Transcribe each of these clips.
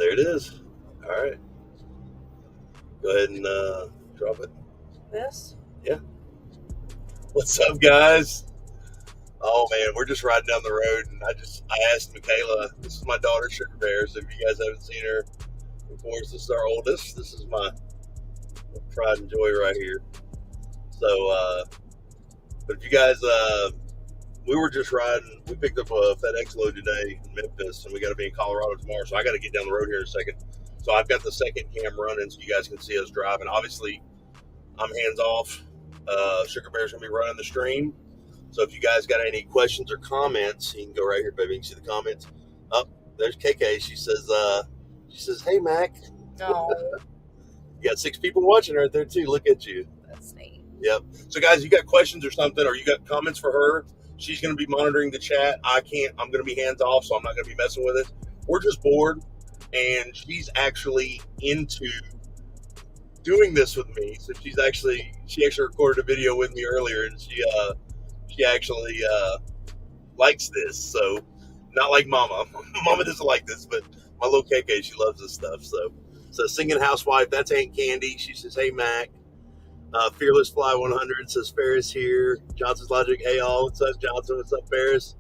there it is. All right. Go ahead and drop it. This? Yeah. What's up, guys? Oh man, we're just riding down the road, and I asked Michaela. This is my daughter, SugarBear. So if you guys haven't seen her before, this is our oldest. This is my pride and joy right here. So, but if you guys, we were just riding. We picked up a FedEx load today in Memphis, and we got to be in Colorado tomorrow. So I got to get down the road here in a second. So I've got the second cam running, so you guys can see us driving. Obviously, I'm hands off. SugarBear's gonna be running the stream. So if you guys got any questions or comments, you can go right here, baby. You can see the comments. Oh, there's KK. She says, "Hey, Mac." No. You got 6 people watching right there too. Look at you. That's neat. Yep. So guys, you got questions or something, or you got comments for her? She's gonna be monitoring the chat. I'm gonna be hands off, so I'm not gonna be messing with it. We're just bored, and she's actually into doing this with me. So she actually recorded a video with me earlier, and she actually likes this. So not like Mama. Mama doesn't like this, but my little KK, she loves this stuff. So singing housewife, that's Aunt Candy. She says, "Hey Mac." Fearless Fly 100 says Ferris here. Johnson's Logic, hey all. What's up, Johnson? What's up, Ferris?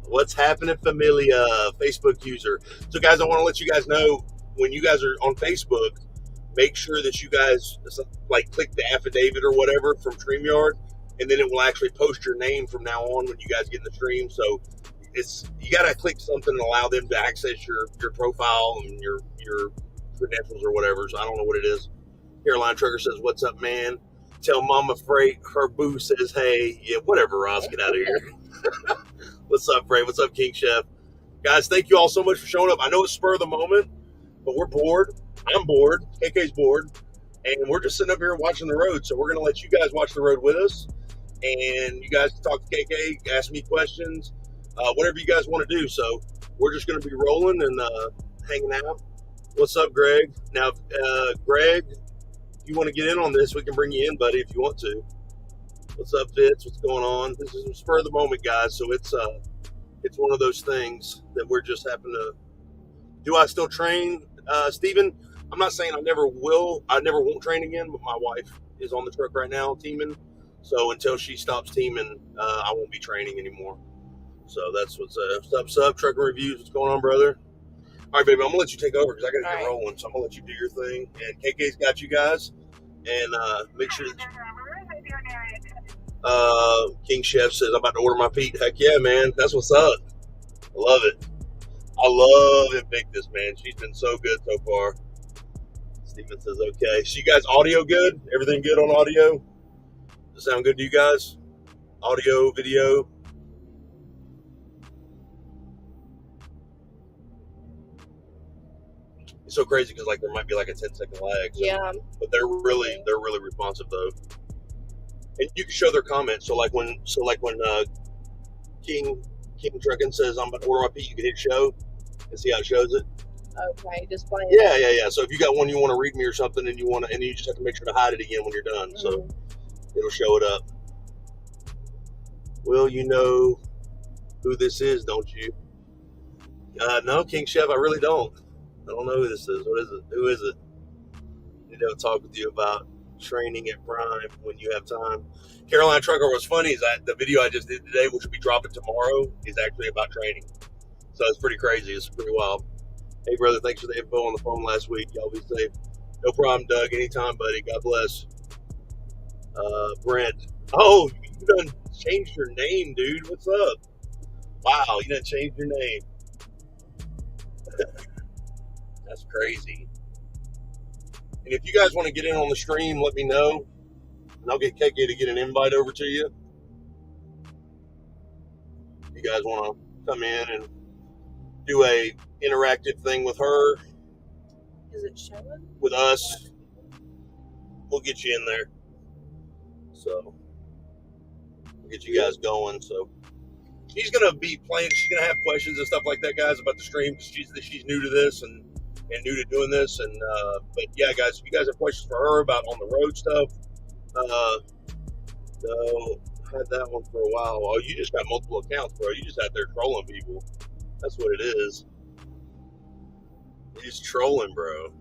What's happening, familia? Facebook user. So guys, I want to let you guys know, when you guys are on Facebook, make sure that you guys like click the affidavit or whatever from StreamYard, and then it will actually post your name from now on when you guys get in the stream. So you got to click something and allow them to access your profile and your credentials or whatever. So I don't know what it is. Caroline Trucker says, "What's up, man? Tell Mama Freight her boo says hey." Yeah, whatever, Ross, get out of here. What's up, Freight? What's up, King Chef? Guys, thank you all so much for showing up. I know it's spur of the moment, but we're bored. I'm bored. KK's bored. And we're just sitting up here watching the road. So we're going to let you guys watch the road with us. And you guys can talk to KK, ask me questions, whatever you guys want to do. So we're just going to be rolling and hanging out. What's up, Greg? Now, Greg, if you want to get in on this, we can bring you in, buddy, if you want to. What's up, Fitz? What's going on? This is spur of the moment, guys. So it's one of those things that we're just happen to. Do I still train, Steven? I'm not saying I never will. I never won't train again, but my wife is on the truck right now teaming. So until she stops teaming, I won't be training anymore. So that's what's up, Trucker Reviews. What's going on, brother? All right, baby, I'm going to let you take over because I got to get rolling. So I'm going to let you do your thing. And KK's got you guys. And make sure King Chef says, "I'm about to order my Pete." Heck yeah, man. That's what's up. I love it. I love Invictus, man. She's been so good so far. Steven says, "Okay." So you guys, audio good? Everything good on audio? Does it sound good to you guys? Audio, video? It's so crazy because there might be a 10-second lag. So, yeah. But they're really responsive though. And you can show their comments. So when King Truckin says, "I'm about to order my Pete," you can hit show and see how it shows it. Okay, just playing. Yeah. So if you got one you want to read me or something, and you just have to make sure to hide it again when you're done. Mm-hmm. So it'll show it up. Well, you know who this is, don't you? No, King Chef, I really don't. I don't know who this is. What is it? Who is it? You know, talk with you about training at Prime when you have time. Caroline Trucker, what's funny is that the video I just did today, which will be dropping tomorrow, is actually about training. So it's pretty crazy. It's pretty wild. Hey, brother, thanks for the info on the phone last week. Y'all be safe. No problem, Doug. Anytime, buddy. God bless. Brent. Oh, you done changed your name, dude. What's up? Wow, you done changed your name. That's crazy. And if you guys want to get in on the stream, let me know. And I'll get KK to get an invite over to you. If you guys want to come in and do a interactive thing with her. Is it showing? With us. We'll get you in there. So we'll get you guys going. So she's gonna be playing, she's gonna have questions and stuff like that, guys, about the stream, because she's new to this and new to doing this. And but yeah, guys, if you guys have questions for her about on the road stuff, no, I had that one for a while. Oh, you just got multiple accounts, bro. You just out there trolling people. That's what it is. He's trolling, bro.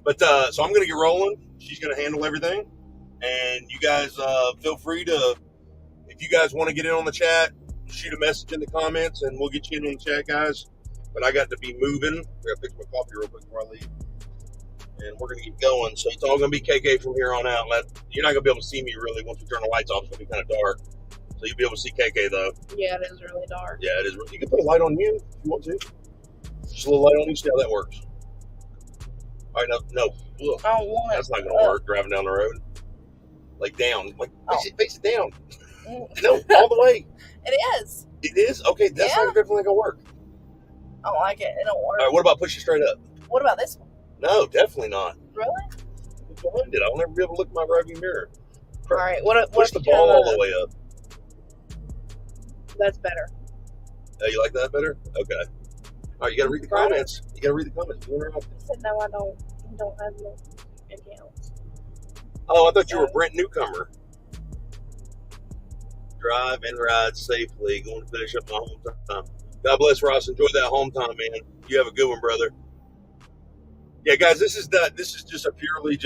But so I'm gonna get rolling. She's gonna handle everything, and you guys feel free to, if you guys want to get in on the chat, shoot a message in the comments, and we'll get you in on the chat, guys. But I got to be moving. I gotta fix my coffee real quick before I leave, and we're gonna get going. So it's all gonna be KK from here on out. You're not gonna be able to see me really once we turn the lights off. It's gonna be kind of dark. So you'll be able to see KK though. Yeah, it is really dark. Yeah, it is. You can put a light on you if you want to. Just a little light on you. See how that works. All right, no. Ugh. I don't want it. That's not gonna work. Driving down the road, like down, like face it down. No, all the way. It is. It is? Okay, that's not definitely gonna work. I don't like it. It don't work. All right, what about push it straight up? What about this one? No, definitely not. Really? Behind it, I'll never be able to look at my rearview mirror. All right, what Push the ball all the way up. That's better. Oh, you like that better? Okay. All right, you gotta read the comments. You gotta read the comments. You I said no, I don't have no accounts. Oh, I thought you were Brent Newcomer. Drive and ride safely. Going to finish up my home time. God bless Ross. Enjoy that home time, man. You have a good one, brother. Yeah, guys, this is just a purely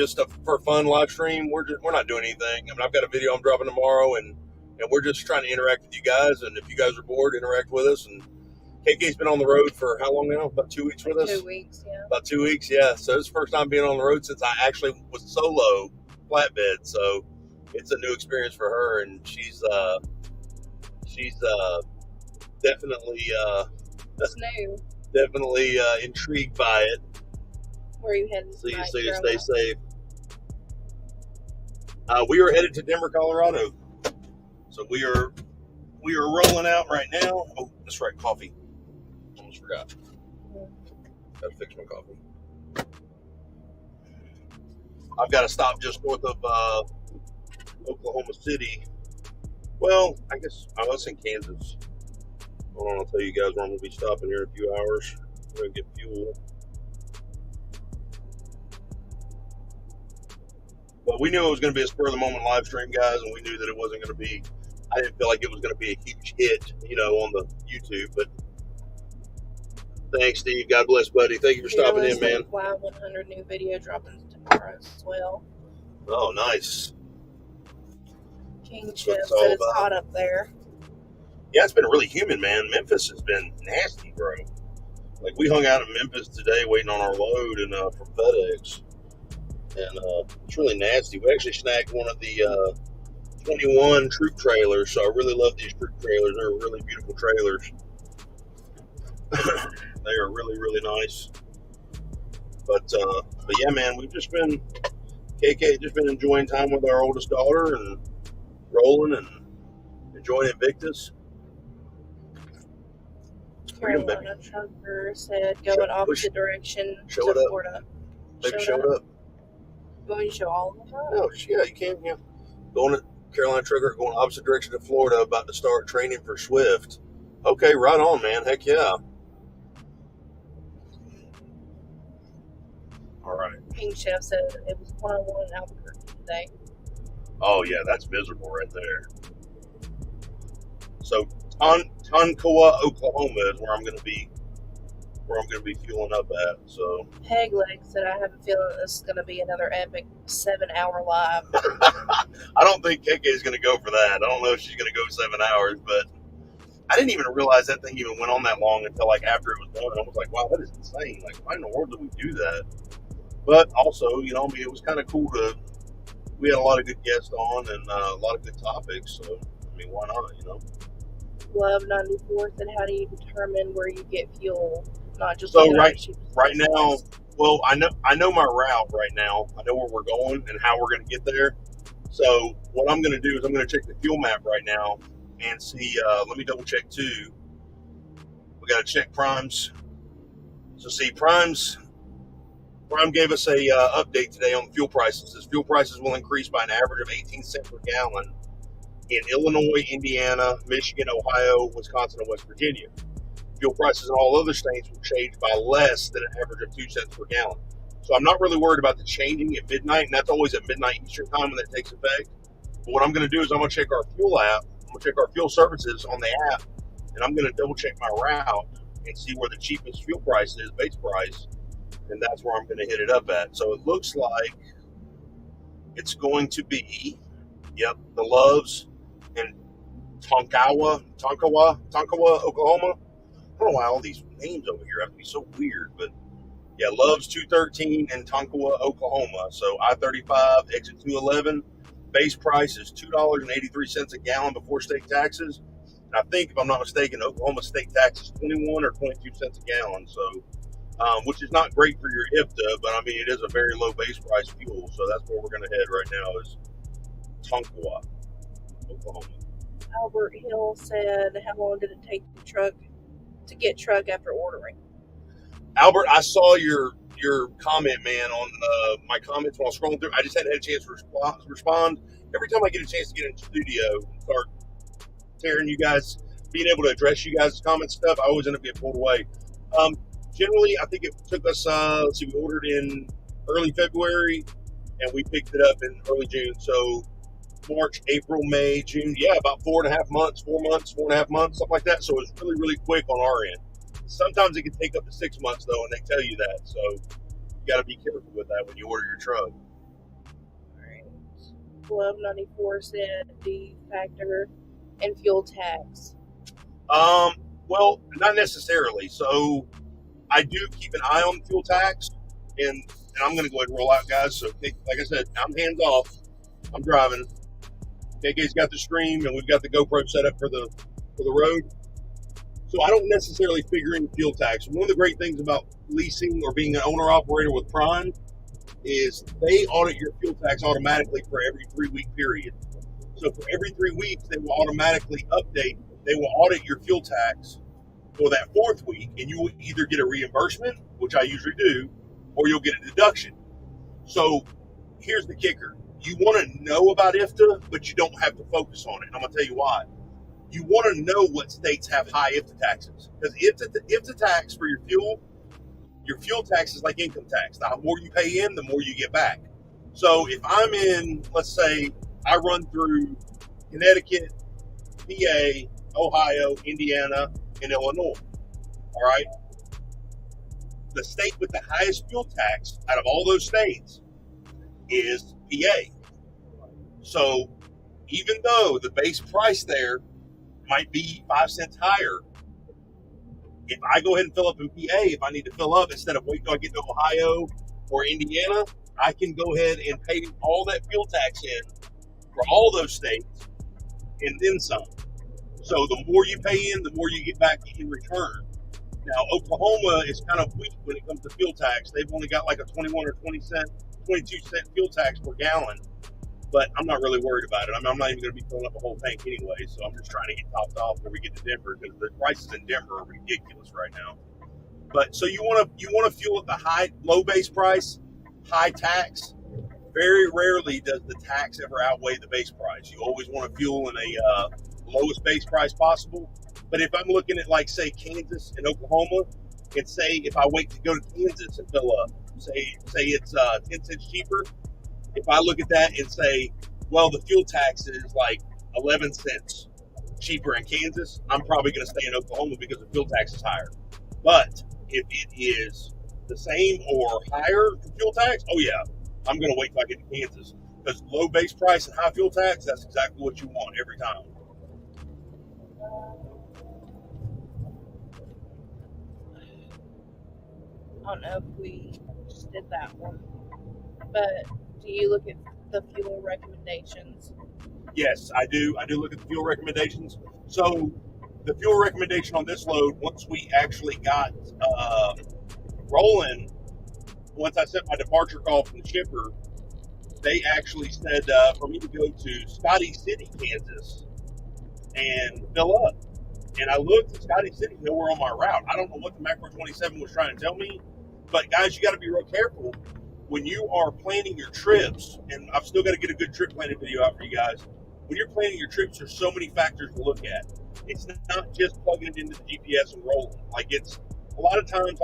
for fun live stream. We're not doing anything. I mean, I've got a video I'm dropping tomorrow, and we're just trying to interact with you guys. And if you guys are bored, interact with us. And KK's been on the road for how long now? About 2 weeks with us. 2 weeks, yeah. About 2 weeks, yeah. So it's the first time being on the road since I actually was solo flatbed. So it's a new experience for her, and she's definitely new. Definitely intrigued by it. Where are you headed? So you stay safe. We are headed to Denver, Colorado. So we are rolling out right now. Oh, that's right, coffee. Almost forgot. Gotta fix my coffee. I've got to stop just north of Oklahoma City. Well, I guess I was in Kansas. Hold on, I'll tell you guys where I'm going to be stopping here in a few hours. We're going to get fuel. But we knew it was going to be a spur-of-the-moment live stream, guys, and we knew that it wasn't going to be, I didn't feel like it was going to be a huge hit, on the YouTube. But thanks, Steve. God bless, buddy. Thank you for stopping in, man. Wow, 100 new video dropping tomorrow as well. Oh, nice. King Chip said it's hot up there. Yeah, it's been really humid, man. Memphis has been nasty, bro. Like, we hung out in Memphis today waiting on our load and from FedEx. And it's really nasty. We actually snagged one of the 21 troop trailers, so I really love these troop trailers. They're really beautiful trailers. They are really, really nice. But yeah, man, we've just been, KK just been enjoying time with our oldest daughter and rolling and enjoying Invictus. Carolina Trucker said go in opposite direction to Florida. Maybe show it up. You want me to show all of them? No, yeah, you can, yeah. Going to Carolina Trucker, going opposite direction to Florida, about to start training for Swift. Okay, right on, man. Heck yeah. All right. King Chef said it was 101 in Albuquerque today. Oh, yeah, that's miserable right there. So, Tonkawa, Oklahoma is where I'm going to be fueling up at. So Peg Leg said, I have a feeling this is going to be another epic 7-hour live. I don't think KK is going to go for that. I don't know if she's going to go 7 hours, but I didn't even realize that thing even went on that long until like after it was done. I was like, wow, that is insane. Like, why in the world did we do that? But also, it was kind of cool we had a lot of good guests on and a lot of good topics. So, why not, Love 94 said, how do you determine where you get fuel? Not just so right now. Well, I know my route right now. I know where we're going and how we're going to get there. So what I'm going to do is I'm going to check the fuel map right now and see. Let me double check too. We got to check primes. So see, Prime gave us a update today on the fuel prices. Says fuel prices will increase by an average of 18 cents per gallon in Illinois, Indiana, Michigan, Ohio, Wisconsin, and West Virginia. Fuel prices in all other states will change by less than an average of 2 cents per gallon. So I'm not really worried about the changing at midnight, and that's always at midnight Eastern time when that takes effect. But what I'm going to do is I'm going to check our fuel app. I'm going to check our fuel services on the app, and I'm going to double check my route and see where the cheapest fuel price is, base price, and that's where I'm going to hit it up at. So it looks like it's going to be, yep, the Loves in Tonkawa, Oklahoma. I don't know why all these names over here have to be so weird, but yeah, Loves 213 in Tonkawa, Oklahoma. So I-35, exit 211. Base price is $2.83 a gallon before state taxes. And I think, if I'm not mistaken, Oklahoma state tax is 21 or 22 cents a gallon. So, which is not great for your IFTA, but I mean, it is a very low base price fuel. So that's where we're going to head right now, is Tonkawa, Oklahoma. Albert Hill said, how long did it take to get truck after ordering? Albert, I saw your comment, man, on my comments while scrolling through. I just hadn't had a chance to respond. Every time I get a chance to get in the studio and start tearing you guys, being able to address you guys' comments stuff, I always end up getting pulled away. Generally, I think it took us, we ordered in early February, and we picked it up in early June. So March, April, May, June, yeah, about 4.5 months, 4.5 months, something like that. So it was really, really quick on our end. Sometimes it can take up to 6 months, though, and they tell you that. So you got to be careful with that when you order your truck. All right. Glove 94 said the factor and fuel tax. Well, not necessarily. So I do keep an eye on fuel tax, and I'm going to go ahead and roll out, guys. So, like I said, I'm hands off. I'm driving. KK's got the stream, and we've got the GoPro set up for the road. So I don't necessarily figure in fuel tax. One of the great things about leasing or being an owner-operator with Prime is they audit your fuel tax automatically for every 3-week period. So for every 3 weeks, they will automatically update. They will audit your fuel tax for that 4th week, and you will either get a reimbursement, which I usually do, or you'll get a deduction. So here's the kicker. You want to know about IFTA, but you don't have to focus on it. And I'm going to tell you why. You want to know what states have high IFTA taxes. Because IFTA tax for your fuel tax is like income tax. The more you pay in, the more you get back. So if I'm in, let's say, I run through Connecticut, PA, Ohio, Indiana, and Illinois. All right? The state with the highest fuel tax out of all those states is PA. So even though the base price there might be 5 cents higher, if I go ahead and fill up in PA, if I need to fill up, instead of waiting till I get to Ohio or Indiana, I can go ahead and pay all that fuel tax in for all those states and then some. So the more you pay in, the more you get back in return. Now, Oklahoma is kind of weak when it comes to fuel tax. They've only got like a 21 or 22 cent fuel tax per gallon. But I'm not really worried about it. I mean, I'm not even going to be filling up a whole tank anyway, so I'm just trying to get topped off when we get to Denver, because the prices in Denver are ridiculous right now. But so you want to fuel at the low base price, high tax. Very rarely does the tax ever outweigh the base price. You always want to fuel in a lowest base price possible. But if I'm looking at, like, say, Kansas and Oklahoma, and say if I wait to go to Kansas and fill up, say it's 10 cents cheaper. If I look at that and say, well, the fuel tax is like 11 cents cheaper in Kansas, I'm probably going to stay in Oklahoma because the fuel tax is higher. But if it is the same or higher for fuel tax, oh yeah, I'm going to wait till I get to Kansas. Because low base price and high fuel tax, that's exactly what you want every time. I don't know if we just did that one, but do you look at the fuel recommendations? Yes, I do. I do look at the fuel recommendations. So the fuel recommendation on this load, once we actually got rolling, once I sent my departure call from the shipper, they actually said for me to go to Scotty City, Kansas, and fill up. And I looked at Scotty City, nowhere on my route. I don't know what the Macro 27 was trying to tell me, but guys, you got to be real careful when you are planning your trips. And I've still got to get a good trip planning video out for you guys. When you're planning your trips, there's so many factors to look at. It's not just plugging it into the GPS and rolling. Like, it's a lot of times,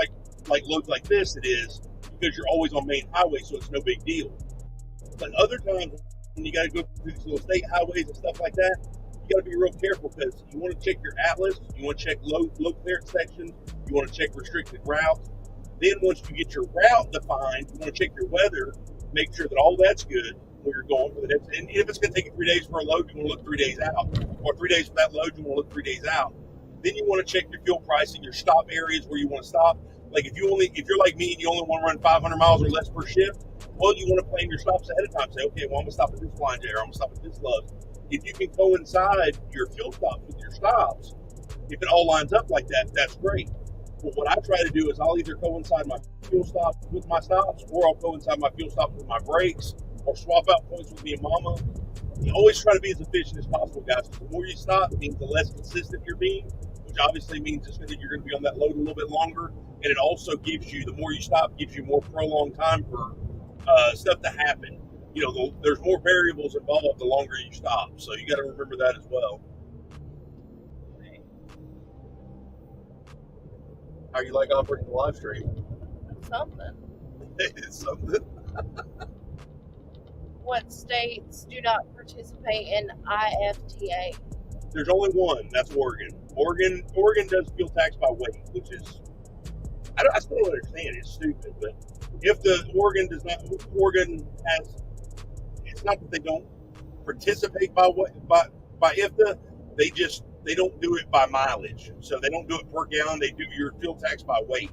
like loads like this, it is because you're always on main highway, so it's no big deal. But other times, when you got to go through these little state highways and stuff like that, you got to be real careful because you want to check your atlas, you want to check low clearance sections, you want to check restricted routes. Then once you get your route defined, you want to check your weather, make sure that all that's good where you're going for the next. And if it's going to take you 3 days for a load, you want to look 3 days out, or 3 days for that load, you want to look 3 days out. Then you want to check your fuel pricing, your stop areas where you want to stop. Like if you're like me and you only want to run 500 miles or less per shift, well, you want to plan your stops ahead of time. Say, okay, well, I'm gonna stop at this Flying J, or I'm gonna stop at this Love's. If you can coincide your fuel stops with your stops, if it all lines up like that, that's great. But what I try to do is I'll either coincide my fuel stops with my stops, or I'll coincide my fuel stops with my brakes, or swap out points with me and Mama. You always try to be as efficient as possible, guys. The more you stop means the less consistent you're being, which obviously means you're going to be on that load a little bit longer. And it also gives you, the more you stop, gives you more prolonged time for stuff to happen. You know, there's more variables involved the longer you stop. So you got to remember that as well. How you like operating the live stream? Something. It's something. What states do not participate in IFTA? There's only one. That's Oregon. Oregon does fuel tax by weight, which is, I still don't understand. It's stupid. But if the Oregon has, it's not that they don't participate by IFTA. They don't do it by mileage. So they don't do it per gallon. They do your fuel tax by weight.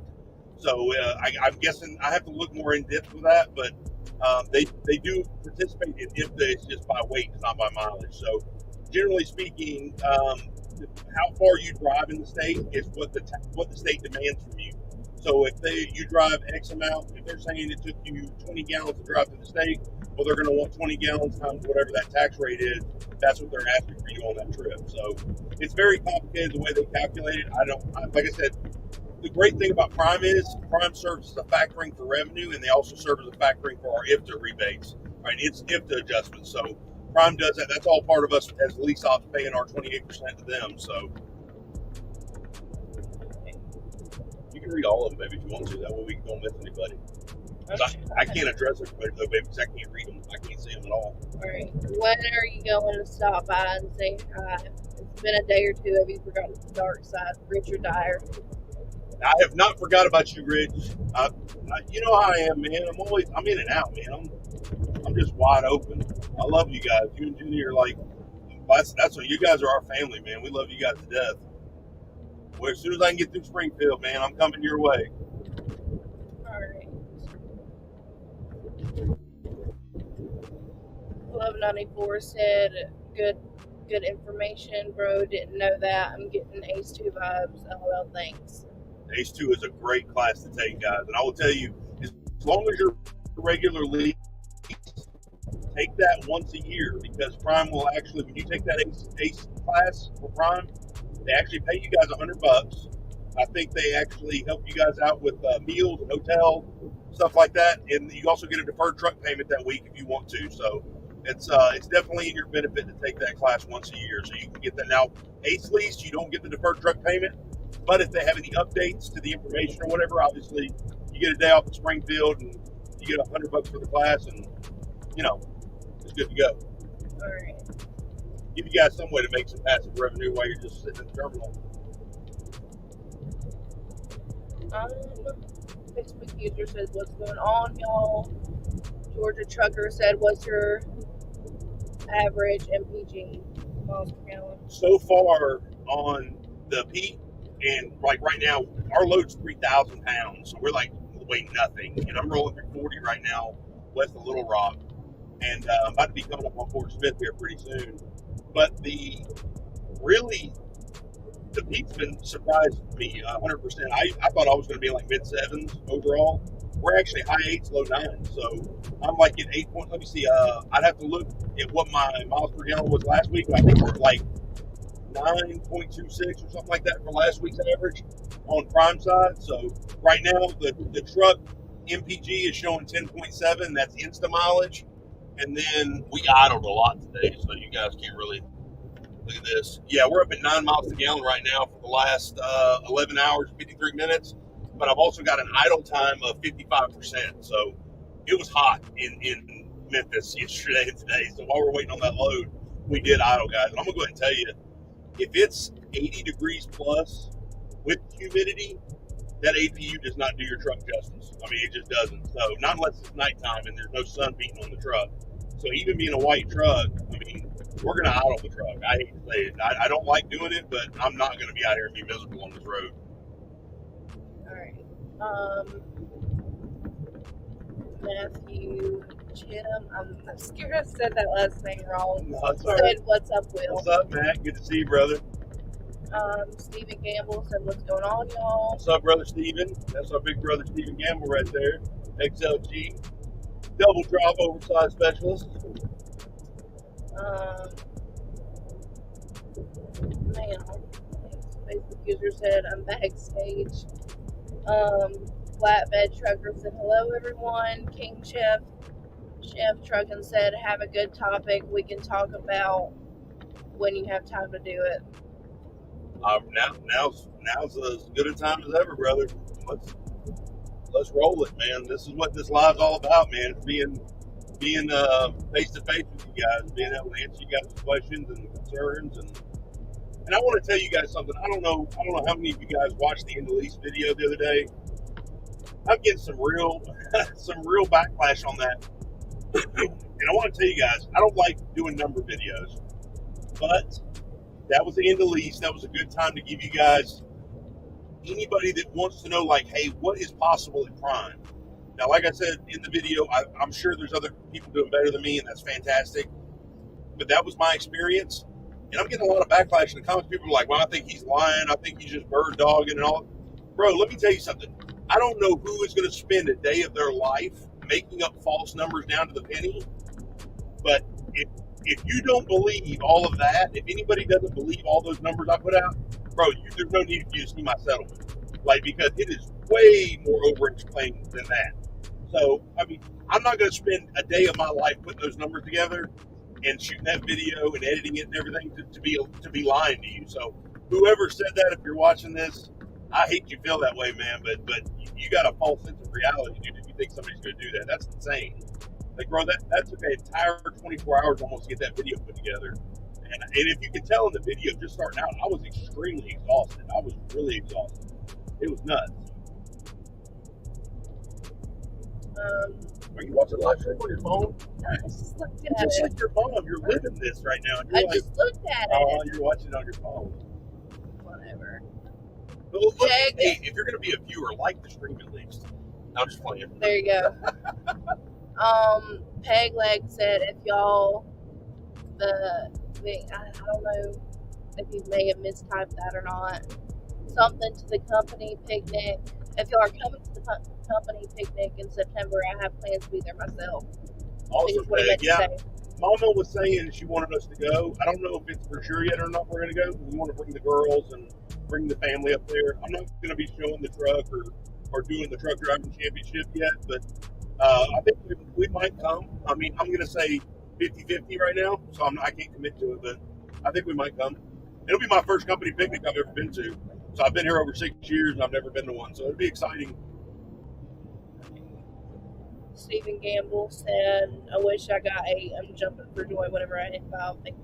So I'm guessing I have to look more in depth with that, but they do participate in IFTA. It's just by weight, it's not by mileage. So generally speaking, how far you drive in the state is what the state demands from you. So if you drive X amount, if they're saying it took you 20 gallons to drive through the state, well, they're going to want 20 gallons times whatever that tax rate is. That's what they're asking for you on that trip. So it's very complicated the way they calculate it. Like I said, the great thing about Prime is Prime serves as a factoring for revenue, and they also serve as a factoring for our IFTA rebates, right? It's IFTA adjustments. So Prime does that. That's all part of us as lease ops paying our 28% to them. So you can read all of them, maybe, if you want to. That way we don't miss anybody. I can't address everybody, though, baby, because I can't read them. I can't see them at all. All right. When are you going to stop by and say hi? It's been a day or two. Have you forgotten the dark side, Richard Dyer? I have not forgot about you, Rich. You know how I am, man. I'm in and out, man. I'm just wide open. I love you guys. You and Julie are like, that's what you guys are, our family, man. We love you guys to death. Well, as soon as I can get through Springfield, man, I'm coming your way. All right. 1194 said, good information, bro. Didn't know that. I'm getting Ace 2 vibes. LOL, thanks. Ace 2 is a great class to take, guys. And I will tell you, as long as you're regularly, take that once a year, because Prime will actually, when you take that Ace class for Prime, they actually pay you guys $100. I think they actually help you guys out with meals and hotel, stuff like that. And you also get a deferred truck payment that week if you want to. So it's definitely in your benefit to take that class once a year. So you can get that. Now, Ace Lease, you don't get the deferred truck payment. But if they have any updates to the information or whatever, obviously you get a day off in Springfield and you get $100 for the class, and it's good to go. All right. Give you guys some way to make some passive revenue while you're just sitting in the terminal. Facebook user says, "What's going on, y'all?" Georgia trucker said, "What's your average MPG miles per gallon?" So far on the peak, and like right now, our load's 3,000 pounds, so we're like weighing nothing. And I'm rolling through 40 right now, west of Little Rock, and I'm about to be coming up on Fort Smith here pretty soon. But the peak's been surprised me 100%. I thought I was going to be like mid 7s overall. We're actually high 8s, low 9s. So I'm like at 8 point. Let me see. I'd have to look at what my miles per gallon was last week. But I think we're like 9.26 or something like that for last week's average on Prime side. So right now the truck MPG is showing 10.7. That's Insta mileage. And then we idled a lot today, so you guys can't really look at this. Yeah, we're up at 9 miles a gallon right now for the last 11 hours, 53 minutes. But I've also got an idle time of 55%. So it was hot in Memphis yesterday and today. So while we're waiting on that load, We did idle, guys. And I'm going to go ahead and tell you, if it's 80 degrees plus with humidity, that APU does not do your truck justice. I mean, it just doesn't. So not unless it's nighttime and there's no sun beating on the truck. So even being a white truck, I mean, we're going to idle the truck. I hate to say it. I don't like doing it, but I'm not going to be out here and be miserable on this road. All right. Matthew Chittum. I'm scared I said that last name wrong. No, that's all Said, right. "What's up, Will?" What's up, Matt? Good to see you, brother. Stephen Gamble said, "What's going on, y'all?" What's up, brother Steven? That's our big brother Stephen Gamble right there. XLG. Double drop oversized specialist. Man, Facebook user said, "I'm backstage." Flatbed Trucker said, "Hello, everyone." King Chef Truckin said, "Have a good topic we can talk about when you have time to do it." Now's as good a time as ever, brother. Let's roll it, man. This is what this live's all about, man. It's being face to face with you guys, being able to answer you guys' questions and concerns, and I want to tell you guys something. I don't know how many of you guys watched the End of Lease video the other day. I'm getting some real backlash on that. And I want to tell you guys, I don't like doing number videos, but that was the End of Lease. That was a good time to give you guys, anybody that wants to know, like, hey, what is possible in prime? Now, like I said in the video, I'm sure there's other people doing better than me, and that's fantastic. But that was my experience. And I'm getting a lot of backlash in the comments. People are like, well, I think he's lying. I think he's just bird dogging and all. Bro, let me tell you something. I don't know who is going to spend a day of their life making up false numbers down to the penny. But if you don't believe all of that, if anybody doesn't believe all those numbers I put out, bro, there's no need for you to see my settlement. Like, because it is way more over-explained than that. So, I mean, I'm not going to spend a day of my life putting those numbers together and shooting that video and editing it and everything to be lying to you. So, whoever said that, if you're watching this, I hate you feel that way, man. But you got a false sense of reality, dude. If you think somebody's going to do that, that's insane. Like, bro, that took an entire 24 hours almost to get that video put together. And if you can tell in the video, just starting out, I was extremely exhausted. I was really exhausted. It was nuts. Are you watching live stream on your phone? I just looked at Just it. like your mom, you're living this right now. And you're I like, just looked at oh, it. you're watching it on your phone. Whatever. But look, hey, if you're going to be a viewer, like the stream at least. I'm just playing. There you go. Peg Leg said, if y'all, I don't know if you may have mistyped that or not. Something to the company picnic. If y'all are coming to the company picnic in September, I have plans to be there myself. Awesome, Peg. Yeah. Say. Mama was saying she wanted us to go. I don't know if it's for sure yet or not we're going to go. We want to bring the girls and bring the family up there. I'm not going to be showing the truck or doing the truck driving championship yet, but I think we might come. I mean, I'm going to say 50-50 right now, so I can't commit to it, but I think we might come. It'll be my first company picnic I've ever been to. So I've been here over 6 years, and I've never been to one, so it'll be exciting. Stephen Gamble said, I wish I got 8. I'm jumping for joy whenever I hit 5. I think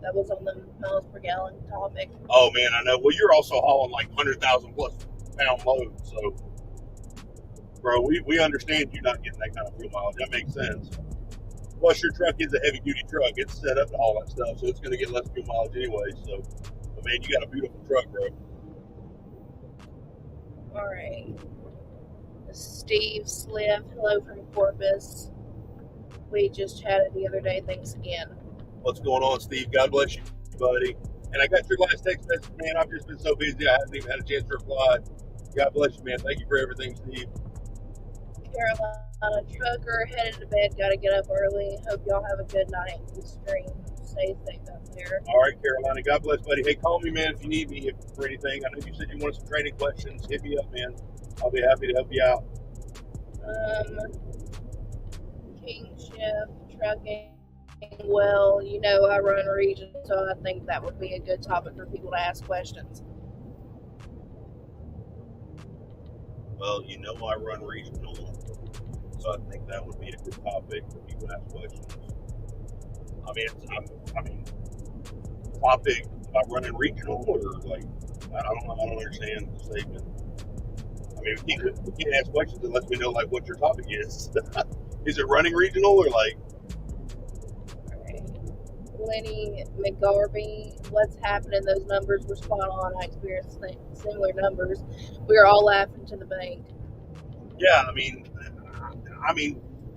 that was on the miles per gallon topic. Oh, man, I know. Well, you're also hauling like 100,000 plus pound loads, so, bro, we understand you not getting that kind of fuel mileage. That makes sense. Plus, your truck is a heavy-duty truck. It's set up to haul that stuff, so it's going to get less fuel mileage anyway. So, but man, you got a beautiful truck, bro. All right. Steve Sliff, hello from Corpus. We just chatted the other day. Thanks again. What's going on, Steve? God bless you, buddy. And I got your last text message, man. I've just been so busy, I haven't even had a chance to reply. God bless you, man. Thank you for everything, Steve. Carolina Trucker, headed to bed. Got to get up early. Hope y'all have a good night and stream. Stay safe out there. All right, Carolina. God bless, buddy. Hey, call me, man, if you need me for anything. I know you said you wanted some training questions. Hit me up, man. I'll be happy to help you out. King Chef Trucking. Well, you know, I run region, so I think that would be a good topic for people to ask questions. Well, you know I run regional, so I think that would be a good topic for people to ask questions. I mean, I mean, topic about running regional or like, I don't understand the statement. I mean, we can't ask questions unless we know like what your topic is. Is it running regional or like? Lenny McGarvey, what's happening? Those numbers were spot on. I experienced similar numbers. We were all laughing to the bank. Yeah, I mean,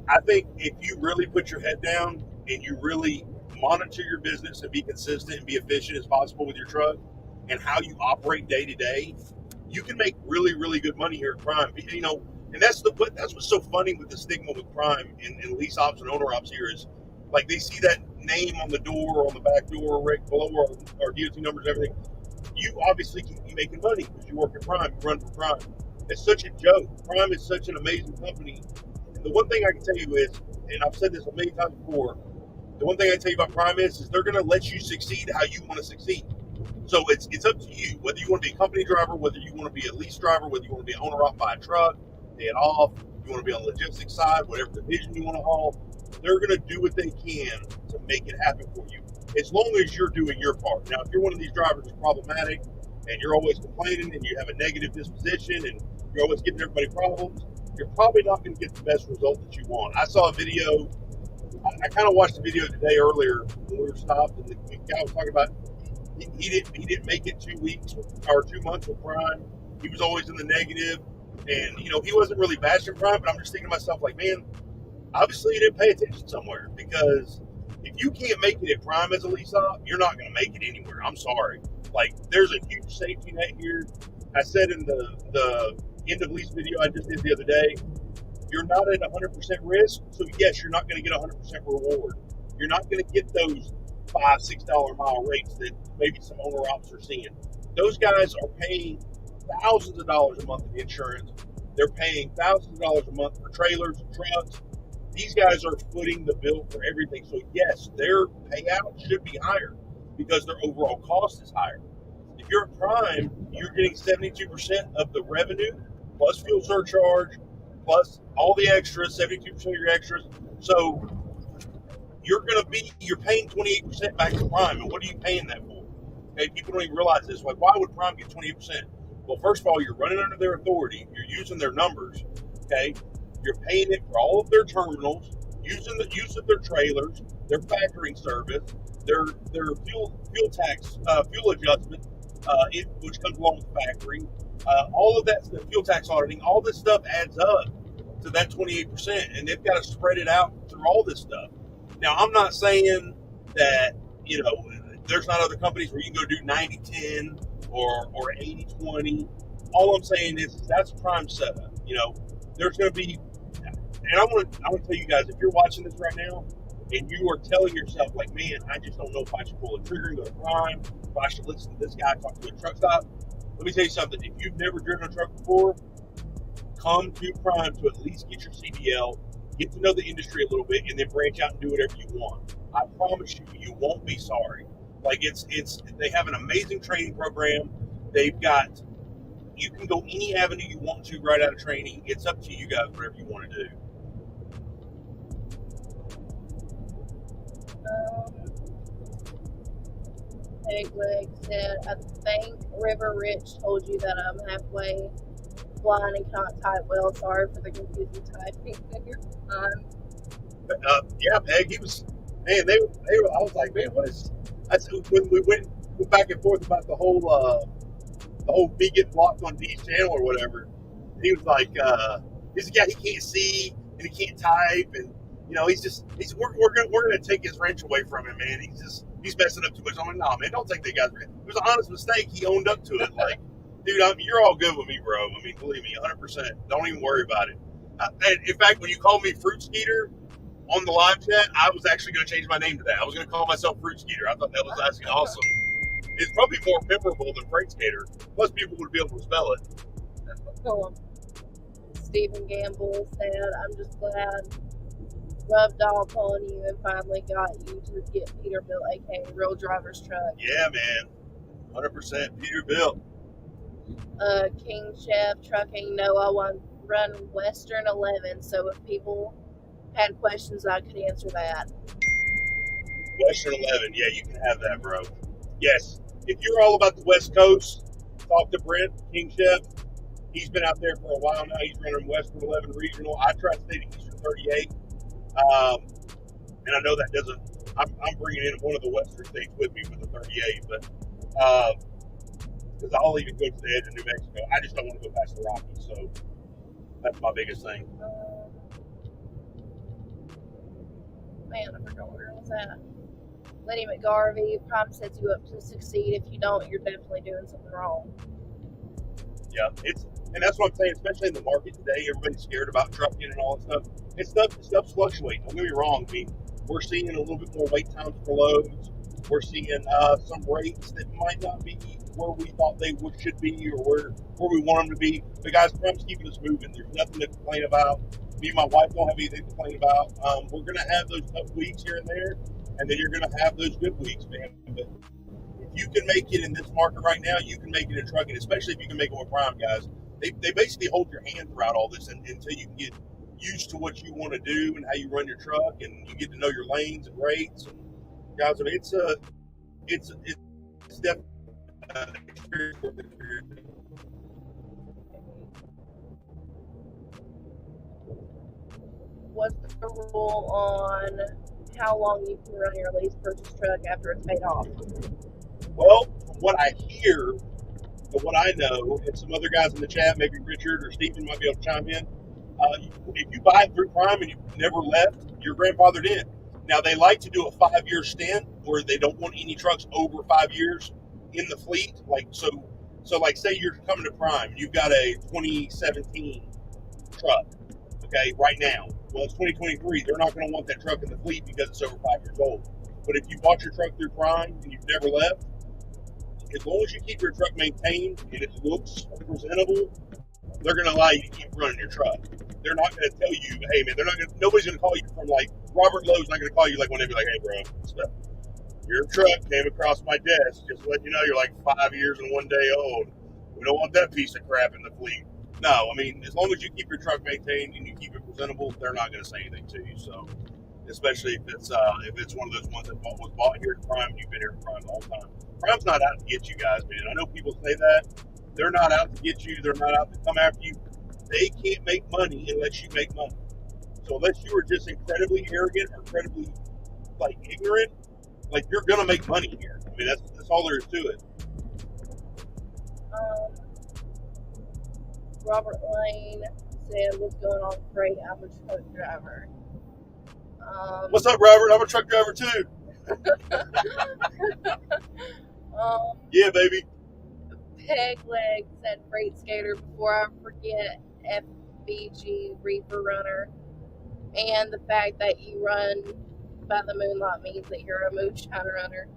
I think if you really put your head down and you really monitor your business and be consistent and be efficient as possible with your truck and how you operate day to day, you can make really, really good money here at Prime. You know, and that's what's so funny with the stigma with Prime and lease ops and owner ops here is like they see that name on the door or on the back door right below our DOT numbers and everything. You obviously can be making money because you work at Prime, you run for Prime. It's such a joke. Prime is such an amazing company. And the one thing I can tell you is, and I've said this a million times before, the one thing I can tell you about Prime is they're going to let you succeed how you want to succeed. So it's up to you whether you want to be a company driver, whether you want to be a lease driver, whether you want to be an owner op by a truck, pay it off, you want to be on the logistics side, whatever division you want to haul. They're going to do what they can to make it happen for you, as long as you're doing your part. Now, if you're one of these drivers who's problematic and you're always complaining and you have a negative disposition and you're always giving everybody problems, you're probably not going to get the best result that you want. I saw a video. I kind of watched the video today earlier when we were stopped, and the guy was talking about he didn't make it 2 weeks or 2 months with Prime. He was always in the negative, and you know he wasn't really bashing Prime. But I'm just thinking to myself, like, man, obviously you didn't pay attention somewhere, because if you can't make it at Prime as a lease op, you're not going to make it anywhere. I'm sorry. Like, there's a huge safety net here. I said in the end of lease video I just did the other day, you're not at 100% risk, so yes, you're not going to get 100% reward. You're not going to get those $5-6 a mile rates that maybe some owner ops are seeing. Those guys are paying thousands of dollars a month in insurance. They're paying thousands of dollars a month for trailers and trucks. These guys are footing the bill for everything. So yes, their payout should be higher because their overall cost is higher. If you're at Prime, you're getting 72% of the revenue plus fuel surcharge plus all the extras, 72% of your extras. So you're paying 28% back to Prime. And what are you paying that for? Okay, people don't even realize this. Like, why would Prime get 28%? Well, first of all, you're running under their authority. You're using their numbers. Okay, you're paying it for all of their terminals, using the use of their trailers, their factoring service, their fuel tax, fuel adjustment, which comes along with factoring. All of that, the fuel tax auditing, all this stuff adds up to that 28%, and they've got to spread it out through all this stuff. Now, I'm not saying that, you know, there's not other companies where you can go do 90-10 or 80-20. All I'm saying is that's Prime setup. You know, there's going to be, and I want to tell you guys, if you're watching this right now and you are telling yourself, like, man, I just don't know if I should pull a trigger and go to Prime, if I should listen to this guy talk to a truck stop. Let me tell you something. If you've never driven a truck before, come to Prime to at least get your CDL, get to know the industry a little bit, and then branch out and do whatever you want. I promise you, you won't be sorry. Like, they have an amazing training program. They've got, you can go any avenue you want to right out of training. It's up to you guys, whatever you want to do. Peg Leg said, I think River Rich told you that I'm halfway blind and cannot type well. Sorry for the confusing typing. You're fine. Yeah, Peg, he was, man, they were, I was like, man, what is, that's when we went back and forth about the whole me getting blocked on D's channel or whatever. He was like, he's a guy, he can't see and he can't type, and you know, we're gonna take his wrench away from him, man. He's messing up too much. I'm like, nah, man, don't take that guy's wrench. It was an honest mistake. He owned up to it. Like, dude, you're all good with me, bro. I mean, believe me, 100%. Don't even worry about it. And in fact, when you called me Fruit Skeeter on the live chat, I was actually going to change my name to that. I was going to call myself Fruit Skeeter. I thought that was actually awesome. It's probably more memorable than Freight Skater. Plus, people would be able to spell it. Stephen Gamble said, I'm just glad rubbed off on you and finally got you to get Peterbilt, aka Real Driver's Truck. Yeah, man. 100% Peterbilt. King Chef Trucking, no, I want run Western 11, so if people had questions, I could answer that. Western 11. Yeah, you can have that, bro. Yes. If you're all about the West Coast, talk to Brent, King Chef. He's been out there for a while now. He's running Western 11 regional. I tried to stay to Eastern 38. And I know that doesn't, I'm bringing in one of the Western states with me for the 38, but because I'll even go to the edge of New Mexico. I just don't want to go past the Rockies. So that's my biggest thing. Man, I forgot where it was at. Lenny McGarvey, Prime sets you up to succeed. If you don't, you're definitely doing something wrong. Yeah, and that's what I'm saying, especially in the market today. Everybody's scared about trucking and all that stuff. Stuff's fluctuating. Don't get me wrong. I mean, we're seeing a little bit more wait times for loads. We're seeing some rates that might not be where we thought they should be or where we want them to be. But guys, Prime's keeping us moving. There's nothing to complain about. Me and my wife don't have anything to complain about. We're going to have those tough weeks here and there, and then you're going to have those good weeks, man. But if you can make it in this market right now, you can make it in trucking, especially if you can make it with Prime, guys. They basically hold your hand throughout all this until you can get used to what you want to do and how you run your truck, and you get to know your lanes and rates. And guys, I mean, it's definitely an experience. What's the rule on how long you can run your lease purchase truck after it's paid off? Well, from what I hear, and what I know, and some other guys in the chat, maybe Richard or Stephen might be able to chime in. If you buy it through Prime and you've never left, you're grandfathered in. Now, they like to do a 5-year stint where they don't want any trucks over 5 years in the fleet. So like, say you're coming to Prime, you've got a 2017 truck, okay, right now. Well, it's 2023. They're not going to want that truck in the fleet because it's over 5 years old. But if you bought your truck through Prime and you've never left, as long as you keep your truck maintained and it looks presentable, they're going to allow you to keep running your truck. They're not going to tell you, hey, man, nobody's going to call you from, like, Robert Lowe's not going to call you, like, when they be like, hey, bro, your truck came across my desk. Just to let you know, you're like 5 years and 1 day old. We don't want that piece of crap in the fleet. No, I mean, as long as you keep your truck maintained and you keep it presentable, they're not going to say anything to you. So, especially if it's one of those ones that was bought here at Prime and you've been here at Prime the whole time. Prime's not out to get you guys, man. I know people say that. They're not out to get you. They're not out to come after you. They can't make money unless you make money. So unless you are just incredibly arrogant or incredibly, like, ignorant, like, you're going to make money here. I mean, that's all there is to it. Robert Lane said, what's going on, Freight? I'm a truck driver. What's up, Robert? I'm a truck driver, too. Yeah, baby. Peg Leg said, Freight Skater, before I forget, FBG Reefer Runner. And the fact that you run by the moonlight means that you're a moonshine runner.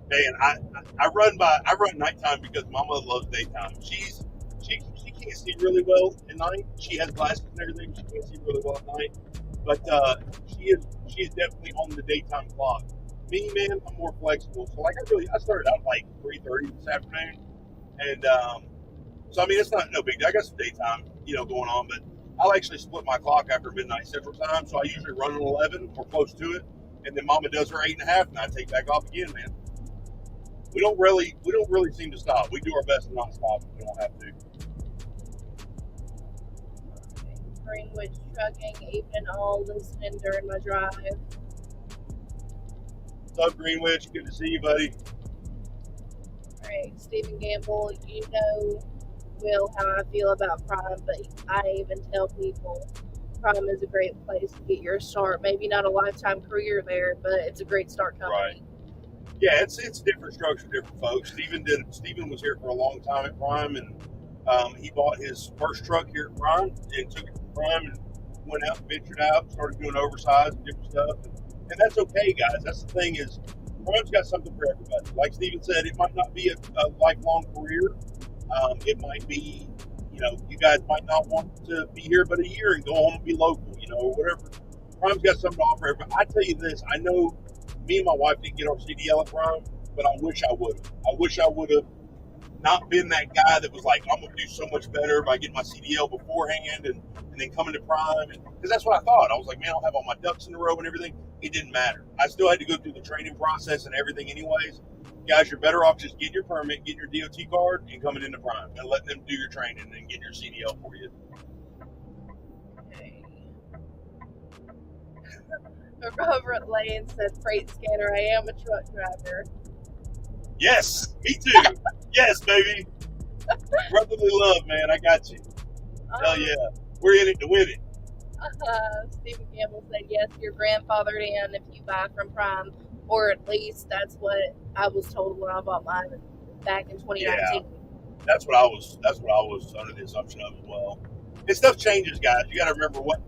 Man, I run nighttime because Mama loves daytime. She can't see really well at night. She has glasses and everything. She can't see really well at night. But she is definitely on the daytime clock. Me, man, I'm more flexible. So like I started out like 3:30 this afternoon, and so I mean it's not no big deal. I got some daytime, going on, but I'll actually split my clock after midnight Central Time. So I usually run at 11 or close to it, and then Mama does her 8.5, and I take back off again, man. We don't really seem to stop. We do our best to not stop if we don't have to. Greenwich Trucking, even all listening during my drive. What's up, Greenwich? Good to see you, buddy. Alright, Stephen Gamble, you know, Will, how I feel about Prime, but I even tell people Prime is a great place to get your start. Maybe not a lifetime career there, but it's a great start company. Right. Yeah, it's different strokes for different folks. Stephen was here for a long time at Prime, and he bought his first truck here at Prime and took it to Prime and went out and ventured out, started doing oversized and different stuff. And that's okay, guys. That's the thing is, Prime's got something for everybody. Like Stephen said, it might not be a lifelong career. It might be, you guys might not want to be here but a year and go home and be local, or whatever. Prime's got something to offer everybody. I tell you this, I know me and my wife didn't get our CDL at Prime, but I wish I would have. I wish I would have not been that guy that was like, I'm going to do so much better by getting my CDL beforehand and then coming to Prime. Because that's what I thought. I was like, man, I'll have all my ducks in a row and everything. it didn't matter. I still had to go through the training process and everything anyways. Guys, you're better off just getting your permit, getting your DOT card, and coming into Prime and letting them do your training and getting your CDL for you. Okay. Robert Lane said, "Freight scanner, I am a truck driver." Yes, me too. Yes, baby. Brotherly love, man. I got you. Hell yeah. We're in it to win it. Stephen Campbell said, "Yes, you're grandfathered in if you buy from Prime, or at least that's what I was told when I bought mine back in 2019." Yeah, that's what I was under the assumption of as well. And stuff changes, guys. You got to remember what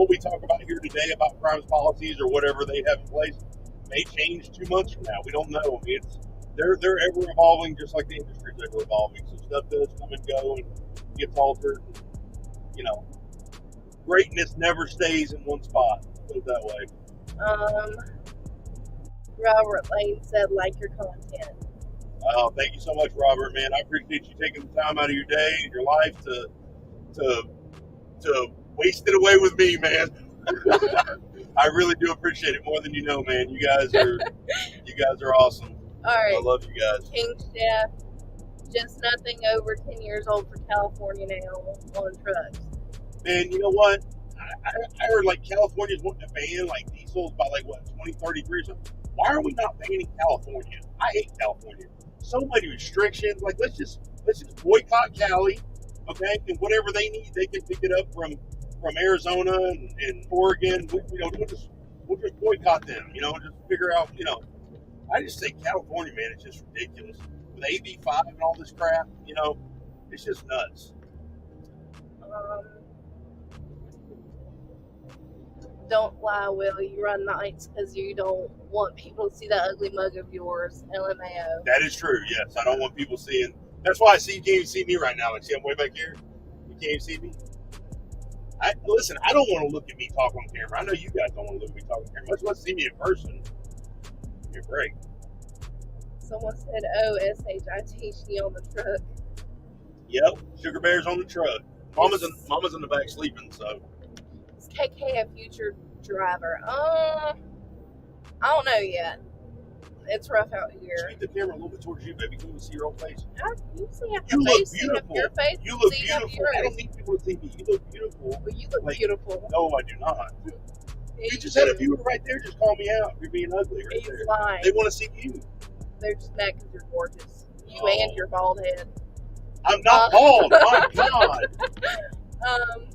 we talk about here today about Prime's policies or whatever they have in place may change 2 months from now. We don't know. I mean, they're ever evolving, just like the industry's ever evolving. So stuff does come and go and gets altered. You know, greatness never stays in one spot. Put it that way. Robert Lane said, "Like your content." Oh, thank you so much, Robert. Man, I appreciate you taking the time out of your day and your life to waste it away with me, man. I really do appreciate it more than you know, man. You guys are awesome. All right. I love you guys. King Chef, just nothing over 10 years old for California now on trucks. Man, you know what? I heard like California's wanting to ban like diesels by like what 2033 or something. Why are we not banning California? I hate California. So many restrictions. Like let's just boycott Cali, okay? And whatever they need, they can pick it up from Arizona and Oregon. We'll just boycott them. You know, just figure out. You know, I just think California, man, it's just ridiculous with AB5 and all this crap. You know, it's just nuts. Don't lie, Will. You run nights because you don't want people to see that ugly mug of yours. LMAO. That is true. Yes, I don't want people seeing. That's why you can't even see me right now. Like, see, I'm way back here. You can't even see me. Listen, I don't want to look at me talk on camera. I know you guys don't want to look at me talk on camera. Much less see me in person. You're great. Someone said, "Oh, SHITC on the truck." Yep, SugarBear's on the truck. Mama's in the back sleeping. So. Is KK a future driver? I don't know yet. It's rough out here. Keep the camera a little bit towards you, baby. Can you see your own face? You see how You your look face, beautiful. your face, You look see beautiful. I don't need people to see me. You look beautiful. Well, you look Like, beautiful. No, I do not. Yeah, You just had a viewer right there. Just call me out. You're being ugly right He's there. lying. They want to see you. They're just mad because you're gorgeous. You and your bald head. I'm not bald. My God.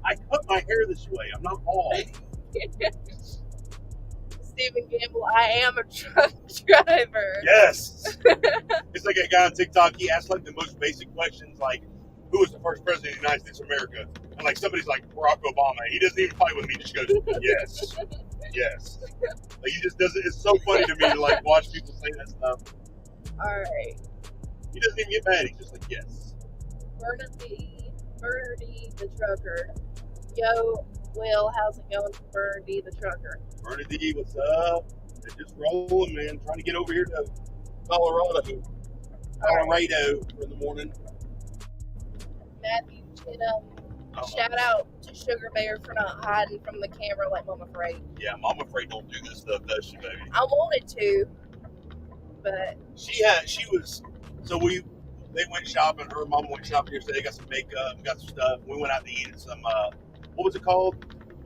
I cut my hair this way. I'm not bald. Stephen Campbell, I am a truck driver. Yes. It's like a guy on TikTok. He asks like the most basic questions, like, "Who was the first president of the United States of America?" And like somebody's like Barack Obama. He doesn't even fight with me. He just goes, "Yes, yes." Like he just does it. It's so funny to me to like watch people say that stuff. All right. He doesn't even get mad. He's just like, "Yes." Bernardy the trucker. Yo, Will, how's it going for Bernardy the trucker? Bernardy, what's up? They're just rolling, man. Trying to get over here to Colorado for the morning. Matthew Chittum, shout out to SugarBear for not hiding from the camera like Mama Freight. Yeah, Mama Freight don't do this stuff, does she, baby? I wanted to, but they went shopping. Her mom went shopping yesterday. They got some makeup, got some stuff. We went out to eat at some, what was it called?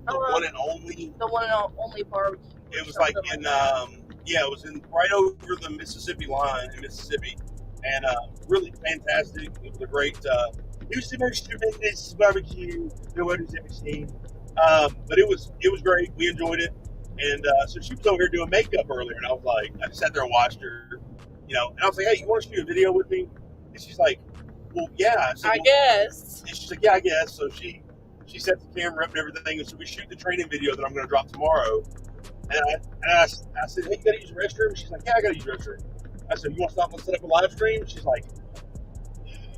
The one and only. The one and only barbecue. It was like in, it was in right over the Mississippi line in Mississippi. And really fantastic. It was a great, it was the most tremendous barbecue the world has ever seen. But it was great. We enjoyed it. And so she was over here doing makeup earlier. And I was like, I just sat there and watched her, you know. And I was like, "Hey, you want to shoot a video with me?" And she's like, "Well, yeah." I guess. And she's like, "Yeah, I guess." So she sets the camera up and everything. And so we shoot the training video that I'm going to drop tomorrow. And I said, "Hey, you got to use the restroom?" She's like, "Yeah, I got to use the restroom." I said, "You want to stop and set up a live stream?" She's like,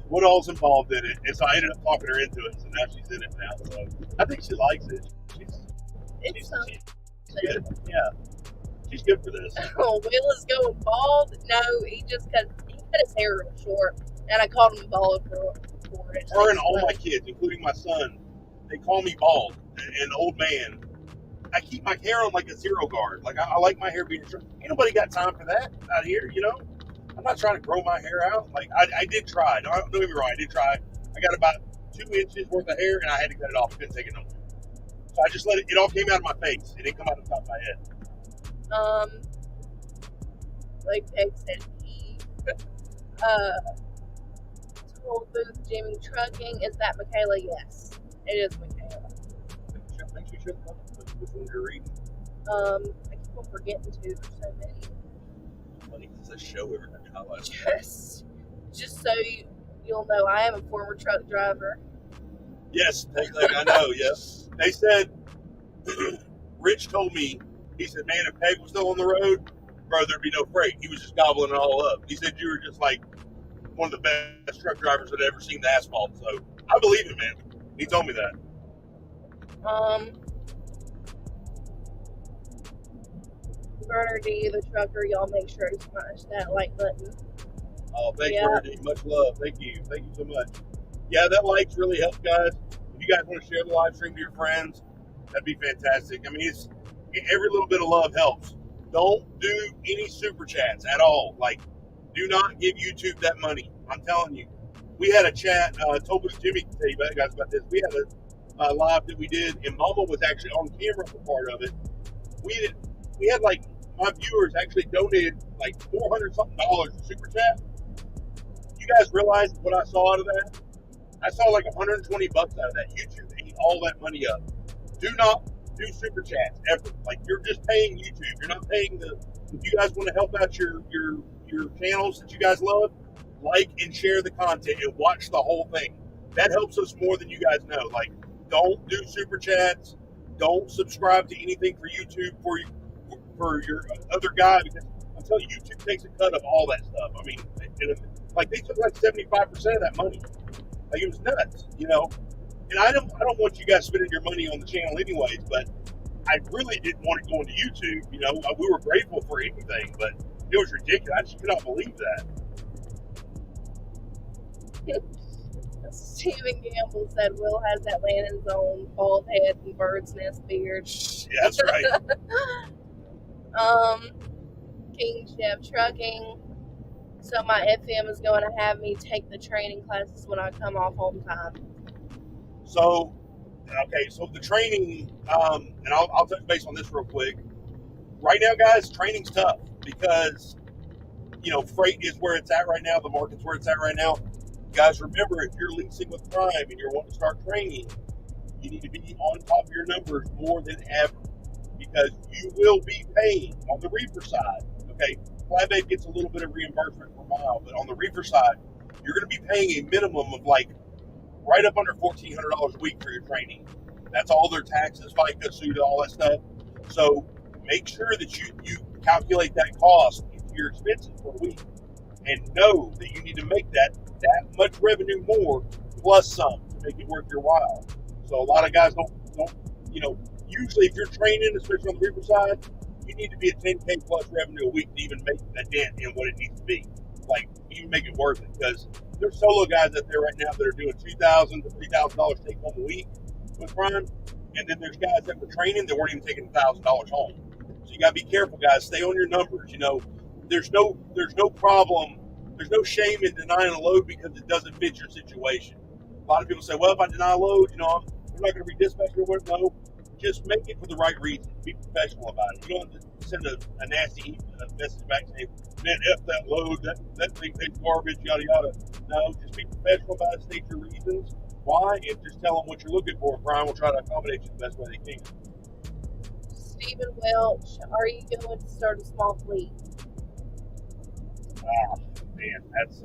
"What all's involved in it?" And so I ended up talking her into it. So now she's in it now. So I think she likes it. She's good. Yeah. She's good for this. Oh, Will is going bald. No, he cut his hair real short. And I called him bald for it. Her and all my kids, including my son, they call me bald, an old man. I keep my hair on like a zero guard. Like I like my hair being short. Ain't nobody got time for that out here, you know. I'm not trying to grow my hair out. Like I did try. Don't get me wrong. I did try. I got about 2 inches worth of hair, and I had to cut it off. I couldn't take it no more. So I just let it. It all came out of my face. It didn't come out of the top of my head. Like Peg said, he told Booth Jimmy Trucking. Is that Michaela? Yes, it is Michaela. I think you should have which one you're reading. I keep on forgetting to. There's so many. Funny, it's a show every time you highlight. Just so you'll know, I am a former truck driver. Yes, I know. Yes, they said. Rich told me. He said, "Man, if Peg was still on the road, bro, there'd be no freight. He was just gobbling it all up." He said you were just like one of the best truck drivers that ever seen the asphalt. So I believe it, man. He told me that. Burner D, the trucker, y'all make sure to smash that like button. Oh, thank you, Burner D. Much love. Thank you. Thank you so much. Yeah, that likes really helps, guys. If you guys want to share the live stream to your friends, that'd be fantastic. I mean, it's every little bit of love helps. Don't do any super chats at all. Like, do not give YouTube that money. I'm telling you. We had a chat. Told Jimmy to tell you guys about this. We had a live that we did, and Mama was actually on camera for part of it. We had like my viewers actually donated like $400 something for super chat. You guys realize what I saw out of that? I saw like $120 out of that. YouTube ate all that money up. Do not do super chats ever. Like, you're just paying YouTube. You're not paying the. If you guys want to help out your channels that you guys love, like and share the content and watch the whole thing. That helps us more than you guys know. Like, don't do super chats. Don't subscribe to anything for YouTube for your other guy, because I'm telling you, YouTube takes a cut of all that stuff. I mean, like, they took like 75% of that money. Like, it was nuts, you know. And I don't want you guys spending your money on the channel anyways, but I really didn't want it going to YouTube. You know, we were grateful for anything, but it was ridiculous. I just could not believe that. Stephen Gamble said Will has Atlanta's own bald head and bird's nest beard. Yeah, that's right. King Chef Trucking. So my FM is going to have me take the training classes when I come off home time. So, okay, so the training, and I'll touch base on this real quick. Right now, guys, training's tough because, you know, freight is where it's at right now. The market's where it's at right now. Guys, remember, if you're leasing with Prime and you're wanting to start training, you need to be on top of your numbers more than ever, because you will be paying on the reefer side. Okay, Flatbed gets a little bit of reimbursement per mile, but on the reefer side, you're going to be paying a minimum of like right up under $1,400 a week for your training. That's all their taxes, FICA, SUDA, all that stuff. So make sure that you calculate that cost into your expenses for a week, and know that you need to make that much revenue more plus some to make it worth your while. So a lot of guys don't, you know, usually if you're training, especially on the reefer side, you need to be at 10K plus revenue a week to even make a dent in what it needs to be. Like, even make it worth it, because there's solo guys out there right now that are doing $2,000 to $3,000 take home a week with Prime, and then there's guys that were training that weren't even taking $1,000 home. So you gotta be careful, guys. Stay on your numbers. You know, there's no problem. There's no shame in denying a load because it doesn't fit your situation. A lot of people say, well, if I deny a load, you know, I'm not going to be dispatched or whatever. No, just make it for the right reason. Be professional about it. You don't have to send a nasty message back saying, man, F that load, that thing takes garbage, yada, yada. No, just be professional about it, state your reasons, why, and just tell them what you're looking for. Brian will try to accommodate you the best way they can. Stephen Welch, are you going to start a small fleet? Man, that's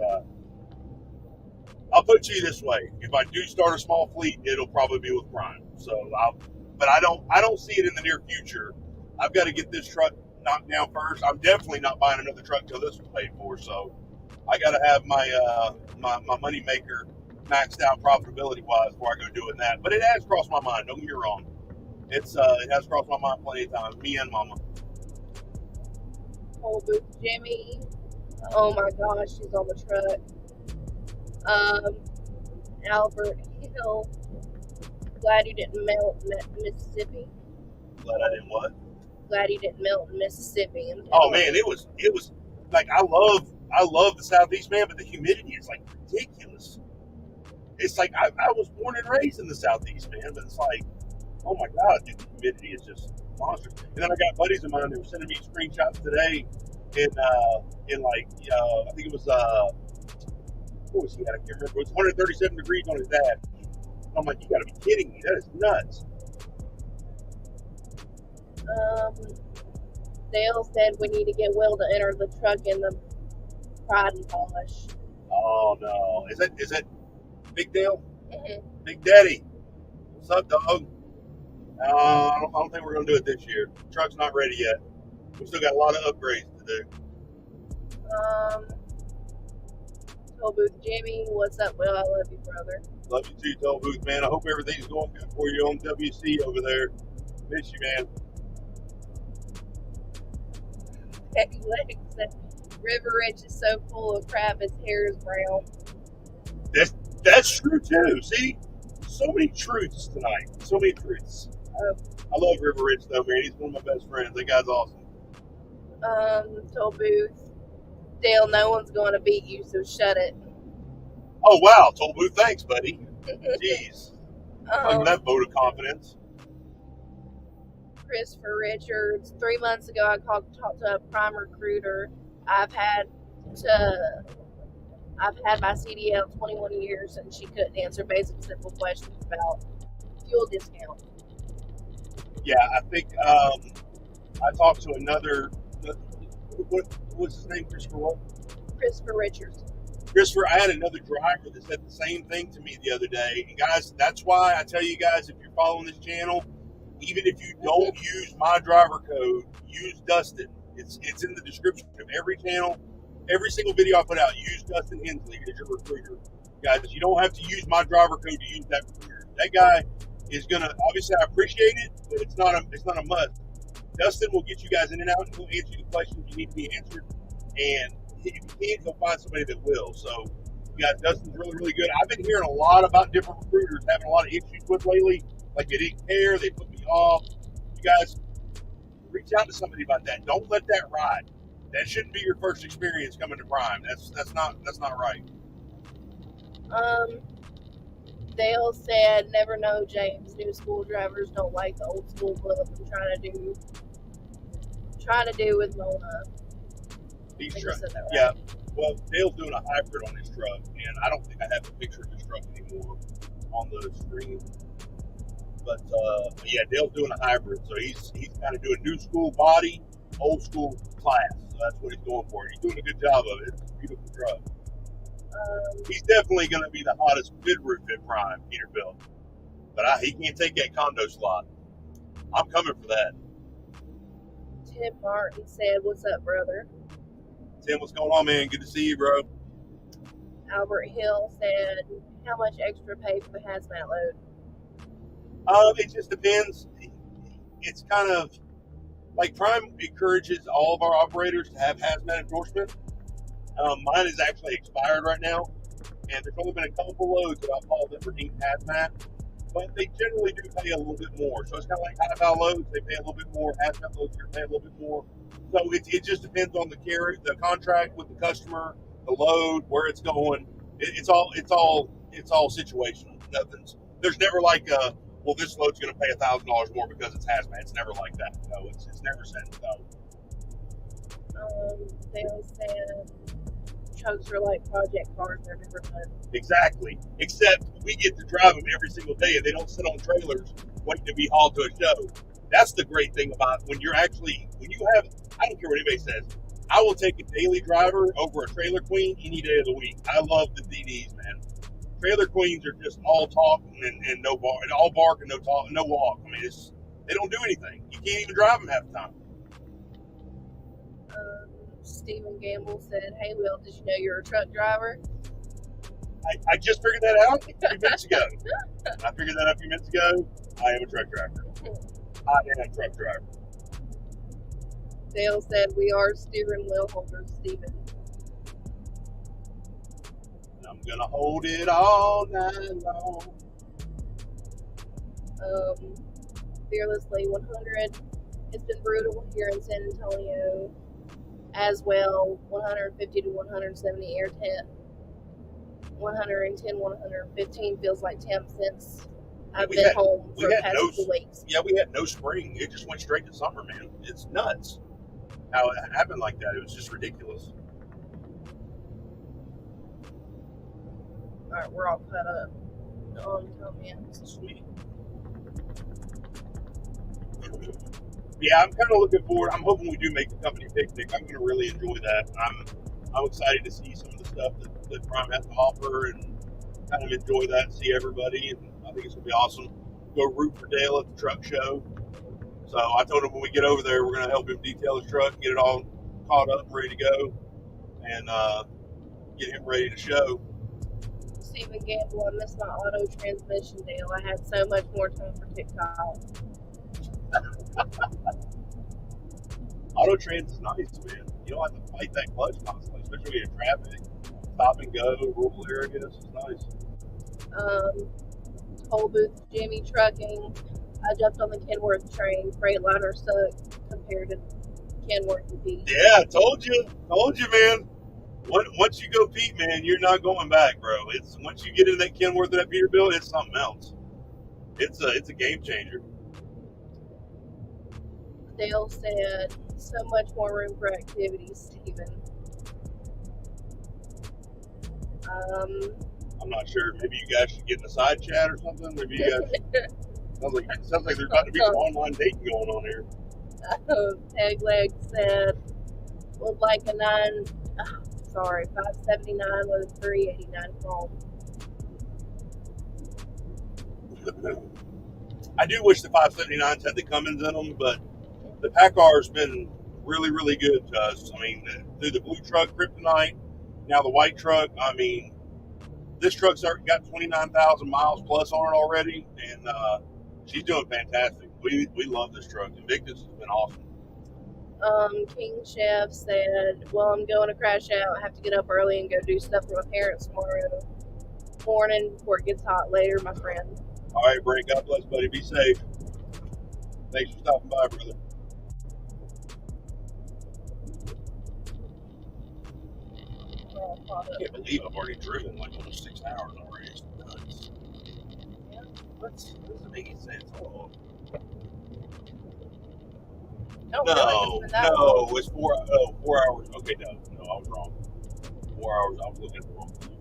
I'll put you this way: if I do start a small fleet, it'll probably be with Prime. So, but I don't see it in the near future. I've got to get this truck knocked down first. I'm definitely not buying another truck until this was paid for. So, I got to have my money maker maxed out profitability wise before I go doing that. But it has crossed my mind. Don't get me wrong. It has crossed my mind plenty of times. Me and Mama. Old Booth Jimmy. Oh my gosh, she's on the truck. Albert Hill. Glad you didn't melt Mississippi. Glad I didn't what? Glad he didn't melt in Mississippi. Oh man, it was like I love the Southeast, man, but the humidity is like ridiculous. It's like I was born and raised in the Southeast, man, but it's like, oh my god, dude, the humidity is just monstrous. And then I got buddies of mine that were sending me screenshots today in like I think it was what was he at? I can't remember. It was 137 degrees on his dash. I'm like, you gotta be kidding me. That is nuts. Dale said we need to get Will to enter the truck in the pride and polish. Oh no. Is that Big Dale? Mm-hmm. Big Daddy. What's up, dog? I don't think we're gonna do it this year. The truck's not ready yet. We still got a lot of upgrades to do. Toll Booth Jimmy, what's up, Will? I love you, brother. Love you too, Toll Booth, man. I hope everything's going good for you on WC over there. Miss you, man. Hey, Lex said River Ridge is so full of crap, his hair is brown. That's true too. See, so many truths tonight. So many truths. I love River Ridge though, man. He's one of my best friends. That guy's awesome. Toll Booth, Dale, no one's going to beat you, so shut it. Oh wow, Toll Booth, thanks, buddy. Jeez, that vote of confidence. Christopher Richards, 3 months ago, I talked to a prime recruiter. I've had my CDL 21 years, and she couldn't answer basic, simple questions about fuel discount. Yeah, I think I talked to another. What's his name? Christopher what? Christopher Richards. Christopher, I had another driver that said the same thing to me the other day. And guys, that's why I tell you guys, if you're following this channel, even if you don't use my driver code, use Dustin. It's in the description of every channel. Every single video I put out, use Dustin Hensley as your recruiter. Guys, you don't have to use my driver code to use that recruiter. That guy is gonna, obviously I appreciate it, but it's not a must. Dustin will get you guys in and out, and he'll answer you the questions you need to be answered. And if you can't, he'll find somebody that will. So, guys, Dustin's really, really good. I've been hearing a lot about different recruiters having a lot of issues with lately. Like they didn't care, they put me off. You guys, reach out to somebody about that. Don't let that ride. That shouldn't be your first experience coming to Prime. That's not right. Dale said, never know, James. New school drivers don't like the old school club I'm trying to do with Mona. He's trying. Right. Yeah. Well, Dale's doing a hybrid on his truck, and I don't think I have a picture of his truck anymore on the screen. But yeah, Dale's doing a hybrid, so he's kind of doing new school body, old school class. So that's what he's going for. He's doing a good job of it. It's a beautiful truck. He's definitely going to be the hottest mid-roof at Prime, Peterbilt. But he can't take that condo slot. I'm coming for that. Tim Martin said, what's up, brother? Tim, what's going on, man? Good to see you, bro. Albert Hill said, how much extra pay for the hazmat load? It just depends. It's kind of like Prime encourages all of our operators to have hazmat endorsement. Mine is actually expired right now, and there's only been a couple loads that I'll call that redeem hazmat, but they generally do pay a little bit more. So it's kind of like high-val loads, they pay a little bit more. Hazmat loads, they pay a little bit more. So it just depends on the contract with the customer, the load, where it's going. It's all situational. There's never like well, this load's going to pay $1,000 more because it's hazmat. It's never like that. No, it's never set in stone. They said trucks are like project cars, they're never done. Exactly. Except we get to drive them every single day, and they don't sit on trailers waiting to be hauled to a show. That's the great thing about when you have, I don't care what anybody says, I will take a daily driver over a trailer queen any day of the week. I love the DDs, man. Trailer queens are just all talk and no bark, and all bark and no talk, no walk. I mean, they don't do anything. You can't even drive them half the time. Stephen Gamble said, hey, Will, did you know you're a truck driver? I just figured that out a few minutes ago. I figured that out a few minutes ago. I am a truck driver. I am a truck driver. Dale said, we are steering wheel holders, Stephen. I'm going to hold it all night long. Fearlessly 100. It's been brutal here in San Antonio as well. 150 to 170 air temp. 110, 115 feels like temp since I've been home for the past couple weeks. Yeah, we had no spring. It just went straight to summer, man. It's nuts how it happened like that. It was just ridiculous. All right, we're all cut up on comments. Sweet. Yeah, I'm kind of looking forward. I'm hoping we do make the company picnic. I'm going to really enjoy that. I'm excited to see some of the stuff that Prime has to offer and kind of enjoy that and see everybody. And I think it's going to be awesome. Go root for Dale at the truck show. So I told him when we get over there, we're going to help him detail his truck, get it all caught up and ready to go, and get him ready to show. Stephen Gamble, I missed my auto transmission deal. I had so much more time for TikTok. Auto trans is nice, man. You don't have to fight that clutch constantly, especially in traffic. Stop and go, rural areas. It's nice. Whole Booth Jimmy Trucking. I jumped on the Kenworth train. Freightliner sucked compared to Kenworth and Pete. Yeah, told you, man. Once you go Pete, man, you're not going back, bro. It's once you get in that Kenworth and that Peterbilt, it's something else. It's a game changer. Dale said, so much more room for activities, Stephen. I'm not sure. Maybe you guys should get in a side chat or something. Maybe you guys. sounds like there's about to be some online dating going on here. Tag Leg said, would like a 579 with a 389 chrome. I do wish the 579s had the Cummins in them, but the Packar's been really, really good to us. I mean, through the blue truck, Kryptonite, now the white truck. I mean, this truck's got 29,000 miles plus on it already, and she's doing fantastic. We love this truck. Invictus has been awesome. King Chef said, well, I'm going to crash out. I have to get up early and go do stuff for my parents tomorrow morning before it gets hot later, my friend. All right, Brent, God bless, buddy. Be safe. Thanks for stopping by, brother. I can't believe I've already driven like almost 6 hours already. It's nuts. Yeah. What doesn't make any sense at all. No, it's 4 hours. Okay, no, I was wrong. 4 hours. I was looking at the wrong thing.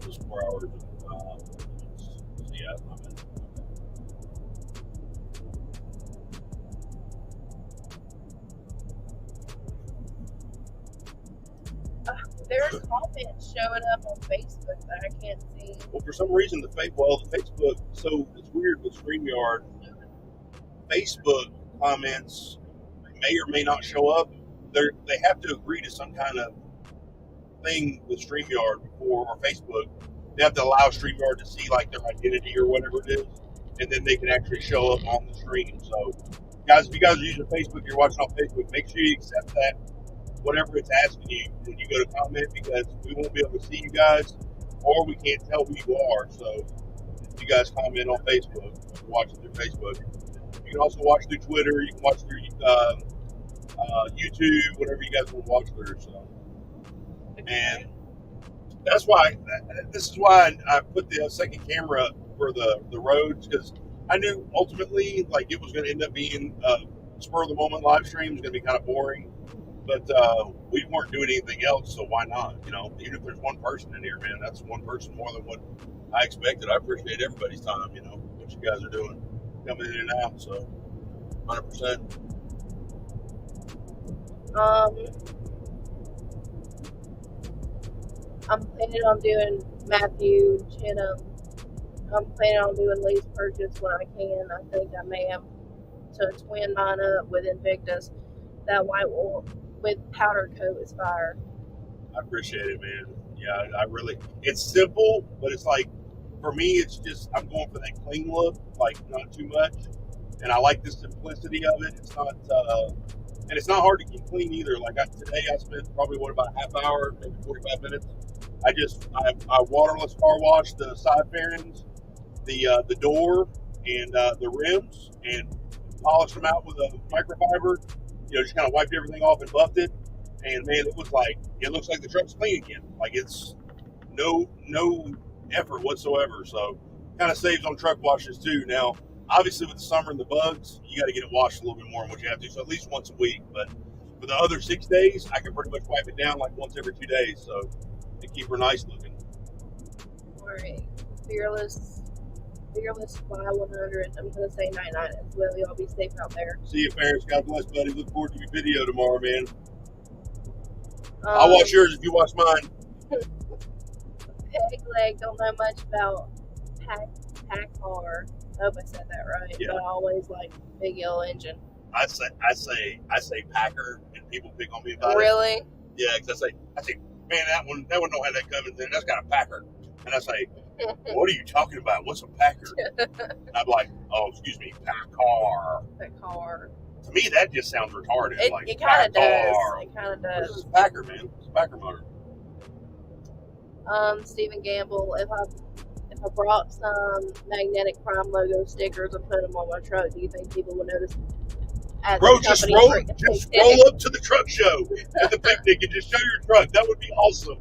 It was 4 hours. Yeah, that's not bad. There's comments showing up on Facebook that I can't see. Well, for some reason, the Facebook, so it's weird with StreamYard. Facebook comments may or may not show up. They have to agree to some kind of thing with StreamYard or Facebook. They have to allow StreamYard to see like their identity or whatever it is, and then they can actually show up on the stream. So, guys, if you guys are using Facebook, you're watching on Facebook, make sure you accept that. Whatever it's asking you, when you go to comment, because we won't be able to see you guys, or we can't tell who you are. So, if you guys comment on Facebook, watch it through Facebook. You can also watch through Twitter. You can watch through YouTube, whatever you guys want to watch through. So, and that's why. This is why I put the second camera up for the roads, because I knew ultimately like it was going to end up being spur of the moment live stream. It was going to be kind of boring. But we weren't doing anything else, so why not? You know, even if there's one person in here, man, that's one person more than what I expected. I appreciate everybody's time, you know, what you guys are doing, coming in and out, so 100%. I'm planning on doing Matthew Chinham. I'm planning on doing lease purchase when I can. I think I may have to twin mine up with Invictus. That white wool with powder coat is fire. I appreciate it, man. Yeah, I really, it's simple, but it's like, for me, it's just, I'm going for that clean look, like not too much. And I like the simplicity of it. It's not, and it's not hard to keep clean either. Like today I spent probably, about a half hour, maybe 45 minutes. I waterless car washed the side fairings, the door, and the rims and polished them out with a microfiber. Just kind of wiped everything off and buffed it. And man, it looks like the truck's clean again. Like it's no effort whatsoever. So kind of saves on truck washes too. Now, obviously with the summer and the bugs, you got to get it washed a little bit more than what you have to. So at least once a week. But for the other 6 days, I can pretty much wipe it down like once every 2 days. So to keep her nice looking. All right, fearless fly 100. I'm gonna say 99 as well. Y'all be safe out there. See you, Ferris. God bless, buddy. Look forward to your video tomorrow, man. I'll watch yours if you watch mine. Peg leg, don't know much about Packard. I hope I said that right. Yeah. But I always like big yellow engine. I say Packer, and people pick on me about Really? it. Yeah, because I say, man, that one don't have that Cummins in it. That's got a Packer. And I say, what are you talking about? What's a Packer? And I'm like, oh, excuse me, Packard. Packard. To me, that just sounds retarded. It kind of does. It kind of does. This is Packer, man. It's a Packer motor. Stephen Gamble, if I brought some magnetic Prime logo stickers and put them on my truck, do you think people would notice? Bro, just roll up to the truck show at the picnic and just show your truck. That would be awesome.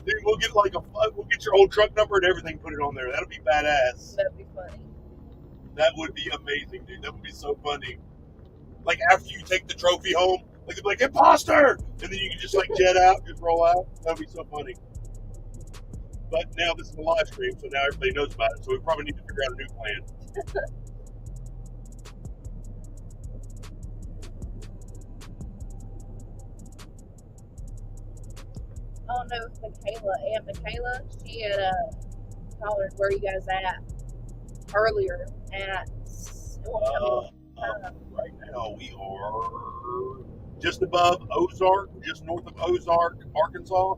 Dude, we'll get your old truck number and everything, put it on there. That'll be badass. That'd be funny. That would be amazing, dude. That would be so funny. Like after you take the trophy home, like they'd be like, imposter! And then you can just like jet out, just roll out. That'd be so funny. But now this is a live stream, so now everybody knows about it. So we probably need to figure out a new plan. I don't know if Michaela, she had hollered where you guys at earlier at. Right now we are just above Ozark, just north of Ozark, Arkansas,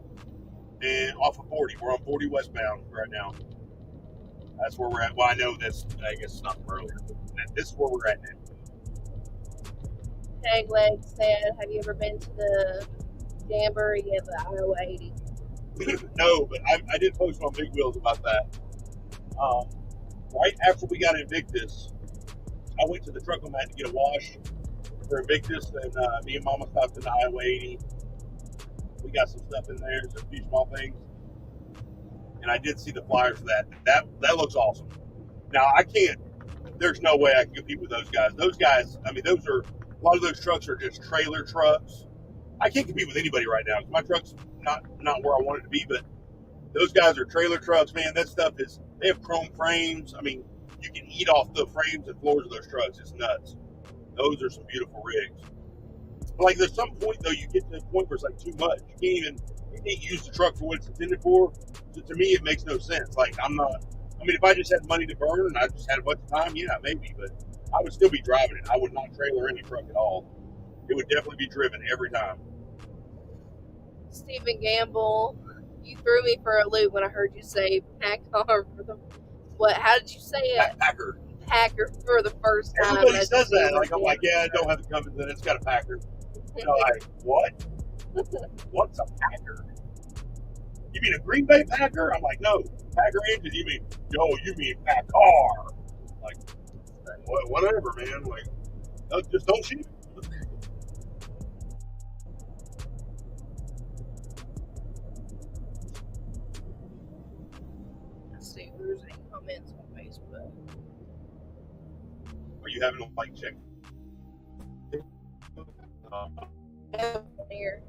and off of 40. We're on 40 westbound right now. That's where we're at. Well, I know this. I guess it's not from earlier. But this is where we're at now. Peg Leg said, "Have you ever been to the Jamboree at the Iowa 80?" No, but I did post on Big Wheels about that. Right after we got Invictus, I went to the Truckomat to get a wash for Invictus, and me and Mama stopped in the Iowa 80. We got some stuff in there, some few small things. And I did see the flyers for that. That looks awesome. Now, there's no way I can compete with those guys. Those guys, I mean, a lot of those trucks are just trailer trucks. I can't compete with anybody right now because my truck's not where I want it to be, but those guys are trailer trucks, man. That stuff they have chrome frames. I mean, you can eat off the frames and floors of those trucks. It's nuts. Those are some beautiful rigs. But like, there's some point though, you get to the point where it's like too much. You can't use the truck for what it's intended for. So to me, it makes no sense. Like, if I just had money to burn and I just had a bunch of time, yeah, maybe, but I would still be driving it. I would not trailer any truck at all. It would definitely be driven every time. Stephen Gamble, you threw me for a loop when I heard you say Packard for the what? How did you say it? Packer. Packer for the first time. Everybody says that. Like, I'm like, yeah, I don't have the Cummins in it. It's got a Packer. And I'm like, what? What's a Packer? You mean a Green Bay Packer? I'm like, no. Packer engine. You mean Packard. Like, whatever, man. Like, just don't shoot. Let's see, there's any comments on Facebook. Are you having to like check? Here.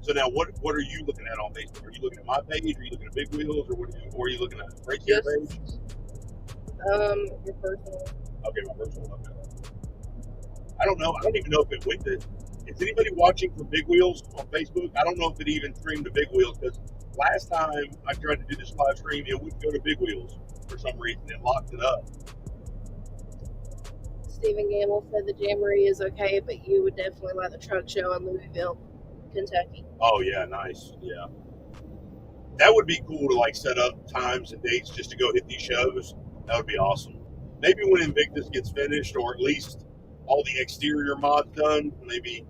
So now, what are you looking at on Facebook? Are you looking at my page? Are you looking at Big Wheels, or are you looking at Racing page? Your personal. Okay, my personal. Okay. I don't know. I don't even know if it went to. Is anybody watching from Big Wheels on Facebook? I don't know if it even streamed to Big Wheels, because last time I tried to do this live stream, it wouldn't go to Big Wheels for some reason. It locked it up. Stephen Gamble said the Jamboree is okay, but you would definitely like the truck show in Louisville, Kentucky. Oh yeah, nice. Yeah, that would be cool to like set up times and dates just to go hit these shows. That would be awesome. Maybe when Invictus gets finished, or at least all the exterior mods done, maybe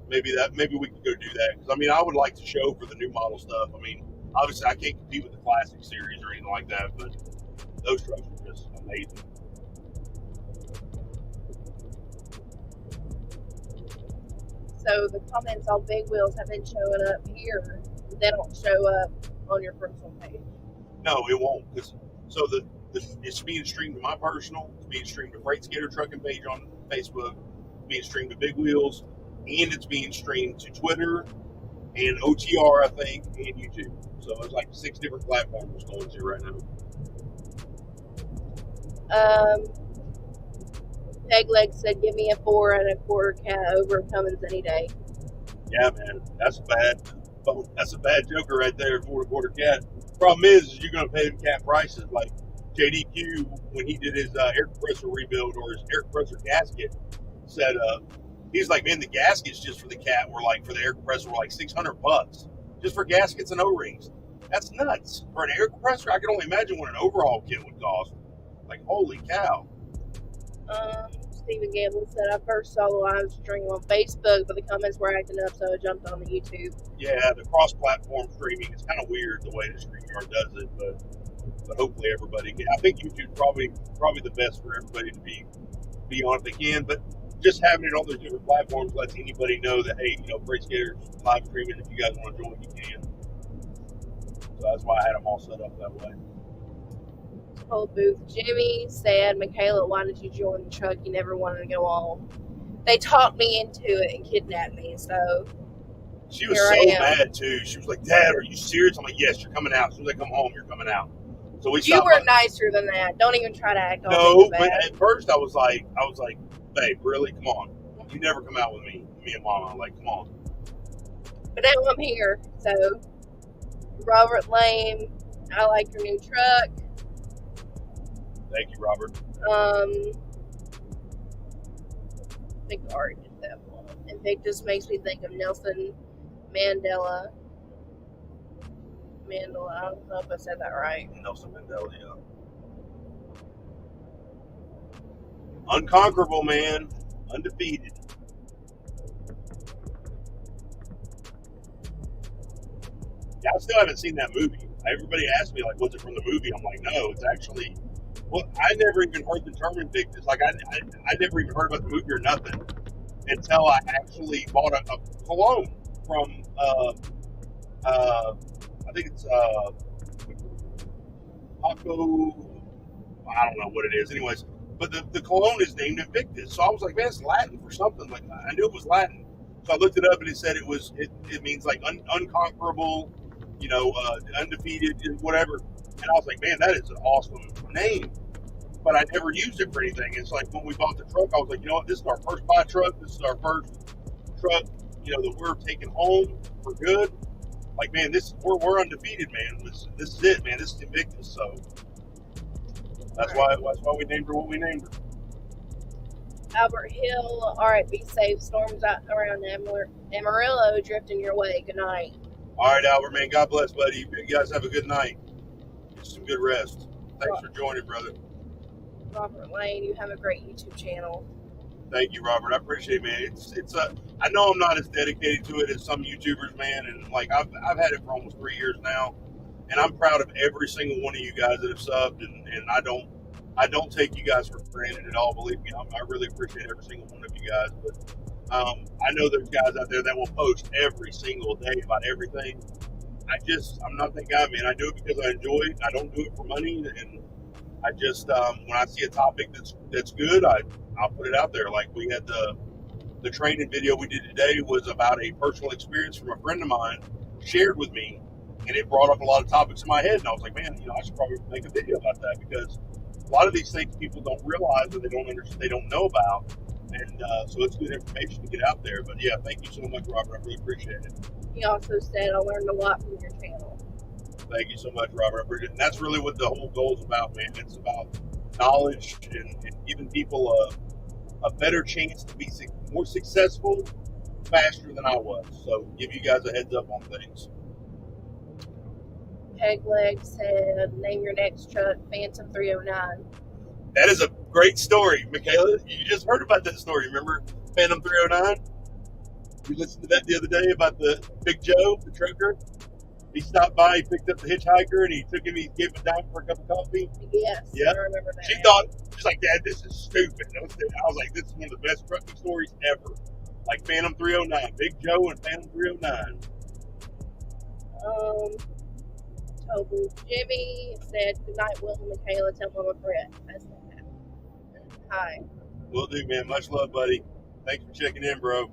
we could go do that. Because I mean, I would like to show for the new model stuff. I mean, obviously I can't compete with the classic series or anything like that, but those trucks are just amazing. So the comments on Big Wheels have been showing up here. They don't show up on your personal page. No, it won't. So it's being streamed to my personal, it's being streamed to Freight Skater Trucking page on Facebook, it's being streamed to Big Wheels, and it's being streamed to Twitter and OTR, I think, and YouTube. So it's like 6 different platforms it's going to right now. Pegleg said, "Give me a 4 1/4 cat over Cummins any day." Yeah, man, that's a bad joker right there, 4 1/4 cat. Problem is you're going to pay them cat prices. Like JDQ, when he did his air compressor rebuild or his air compressor gasket setup, he's like, man, the gaskets just for the cat were like, for the air compressor were like $600 just for gaskets and O-rings. That's nuts. For an air compressor, I can only imagine what an overhaul kit would cost. Like, holy cow. Stephen Gamble said, "I first saw the live stream on Facebook, but the comments were acting up, so I jumped on the YouTube." Yeah, the cross-platform streaming is kind of weird the way the StreamYard does it, but hopefully everybody can. I think YouTube's probably the best for everybody to be on if they can, but just having it on those different platforms lets anybody know that, hey, Freight Skaters live streaming. If you guys want to join, you can. So that's why I had them all set up that way. Old Booth Jimmy said, "Michaela, why did you join the truck? You never wanted to go on." They talked me into it and kidnapped me, so she was so mad too. She was like, "Dad, are you serious?" I'm like, "Yes, you're coming out. As soon as I come home, you're coming out." So you were nicer than that. Don't even try to act all bad. But at first I was like, "Babe, really? Come on. You never come out with me and Mama. Like, come on." But now I'm here. So Robert Lane, I like your new truck. Thank you, Robert. Big Art did that one. And Big just makes me think of Nelson Mandela. I don't know if I said that right. Nelson Mandela, yeah. Unconquerable, man. Undefeated. Yeah, I still haven't seen that movie. Everybody asked me, like, was it from the movie? I'm like, no, it's actually... Well, I never even heard the term Invictus. Like, I never even heard about the movie or nothing until I actually bought a cologne from, I think it's Paco, I don't know what it is. Anyways, but the cologne is named Invictus. So I was like, man, it's Latin for something. Like, I knew it was Latin. So I looked it up and it said it means like unconquerable, undefeated, whatever. And I was like, man, that is an awesome name. But I never used it for anything. It's like when we bought the truck, I was like, you know what, this is our first buy truck. This is our first truck, that we're taking home for good. Like, man, we're undefeated, man. This is it, man. This is Invictus. So that's why we named her what we named her. Albert Hill, all right, be safe. Storms out around Amarillo drifting your way. Good night. All right, Albert, man. God bless, buddy. You guys have a good night. Get some good rest. Thanks for joining, brother. Robert Lane, you have a great YouTube channel. Thank you, Robert. I appreciate it, man. I know I'm not as dedicated to it as some YouTubers, man, and like I've had it for almost 3 years now, and I'm proud of every single one of you guys that have subbed, and I don't take you guys for granted at all. Believe me, I really appreciate every single one of you guys. But I know there's guys out there that will post every single day about everything. I'm not that guy, man. I do it because I enjoy it. I don't do it for money, and I just when I see a topic that's good, I'll put it out there. Like we had the training video we did today was about a personal experience from a friend of mine shared with me, and it brought up a lot of topics in my head. And I was like, man, I should probably make a video about that because a lot of these things people don't realize or they don't understand, they don't know about, and so it's good information to get out there. But yeah, thank you so much, Robert. I really appreciate it. He also said, "I learned a lot from your channel." Thank you so much, Robert. I appreciate it. And that's really what the whole goal is about, man. It's about knowledge and giving people a better chance to be more successful faster than I was. So give you guys a heads up on things. Pegleg said, "Name your next truck Phantom 309. That is a great story, Michaela. You just heard about that story, remember? Phantom 309? You listened to that the other day about the Big Joe, the trucker? He stopped by, he picked up the hitchhiker, and he took him. He gave him a dime for a cup of coffee. Yes, Yeah. I remember that. She thought, she's like, Dad, this is stupid. I was like, this is one of the best trucking stories ever. Like Phantom 309, Big Joe and Phantom 309. Toby. Jimmy said, good night, Will and Michaela. Tell Mama Brett. I said that. Hi. Will do, man. Much love, buddy. Thanks for checking in, bro.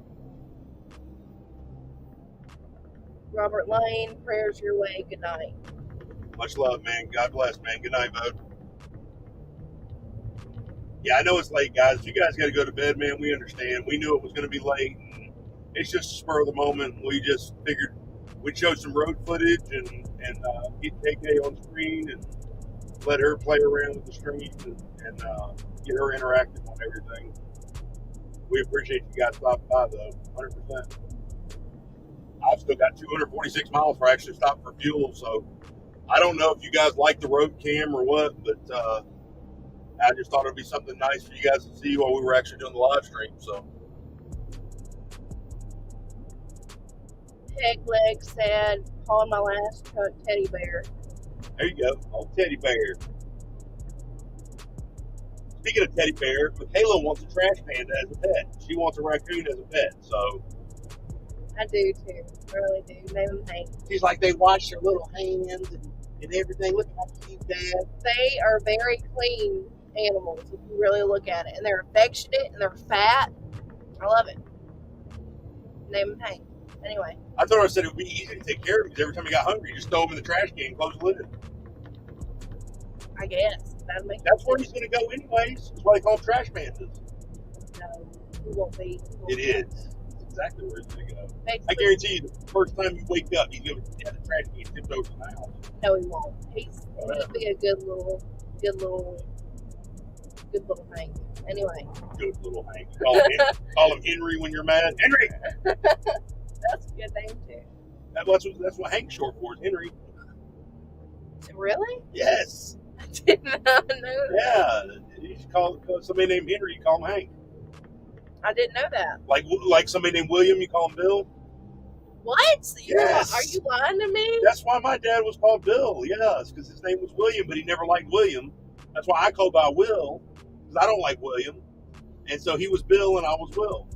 Robert Lane, prayers your way. Good night. Much love, man. God bless, man. Good night, bud. Yeah, I know it's late, guys. You guys got to go to bed, man. We understand. We knew it was going to be late. And it's just a spur of the moment. We just figured we'd show some road footage and get KK on screen and let her play around with the screen and get her interactive on everything. We appreciate you guys stopping by, though, 100%. I've still got 246 miles for actually stopping for fuel, so I don't know if you guys like the road cam or what, but I just thought it'd be something nice for you guys to see while we were actually doing the live stream. So, Peg Leg said, on my last truck, Teddy Bear. there you go, old Teddy Bear. Speaking of Teddy Bear, Michaela wants a trash panda as a pet. She wants a raccoon as a pet, so. I do too. I really do. Name them Hank. She's like, they wash their little hands and everything. Look how cute, Dad. They are very clean animals if you really look at it. And they're affectionate and they're fat. I love it. Name them Hank. Anyway. I thought I said it would be easy to take care of because every time you got hungry, you just throw them in the trash can and close the lid. I guess. That'd make That's where he's going to go anyways. That's why they call them trash pandas. No, he won't be. It is. It's exactly where it's going to go. Basically, I guarantee you, the first time you wake up, he's going to have the trash can tipped over the house. no, he won't. He'll be a good little Hank. Anyway. Good little Hank. Call him Henry when you're mad. Henry! That's a good name too. That's what Hank's short for, is Henry. Really? Yes. I did not know that. Yeah. You should call somebody named Henry, you call him Hank. I didn't know that. Like somebody named William, you call him Bill? What? Yes. Are you lying to me? That's why my dad was called Bill, yes, because his name was William, but he never liked William. That's why I go by Will, because I don't like William. And so he was Bill and I was Will.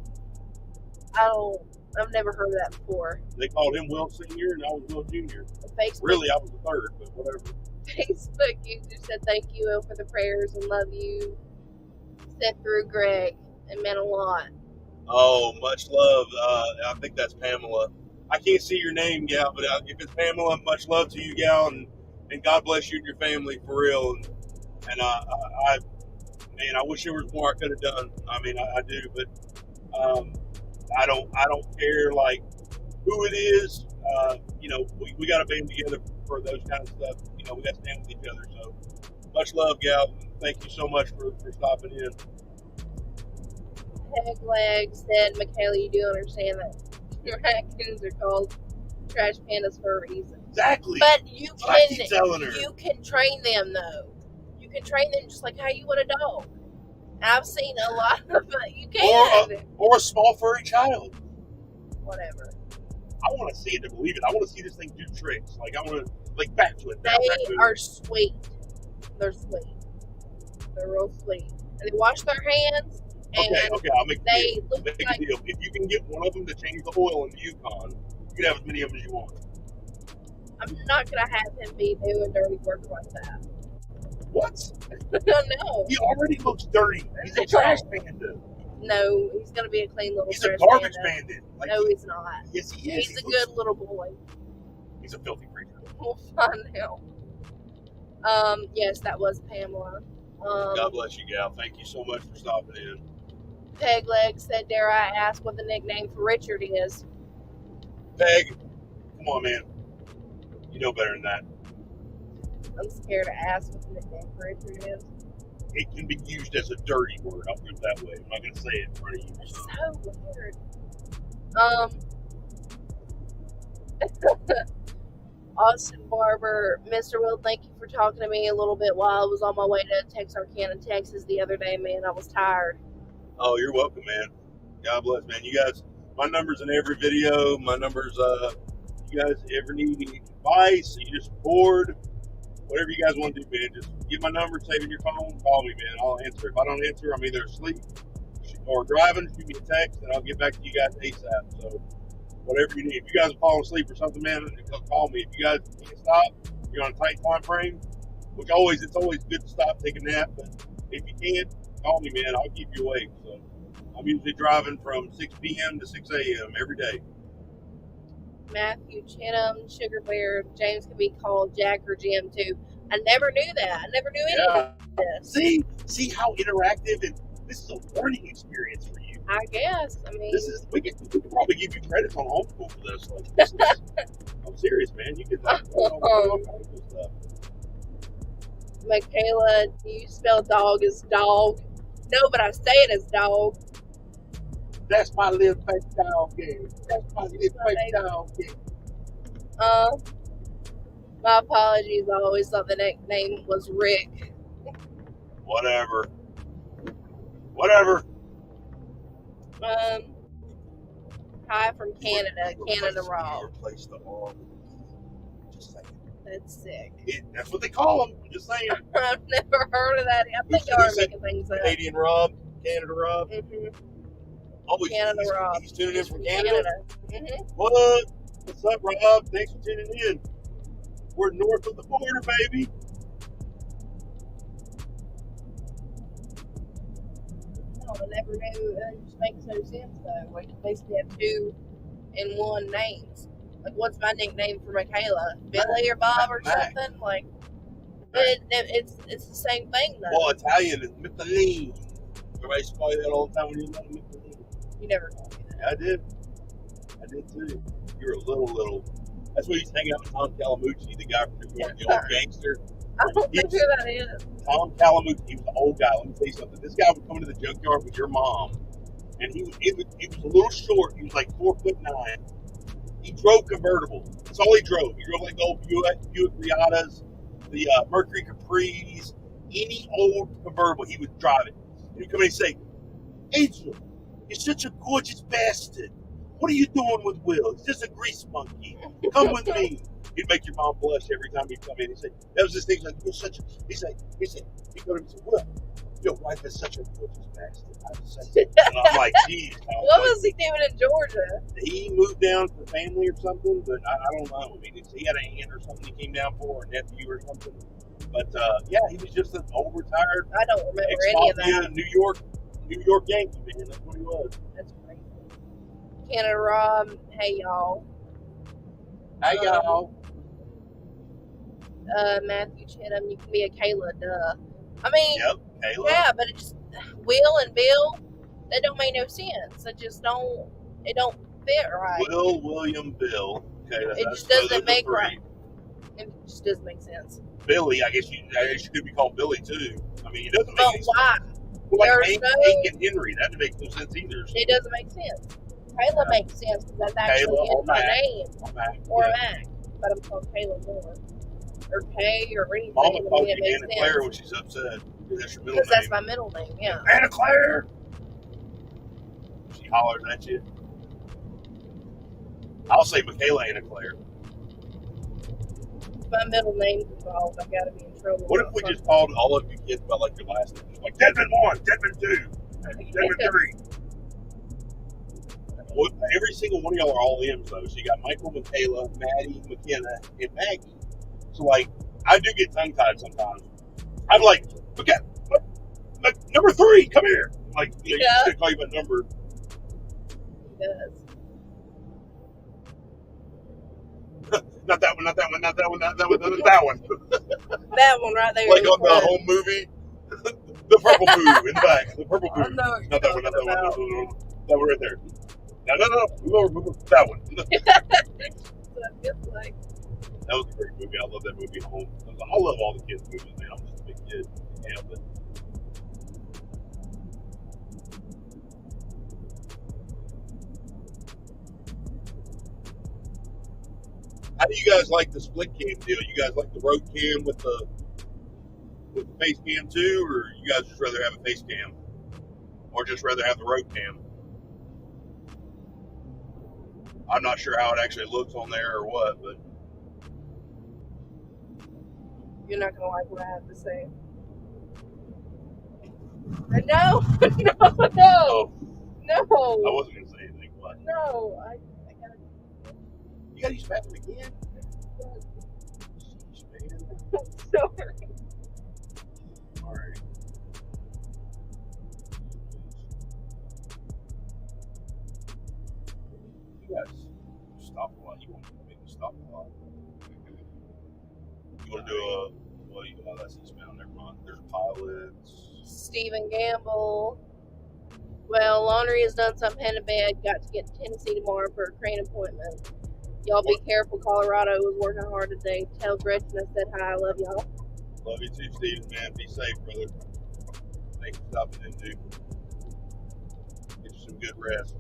I've never heard of that before. They called him Will Sr. and I was Will Jr. Facebook, Really, I was the third, but whatever. Facebook user said thank you Will, for the prayers and love you. Sent through Greg. It meant a lot. Oh, much love. I think that's Pamela. I can't see your name, gal, but if it's Pamela, much love to you, gal, and God bless you and your family for real. And I wish there was more I could have done. I mean, I do, but I don't care like who it is. We got to band together for those kind of stuff. We got to stand with each other. So much love, gal. Thank you so much for stopping in. Peg Leg said, Michaela, you do understand that raccoons are called trash pandas for a reason. Exactly. But you can can train them though. You can train them just like how you would a dog. I've seen a lot of you can. Or a small furry child. Whatever. I want to see it to believe it. I want to see this thing do tricks. Like I want to back to it. They are sweet. They're sweet. They're real sweet. And they wash their hands. Okay, I'll make a deal. Look make like, a deal. If you can get one of them to change the oil in the Yukon, you can have as many of them as you want. I'm not going to have him be doing dirty work like that. What? No. He already looks dirty. He's a trash panda. No, he's going to be a clean little He's a trash garbage panda. bandit. Like, No, he's not. Yes, he is. He's a good little boy. He's a filthy creature. We'll find out. Yes, that was Pamela. God bless you, gal. Thank you so much for stopping in. Peg Leg said, dare I ask what the nickname for Richard is? Peg, come on, man. You know better than that. I'm scared to ask what the nickname for Richard is. It can be used as a dirty word. I'll put it that way. I'm not going to say it in front of you. It's so weird. Austin Barber, Mr. Will, thank you for talking to me a little bit while I was on my way to Texarkana, Texas the other day, man. I was tired. Oh, you're welcome, man. God bless, man. You guys, my number's in every video. My number's, you you guys ever need any advice, you're just bored, whatever you guys want to do, man, just get my number, save it in your phone, call me, man. I'll answer. If I don't answer, I'm either asleep or driving. Shoot me a text, and I'll get back to you guys ASAP. So whatever you need. If you guys are falling asleep or something, man, call me. If you guys can't stop, you're on a tight time frame, which it's always good to stop, take a nap. But if you can't, call me, man. I'll keep you awake. So I'm usually driving from 6 p.m. to 6 a.m. every day. Matthew Chinham, SugarBear, James can be called Jack or Jim too. I never knew that. I never knew any of this. See how interactive, and this is a learning experience for you. I guess. I mean, we could probably give you credits on homeschool for this. Like, this is, I'm serious, man. You could all kinds of stuff. Michaela, do you spell dog as dog? No, but I say it as dog. That's my little fake dog game. That's my little fake dog game. My apologies. I always thought the nickname was Rick. Whatever. Hi from Canada. Canada Raw. Replace the R. Just saying. That's sick. That's what they call them. I'm just saying. I've never heard of that. I think y'all are making things up. Canadian Rob. Canada Rob. Mm-hmm. Oh, Canada Rob. He's tuning in from Canada. Mm-hmm. What? What's up, Rob? Thanks for tuning in. We're north of the border, baby. No, I never knew. It just makes no sense, though. We basically have two in one names. Like, what's my nickname for Michaela? Billy or Bob or something? Like, it's the same thing, though. Well, Italian is Michelin. Everybody used to call you that all the time when you were little. Michelin. You never called me that. I did too. You were a little. That's why you used to hang out with Tom Calamucci, the guy from New York, the old gangster. I don't think who that is. Tom Calamucci, he was an old guy. Let me tell you something. This guy would come into the junkyard with your mom, and he was a little short. He was like 4'9". He drove convertible. That's all he drove. He drove like the old Buick Riatas, the Mercury Capris, any old convertible. He would drive it. And he'd come in and say, "Adrian, you're such a gorgeous bastard. What are you doing with Will? He's just a grease monkey. Come with me." He'd make your mom blush every time he'd come in. He'd say, that was his thing. Like, you're such a, he'd go to him and say, "Will, your wife is such a gorgeous bastard." And I'm like, geez. What was he doing in Georgia? He moved down for family or something, but I don't know. I mean, he had an aunt or something he came down for, or a nephew or something. But yeah, he was just an old retired. I don't remember any of that. New York Yankee, man. That's what he was. That's crazy. Canada Rob, hey y'all. Hey y'all. Matthew Chinham, you can be a Kayla, duh. I mean, Yep, Kayla. Yeah, but it just Will and Bill, that don't make no sense. It don't fit right. Will, William, Bill. Okay, it just doesn't make right. It just doesn't make sense. Billy, I guess you could be called Billy too. I mean, it doesn't make any why? sense. Well, like Hank and Henry, that makes no sense either. It doesn't make sense. Kayla makes sense because that's actually in my name. Or Mac. But I'm called Kayla more. Or Kay or anything. Mama calls you Anna Claire when she's upset. That's your middle name. Because that's my middle name, yeah. Anna Claire! She hollers at you. I'll say Michaela Anna Claire. If my middle name's involved, I gotta be in trouble. What if we just called all of you kids by like your last name? Like Desmond 1, Desmond 2, Desmond 3. Well, every single one of y'all are all M's though. So you got Michael, Michaela, Maddie, McKenna, and Maggie. So like, I do get tongue tied sometimes. I'm like, okay, number 3, come here. Like, you know, just gonna call you by number. He does. Not that one. That one right there. Like on the home movie, the purple boo in the back. The purple boo. Not that one. That one right there. No. Move over. That one. That was a great movie. I love that movie. Home. I love all the kids' movies, man. I'm just a big kid. Yeah, but. How do you guys like the split cam deal? You guys like the road cam with the face cam too, or you guys just rather have a face cam, or just rather have the road cam? I'm not sure how it actually looks on there or what, but You're not gonna like what I have to say. No, no, no, I no, wasn't gonna say anything. But no. I gotta. you gotta use the bathroom again. Jeez, man. Sorry. All right. You guys stop a lot. You want to make me stop a lot. You want to do a well? You know that's eastbound. Never mind. There's pilots. Stephen Gamble. Well, laundry is done, so I'm heading to bed. Got to get to Tennessee tomorrow for a crane appointment. Y'all be careful. Colorado was working hard today. Tell Gretchen I said hi. I love y'all. Love you too, Steven, man. Be safe, brother. Thanks for stopping in, dude. Get you some good rest.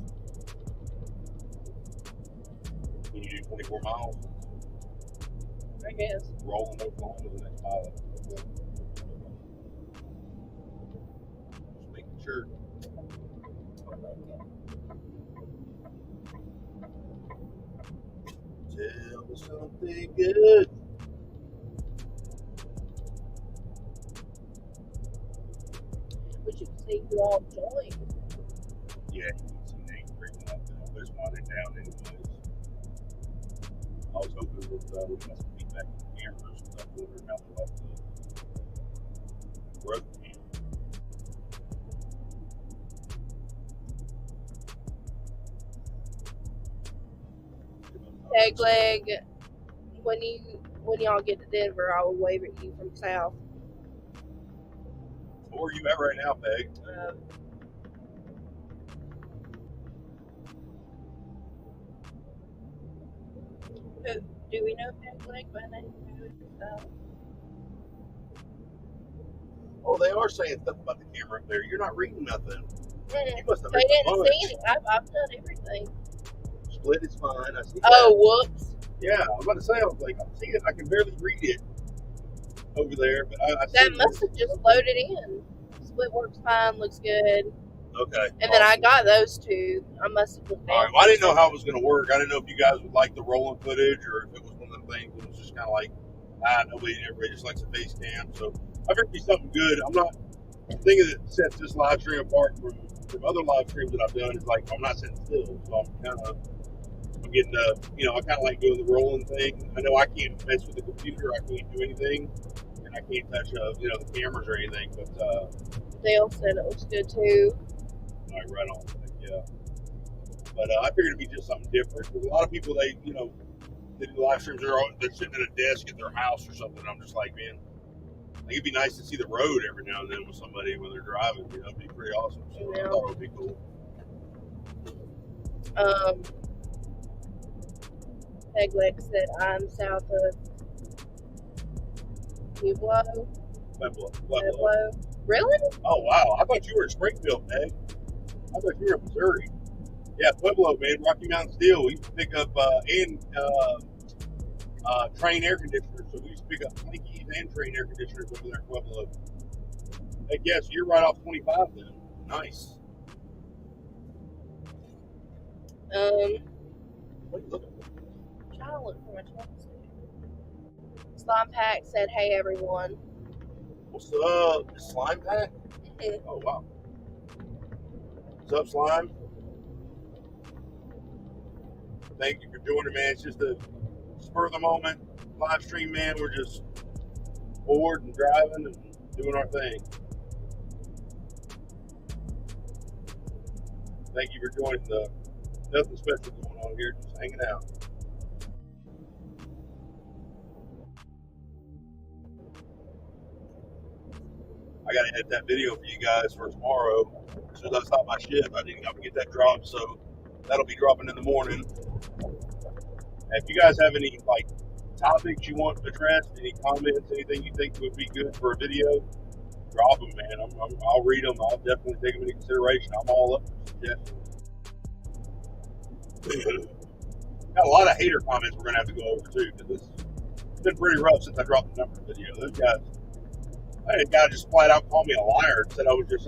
Can you do 24 miles? I guess. Rolling Oklahoma to the next pilot. Just making sure. Tell me something good. But you can say you all joined. Yeah, you need some name bringing up there. There's one down anyways. I was hoping that we got some feedback from the cameras, but I wondered how they like the road cam. Peg leg. When y'all get to Denver, I will wave at you from south. Where are you at right now, Peg? Do we know Peg leg by name? Oh, they are saying stuff about the camera up there. You're not reading nothing. You must have They read didn't the see any. I've done everything. Split is fine. I see Oh, that. whoops. Yeah, I'm about to say, I was like, I'm seeing it. I can barely read it over there, but I see That must have just loaded in. Split works fine, looks good. Okay. And then I got those two. I must have looked down. All right. Well, I didn't know how it was going to work. I didn't know if you guys would like the rolling footage or if it was one of the things that was just kind of like, everybody just likes a face cam. So I figured it'd be something good. I'm not thinking that sets this live stream apart from other live streams that I've done. Is like I'm not sitting still, so I'm getting I kind of like doing the rolling thing. I know I can't mess with the computer. I can't do anything, and I can't touch the cameras or anything. But Dale said it looks good too. all right, right on. Yeah. But I figured it'd be just something different. Because a lot of people, they do live streams. They're sitting at a desk at their house or something. I'm just like, man, it'd be nice to see the road every now and then with somebody when they're driving. It'd be pretty awesome. So I thought it would be cool. Pegleg said I'm south of Pueblo. Pueblo. Really? Oh wow! I thought you were in Springfield, Peg. I thought you were in Missouri. Yeah, Pueblo, man. Rocky Mountain Steel. We used to pick up train air conditioners. So we used to pick up Twinkies and train air conditioners over there in Pueblo. Hey, yes, you're right off 25 then. Nice. What are you looking for? I'm trying to look for my twins. Slime Pack said, "Hey everyone." What's up, Slime Pack? Oh wow. What's up, Slime? Thank you for joining, man. It's just a spur of the moment live stream, man. We're just bored and driving and doing our thing. Thank you for joining. Nothing special going on here, just hanging out. I gotta edit that video for you guys for tomorrow. As soon as I stop my shift, I'm gonna get that dropped, so that'll be dropping in the morning. If you guys have any topics you want addressed, any comments, anything you think would be good for a video, drop them, man. I'll read them. I'll definitely take them into consideration. I'm all up for suggestions. Got a lot of hater comments we're gonna have to go over too, because it's been pretty rough since I dropped the number video. Those guys, I had a guy just flat out call me a liar and said I was just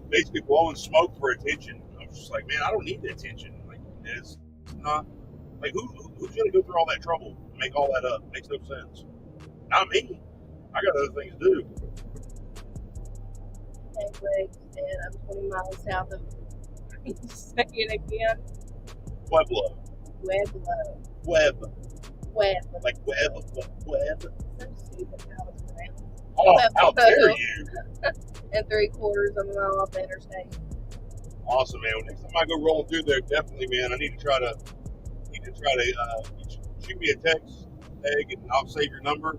basically blowing smoke for attention. I was just like, man, I don't need the attention. It's not like who's going to go through all that trouble to make all that up? Makes no sense. Not me. I got other things to do. Legs, and I'm 20 miles south of. Say it again. Pueblo. Pueblo. Web. Like web. Web. So stupid how it's pronounced. Oh, how Pueblo. dare you! And 3/4 of a mile off the interstate. Awesome, man. Next time I go rolling through there, definitely, man. I need to try to shoot me a text, Egg, and I'll save your number,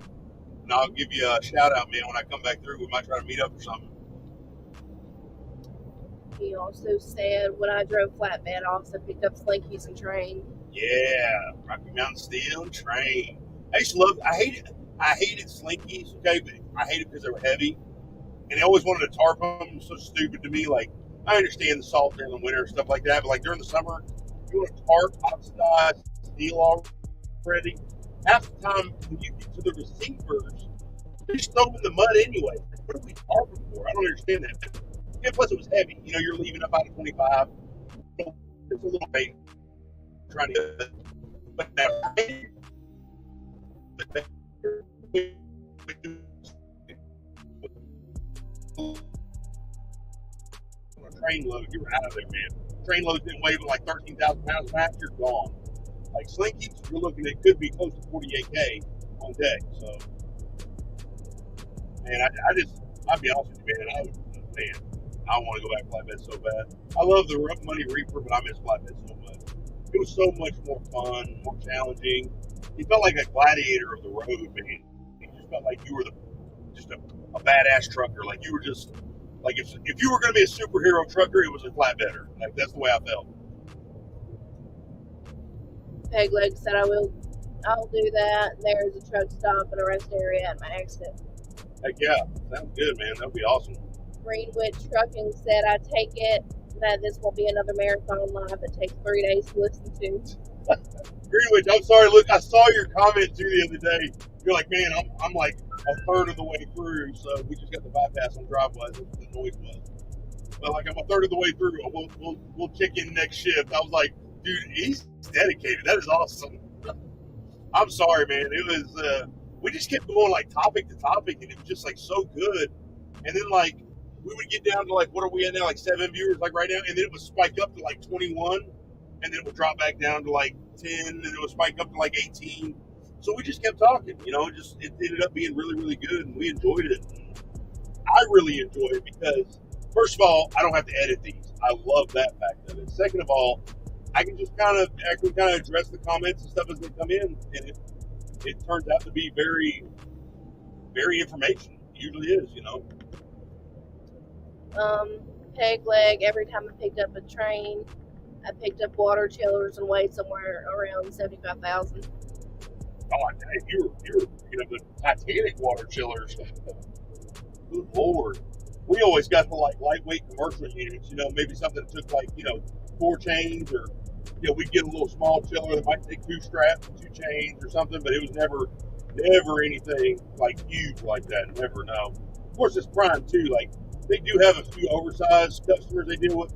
and I'll give you a shout out, man. When I come back through, we might try to meet up or something. He also said when I drove flatbed, I also picked up Slinkies and Train. Yeah, Rocky Mountain Steel and Train. I used to love. I hated Slinkies. Okay, but I hated because they were heavy, and they always wanted to tarp them. So stupid to me. Like, I understand the salt during the winter and stuff like that, but like during the summer, you want to tarp oxidized steel already. Half the time when you get to the receivers, they just throw them in the mud anyway. What are we tarping for? I don't understand that. And plus, it was heavy. You know, you're leaving up out of 25. It's a little pain trying to. But now, train load, you're out of there, man. Train load's been weighing like 13,000 pounds max, you're gone. Like Slinkies, you're looking at could be close to 48K on deck. So, man, I'll be honest with you, man. I want to go back flatbed so bad. I love the rough money reaper, but I miss flatbed so much. It was so much more fun, more challenging. You felt like a gladiator of the road, man. You just felt like you were just a badass trucker. Like you were just like if you were going to be a superhero trucker, it was a flatbedder. Like that's the way I felt. Peg Leg said I'll do that. There's a truck stop and a rest area at my exit. Heck yeah, sounds good, man. That'd be awesome. Greenwood Trucking said I take it that this will be another marathon live that takes 3 days to listen to. Greenwood, I'm sorry. Look, I saw your comment too the other day. You're like, man, I'm like a third of the way through, so we just got the bypass on driveway. That's what the noise was. But like, I'm a third of the way through. We'll check in next shift. I was like, dude, he's dedicated. That is awesome. I'm sorry, man. It was we just kept going like topic to topic, and it was just like so good. And then like we would get down to like, what are we at now? Like 7 viewers, like right now, and then it would spike up to like 21, and then it would drop back down to like 10, and it would spike up to like 18. So we just kept talking, you know. It ended up being really, really good, and we enjoyed it. I really enjoy it because, first of all, I don't have to edit these. I love that fact of it. Second of all, I can just kind of address the comments and stuff as they come in, and it turns out to be very, very informational. It usually is, you know. Peg Leg, every time I picked up a train, I picked up water chillers and weighed somewhere around 75,000. Oh, you're the Titanic water chillers. Good Lord. We always got the like lightweight commercial units, you know, maybe something that took like, 4 chains, or we'd get a little small chiller that might take 2 straps and 2 chains or something, but it was never anything like huge like that. Never, no. Of course, it's prime too. Like, they do have a few oversized customers they deal with,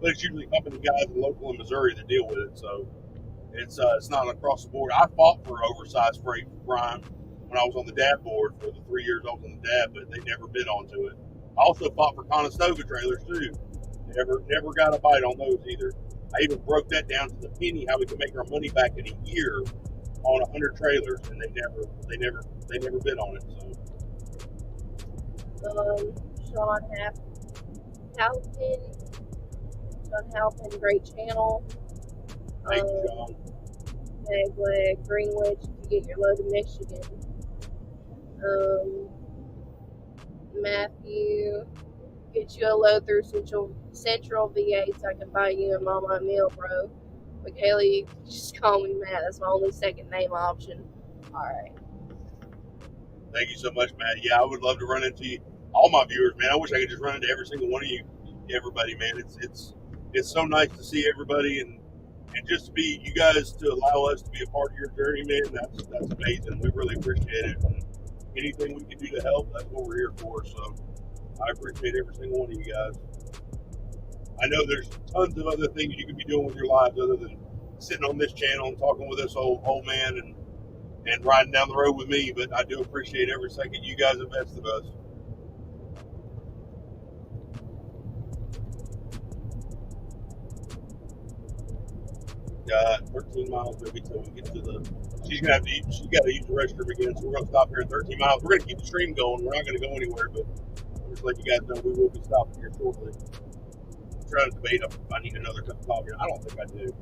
but it's usually company guys local in Missouri that deal with it. So it's not across the board. I fought for oversized freight for prime when I was on the DAB board for the 3 years I was on the DAB, but they never bid onto it. I also fought for Conestoga trailers too. Never got a bite on those either. I even broke that down to the penny how we could make our money back in a year on 100 trailers, and they never bid on it. So Sean Halpin, great channel. Thank you, Sean. Peg Leg, Greenwich, if you get your load of Michigan. Matthew, get you a load through Central VA so I can buy you and Mama a meal, bro. Michaela, you can just call me Matt. That's my only second name option. All right. Thank you so much, Matt. Yeah, I would love to run into all my viewers, man. I wish I could just run into every single one of you, everybody, man. It's so nice to see everybody and just to be you guys to allow us to be a part of your journey, man. That's amazing. We really appreciate it. And anything we can do to help, that's what we're here for. So I appreciate every single one of you guys. I know there's tons of other things you could be doing with your lives other than sitting on this channel and talking with this old man and riding down the road with me. But I do appreciate every second you guys invest in us. Got 13 miles maybe till we get to the. She's got to use the restroom again, so we're gonna stop here at 13 miles. We're gonna keep the stream going. We're not gonna go anywhere, but I'll just let you guys know we will be stopping here shortly. I'm trying to debate if I need another cup of coffee. I don't think I do.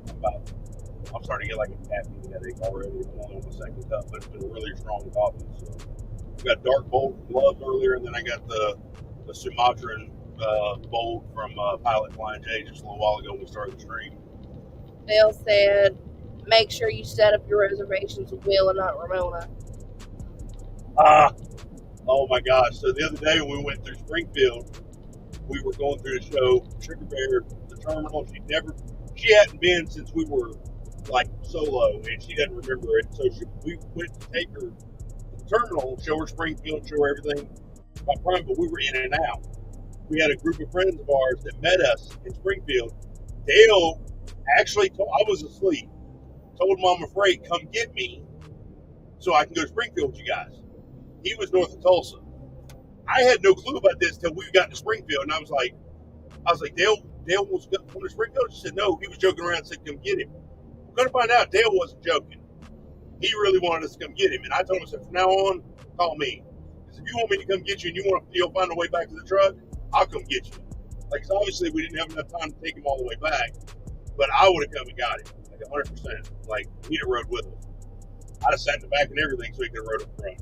I'm starting to get like a caffeine headache already. I'm on the second cup, but it's been a really strong coffee. So I got dark bold gloves earlier, and then I got the Sumatran bold from Pilot Flying J just a little while ago when we started the stream. Dale said, make sure you set up your reservations with Will and not Ramona. Oh my gosh. So the other day when we went through Springfield, we were going through the show, SugarBear, the terminal. She hadn't been since we were like solo, and she doesn't remember it. So we went to take her to the terminal, show her Springfield, show her everything by Prime, but we were in and out. We had a group of friends of ours that met us in Springfield. Dale actually I was asleep. Told him I'm afraid, come get me so I can go to Springfield with you guys. He was north of Tulsa. I had no clue about this till we got to Springfield, and I was like, Dale was going to Springfield? She said, no, he was joking around and said, come get him. We're going to find out Dale wasn't joking. He really wanted us to come get him, and I told him, I said, from now on, call me. Because if you want me to come get you and you'll find a way back to the truck, I'll come get you. Like, so obviously we didn't have enough time to take him all the way back, but I would have come and got him, like 100%. Like, he'd have rode with us. I'd have sat in the back and everything so he could have rode up front.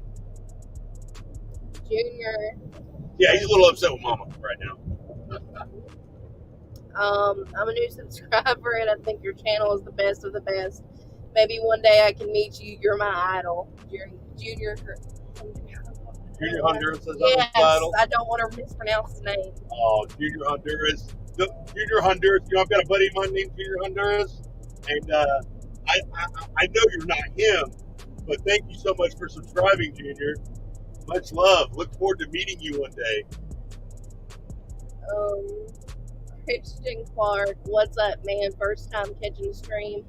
Junior. Yeah, he's a little upset with Mama right now. I'm a new subscriber, and I think your channel is the best of the best. Maybe one day I can meet you. You're my idol. Junior Honduras is yes, idol. I don't want to mispronounce the name. Oh, Junior Honduras. Junior Honduras. You know, I've got a buddy of mine named Junior Honduras, and I know you're not him, but thank you so much for subscribing, Junior. Much love. Look forward to meeting you one day. Christian Clark, what's up, man? First time catching the stream.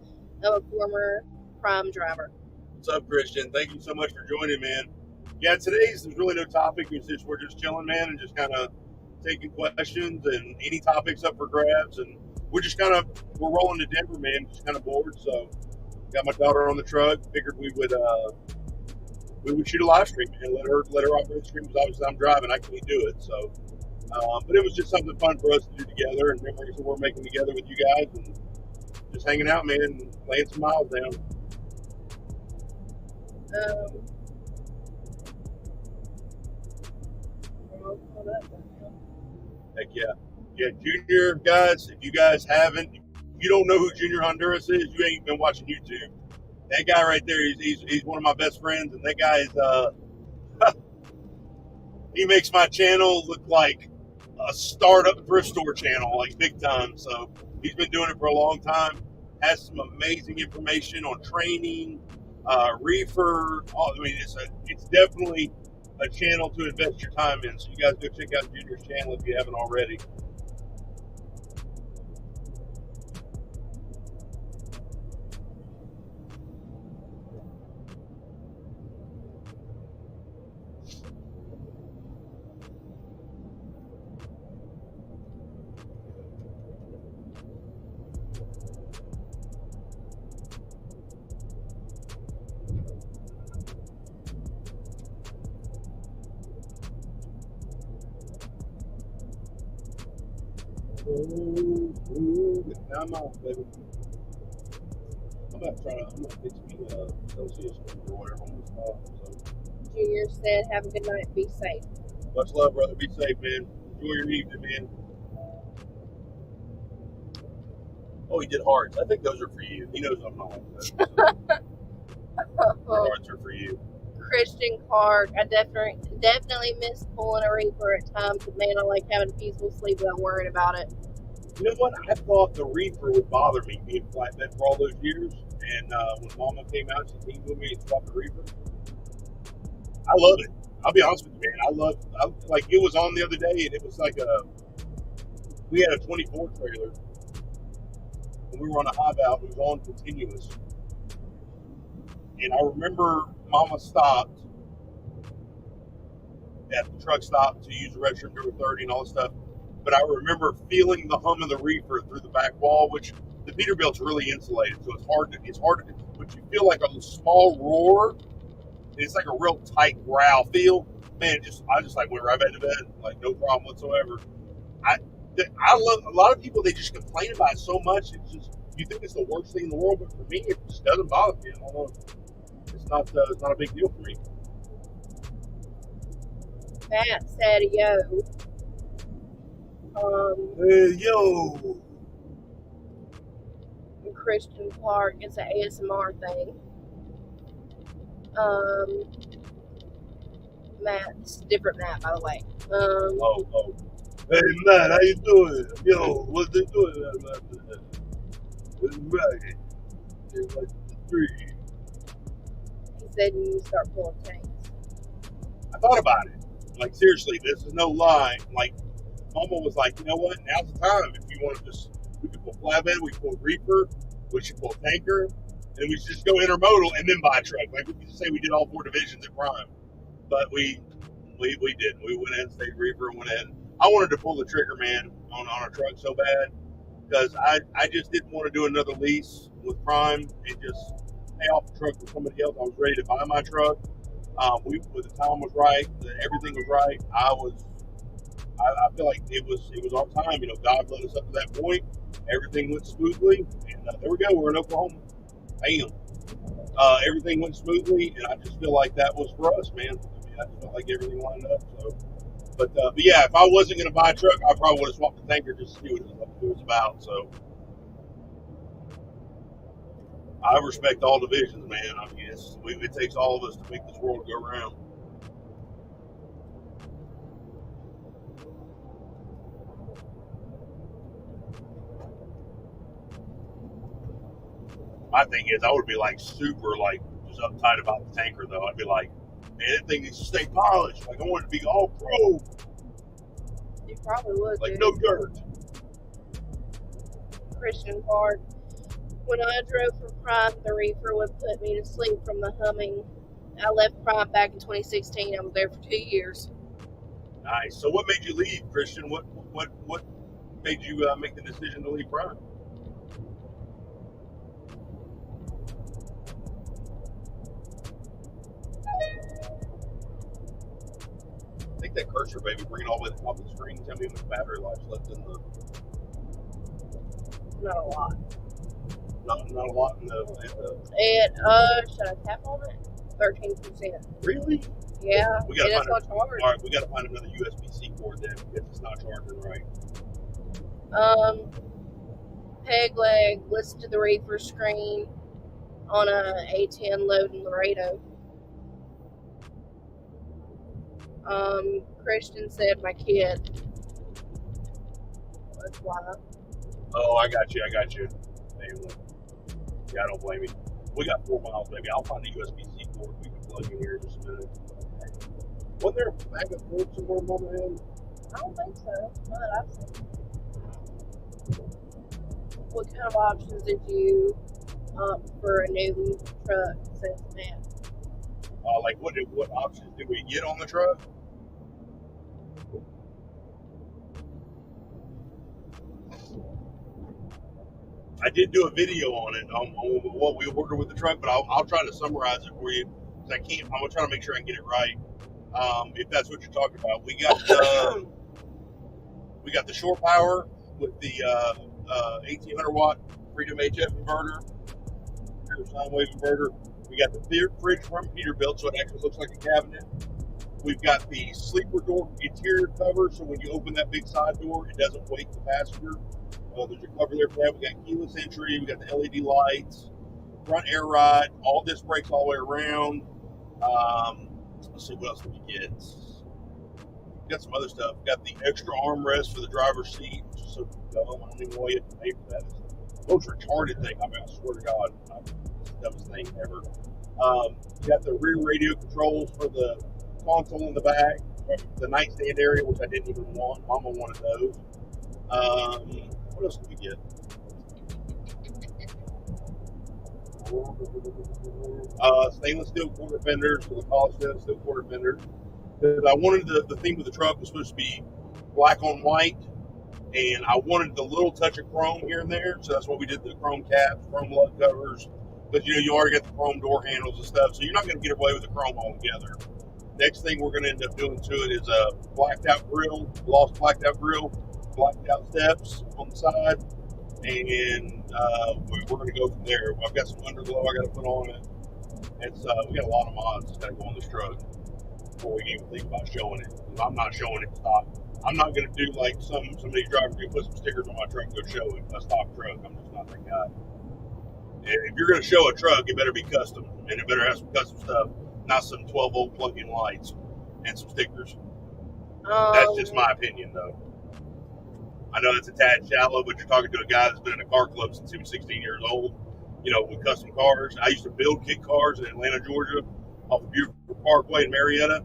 I'm a former Prime driver. What's up, Christian? Thank you so much for joining, man. Yeah, there's really no topic. We're just chilling, man, and just kind of taking questions and any topics up for grabs. And we're rolling to Denver, man. Just kind of bored. So got my daughter on the truck. Figured we would shoot a live stream and let her operate the stream, because obviously I'm driving, I can't do it. So, but it was just something fun for us to do together, and memories that we're making together with you guys, and just hanging out, man, and laying some miles down. Heck yeah, Junior guys. If you guys you don't know who Junior Honduras is, you ain't been watching YouTube. That guy right there, he's one of my best friends, and that guy is he makes my channel look like a startup thrift store channel, like big time. So he's been doing it for a long time. Has some amazing information on training, reefer. It's definitely a channel to invest your time in. So you guys go check out Junior's channel if you haven't already. I'm out, baby. I'm gonna fix me Celsius or whatever on this call. So. Junior said, have a good night, be safe. Much love, brother. Be safe, man. Enjoy your evening, man. Oh, he did hearts. I think those are for you. He knows I'm not like that. So. Hearts are for you. Christian Clark, I definitely miss pulling a reefer at times, but man, I like having a peaceful sleep without worrying about it. You know what? I thought the reefer would bother me being flatbed for all those years. And when Mama came out, she teamed with me and swapped the reefer. I love it. I'll be honest with you, man. Like it was on the other day, and it was like we had a 24 trailer. when we were on a high valve, it was on continuous. And I remember Mama stopped at the truck stop to use the restroom during 30 and all this stuff. But I remember feeling the hum of the reefer through the back wall, which the Peterbilt's really insulated, so it's hard to, but you feel like a small roar. It's like a real tight growl feel. Man, I just like went right back to bed, like no problem whatsoever. I love a lot of people. They just complain about it so much. It's just, you think it's the worst thing in the world, but for me, it just doesn't bother me. I don't know. It's not a big deal for me. Matt said, yo. Hey, yo. Christian Clark, it's an ASMR thing. Matt, it's a different Matt, by the way. Oh. Hey, Matt, how you doing? Yo, what's they doing? It's right. It's like 3. He said you start pulling tanks. I thought about it. Like, seriously, this is no lie. Like, Mama was like, you know what? Now's the time. If you want to we could pull flatbed, we could pull reefer, we should pull tanker, and we should just go intermodal and then buy a truck. Like, we could just say we did all 4 divisions at Prime. But we didn't. We went in, stayed reefer, and went in. I wanted to pull the trigger, man, on a truck so bad because I just didn't want to do another lease with Prime and just pay off the truck with somebody else. I was ready to buy my truck. The time was right, everything was right. I feel like it was our time. You know, God led us up to that point. Everything went smoothly, and there we go. We're in Oklahoma. Bam. Everything went smoothly, and I just feel like that was for us, man. I mean, I just felt like everything lined up. So, but yeah, if I wasn't going to buy a truck, I probably would have swapped the tanker just to see what it was about. So, I respect all divisions, man. I mean, it takes all of us to make this world go round. My thing is, I would be like super like just uptight about the tanker though. I'd be like, man, that thing needs to stay polished. Like I want it to be all pro. You probably would. Like dude. no dirt. Christian Clark. When I drove for Prime, the reefer would put me to sleep from the humming. I left Prime back in 2016. I was there for 2 years. Nice. So what made you leave, Christian? What made you make the decision to leave Prime? Take that cursor, baby. Bring it all the way to the top of the screen. Tell me how much battery life's left in the. Not a lot. Not a lot in the. Should I tap on it? 13%. Really? Yeah. We gotta it's find not charged. All right, we gotta find another USB-C cord then if it's not charging right. Peg leg. Listen to the reefer screen on a A10 load in Laredo. Christian said my kid. That's why. Oh, I got you. Anyway. Yeah, I don't blame you. We got 4 miles, baby. I'll find a USB-C cord we can plug in here in just a minute. Wasn't there a backup cord somewhere, Mama had? I don't think so. Not that I've seen. What kind of options did you for a new truck since then? Like what options did we get on the truck? I did do a video on it on what we ordered with the truck, but I'll try to summarize it for you because I can't. I'm gonna try to make sure I can get it right. If that's what you're talking about, we got the shore power with the 1800 watt Freedom HF inverter, pure sine wave inverter. We got the fridge from Peterbilt, so it actually looks like a cabinet. We've got the sleeper door interior cover, so when you open that big side door, it doesn't wake the passenger. There's a cover there for that. We got keyless entry. We got the LED lights, front air ride, all disc brakes all the way around. Let's see what else did we get. We got some other stuff. We got the extra armrest for the driver's seat, which is so dumb. I don't even know why you have to pay for that. It's the most retarded thing. I mean, I swear to God, it's the dumbest thing ever. You got the rear radio controls for the console in the back, the nightstand area, which I didn't even want. Mama wanted those. What else did we get? Stainless steel quarter fenders, so the polished stainless steel quarter fenders. Because I wanted the theme of the truck was supposed to be black on white, and I wanted the little touch of chrome here and there, so that's what we did, the chrome caps, chrome lug covers, but you already got the chrome door handles and stuff, so you're not going to get away with the chrome altogether. Next thing we're going to end up doing to it is a blacked out grill, gloss blacked out grill, blacked out steps on the side, and we're going to go from there. I've got some underglow I got to put on it. We got a lot of mods that's got to go on this truck before we even think about showing it. I'm not showing it stock. I'm not going to do like some of these drivers do, put some stickers on my truck and go show it. A stock truck. I'm just not that guy. And if you're going to show a truck, it better be custom, and it better have some custom stuff, not some 12-volt plug-in lights and some stickers. That's just my opinion, though. I know it's a tad shallow, but you're talking to a guy that's been in a car club since he was 16 years old, with custom cars. I used to build kit cars in Atlanta, Georgia, off of Beautiful Parkway in Marietta.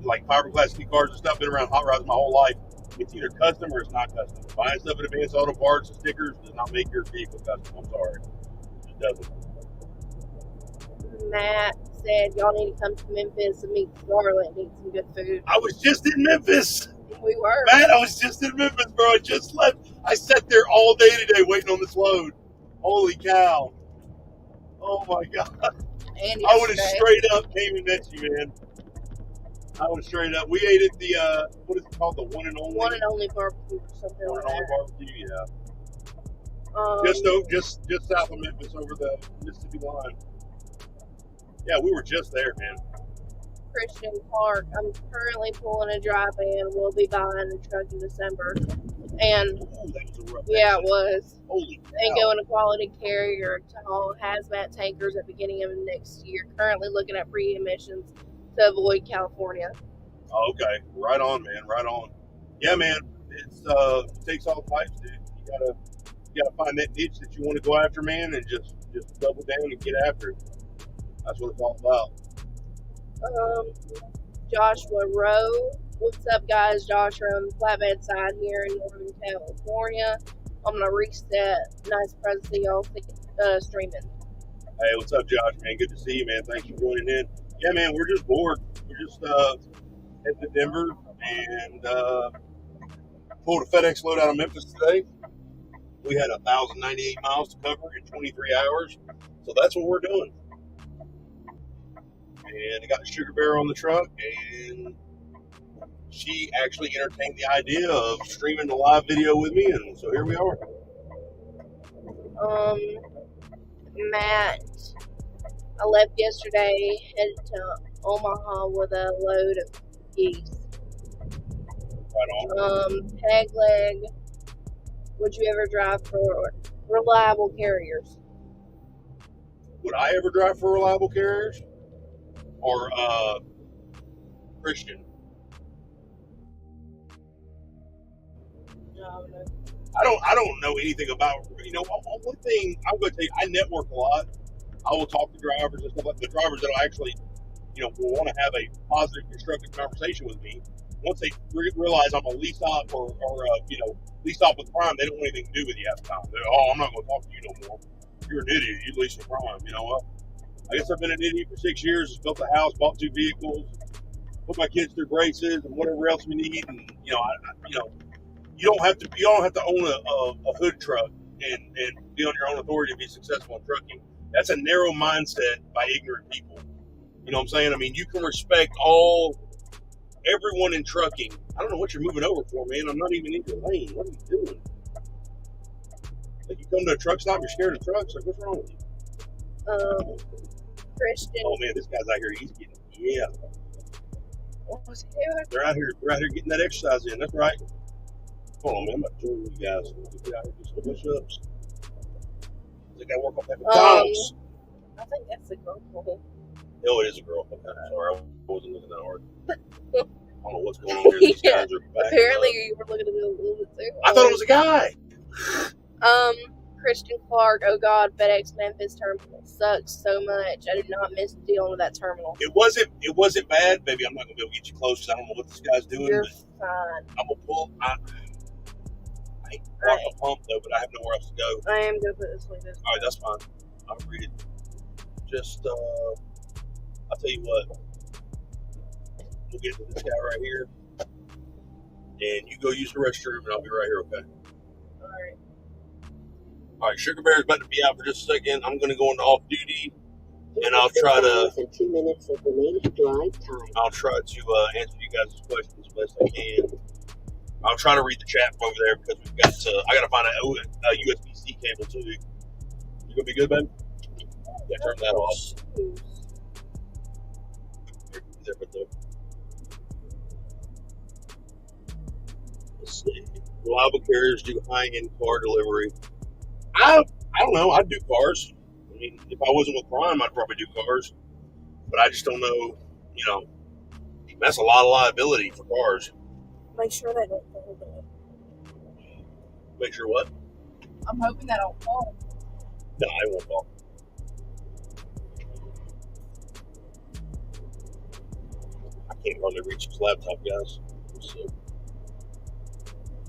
Like fiberglass kit cars and stuff. Been around hot rods my whole life. It's either custom or it's not custom. Buying stuff at Advanced Auto Parts and stickers does not make your vehicle custom. I'm sorry. It doesn't. Matt said y'all need to come to Memphis and meet Scarlett and eat some good food. I was just in Memphis. We were. Matt, I was just in Memphis, bro. I just left. I sat there all day today waiting on this load. Holy cow. Oh, my God. And I would have straight up came and met you, man. I would have straight up. We ate at the, what is it called? The One and Only? One and Only barbecue or something One like and that. Only barbecue, yeah. Just south of Memphis over the Mississippi line. Yeah, we were just there, man. Christian Clark. I'm currently pulling a dry van. We'll be buying a truck in December. And that was a rough yeah, it was. Holy cow. And going to Quality Carrier to haul hazmat tankers at the beginning of next year. Currently looking at pre-emissions to avoid California. Oh, okay. Right on, man. Right on. Yeah, man. It takes all types, dude. You gotta find that niche that you want to go after, man, and just double down and get after it. That's what it's all about. Joshua Rowe. What's up, guys? Joshua on the flatbed side here in Northern California. I'm gonna reset. Nice presence of y'all streaming. Hey, what's up, Josh, man? Good to see you, man. Thanks for joining in. Yeah, man, we're just bored. We're just heading to Denver and pulled a FedEx load out of Memphis today. We had 1,098 miles to cover in 23 hours, so that's what we're doing. And I got the SugarBear on the truck, and she actually entertained the idea of streaming the live video with me, and so here we are. Matt, I left yesterday, headed to Omaha with a load of geese. Right on. Peg leg. Would you ever drive for reliable carriers? Would I ever drive for reliable carriers? Or Christian? No. I don't know anything about, one thing I'm going to tell you, I network a lot. I will talk to drivers and stuff like the drivers that will actually, will want to have a positive, constructive conversation with me. Once they realize I'm a lease op or lease op with Prime, they don't want anything to do with you half the time. I'm not going to talk to you no more. You're an idiot. You lease with Prime. You know what? I guess I've been an idiot for 6 years. Built a house, bought 2 vehicles, put my kids through braces and whatever else we need. And you don't have to own a hood truck and be on your own authority to be successful in trucking. That's a narrow mindset by ignorant people. You know what I'm saying? I mean, you can respect everyone in trucking. I don't know what you're moving over for, man. I'm not even in your lane. What are you doing? Like, you come to a truck stop, you're scared of trucks. Like, what's wrong with you? Christian. Oh man, this guy's out here. He's getting What was he doing? They're out here getting that exercise in. That's right. Hold on, man. I'm about to join you guys. Get out here, do some push-ups. They got to work on that McDonald's. I think that's a girl. No, it is a girl. Okay, sorry, I wasn't looking that hard. I don't know what's going on here. These guys are back. Apparently, you were looking at it a little bit too. I thought it was a guy. Christian Clark, oh God, FedEx Memphis terminal sucks so much. I did not miss dealing with that terminal. It wasn't bad, baby. I'm not gonna be able to get you close because I don't know what this guy's doing. You're but fine. I'm gonna pull. I I want a pump though, but I have nowhere else to go. I am gonna put this like this. All right, that's fine. I'll read it. Just, I'll tell you what. We'll get to this guy right here, and you go use the restroom, and I'll be right here. Okay. All right. All right. SugarBear is about to be out for just a second. I'm going to go into off duty, and I'll try to. 2 minutes of remaining drive time. I'll try to answer you guys' questions as best I can. I'll try to read the chat from over there because we've got. I got to find a USB-C cable too. You gonna be good, Ben? Yeah, turn that off. Let's see. Reliable carriers do high-end car delivery. I don't know. I'd do cars. I mean, if I wasn't with Prime, I'd probably do cars. But I just don't know. You know, that's a lot of liability for cars. Make sure they don't fall though. Make sure what? I'm hoping that don't fall. No, I won't fall. I can't hardly reach this laptop, guys. So,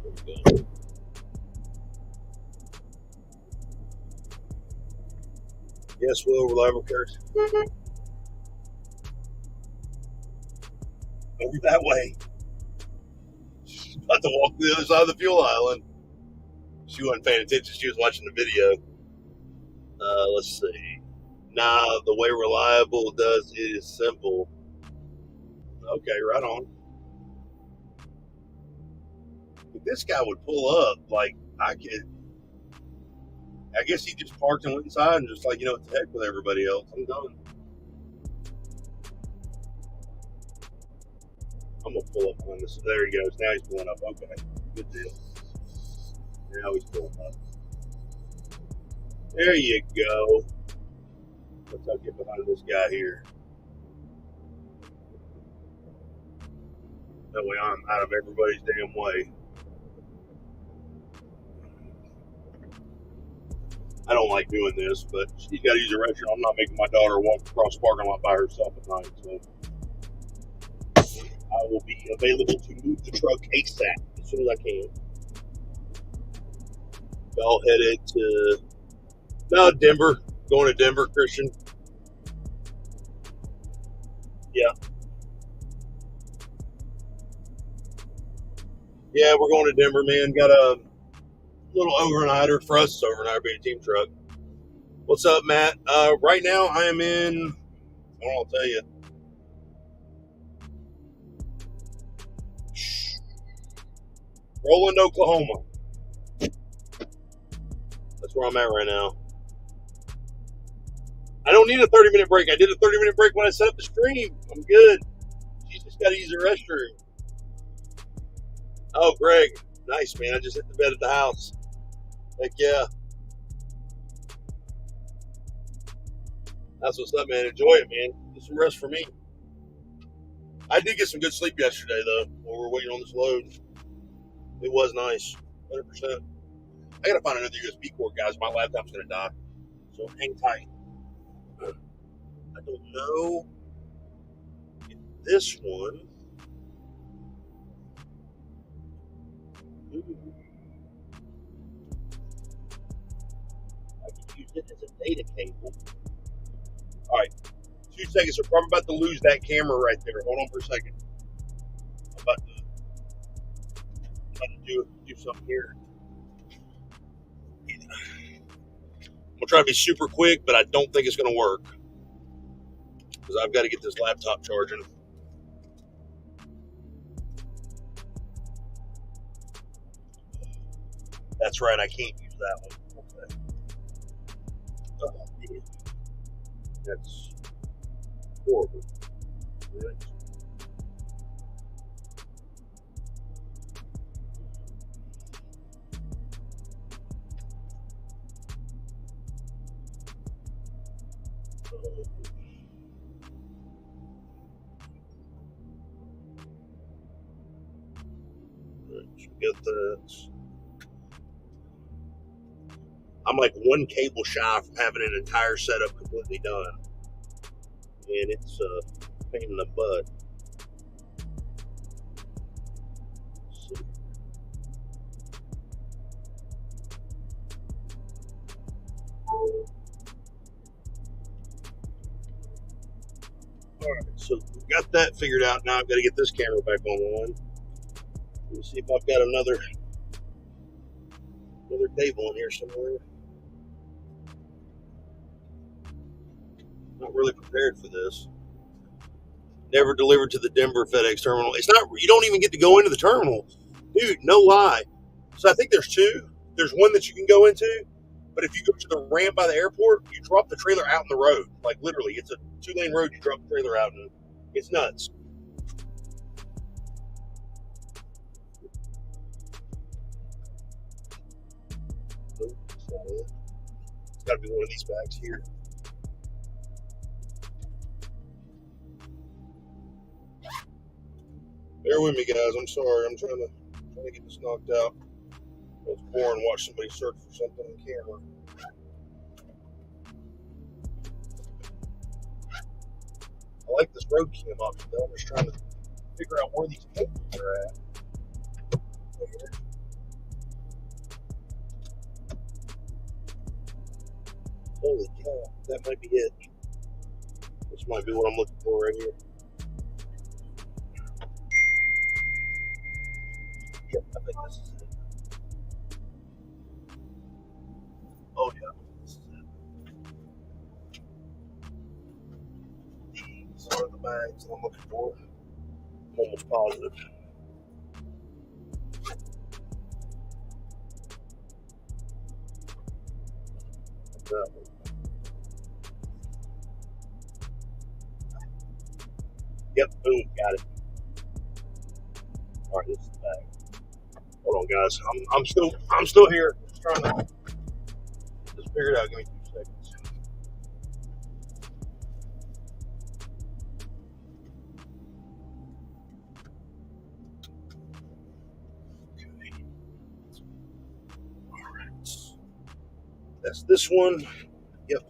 there we go. Yes, Will, reliable carriers. Over that way. She's about to walk to the other side of the fuel island. She wasn't paying attention. She was watching the video. Let's see. Nah, the way reliable does it is simple. Okay, right on. If this guy would pull up, like, I guess he just parked and went inside and just like, you know, what the heck with everybody else. I'm done. I'm going to pull up on this. There he goes. Now he's pulling up. Okay, good deal. Now he's pulling up. There you go. Let's get behind this guy here. That way I'm out of everybody's damn way. I don't like doing this, but she's got to use a restroom. I'm not making my daughter walk across the parking lot by herself at night, so I will be available to move the truck ASAP as soon as I can. Y'all headed to Denver. Going to Denver, Christian. Yeah. Yeah, we're going to Denver, man. Got a little overnighter for us. Overnighter being a team truck. What's up, Matt? Right now I am in, I'll tell you. Rollin, Oklahoma. That's where I'm at right now. I don't need a 30-minute break. I did a 30-minute break when I set up the stream. I'm good. She's just got to use the restroom. Oh, Greg. Nice, man. I just hit the bed at the house. Heck yeah. That's what's up, man. Enjoy it, man. Get some rest for me. I did get some good sleep yesterday, though, while we were waiting on this load. It was nice. 100%. I got to find another USB cord, guys. My laptop's going to die. So hang tight. I don't know if this one. I can use it as a data cable. All right, 2 seconds. We're probably about to lose that camera right there. Hold on for a second. I'm about to do something here. I'm gonna try to be super quick, but I don't think it's gonna work because I've got to get this laptop charging. That's right, I can't use that one. Okay. Oh, man. That's horrible. Right. Get that. I'm like one cable shy from having an entire setup completely done, and it's a pain in the butt. So we got that figured out. Now I've got to get this camera back online. Let me see if I've got another cable in here somewhere. Not really prepared for this. Never delivered to the Denver FedEx terminal. It's not. You don't even get to go into the terminal, dude. No lie. So I think there's two. There's one that you can go into, but if you go to the ramp by the airport, you drop the trailer out in the road. Like literally, it's a 2-lane road. You drop the trailer out, and it's nuts. It's got to be one of these bags here. Bear with me, guys. I'm sorry. I'm trying to get this knocked out. It's boring to watch somebody search for something on camera. I like this road cam option, though. I'm just trying to figure out where these cables are at. Holy cow, that might be it. This might be what I'm looking for right here. Yep, I think this is it. Oh yeah, this is it. These are the bags that I'm looking for. I'm almost positive. That one. Yep, boom, got it. All right, this is the bag. Hold on, guys. I'm still here. Just trying to just figure it out. Give me 2 seconds. Okay. All right. That's this one. Yep.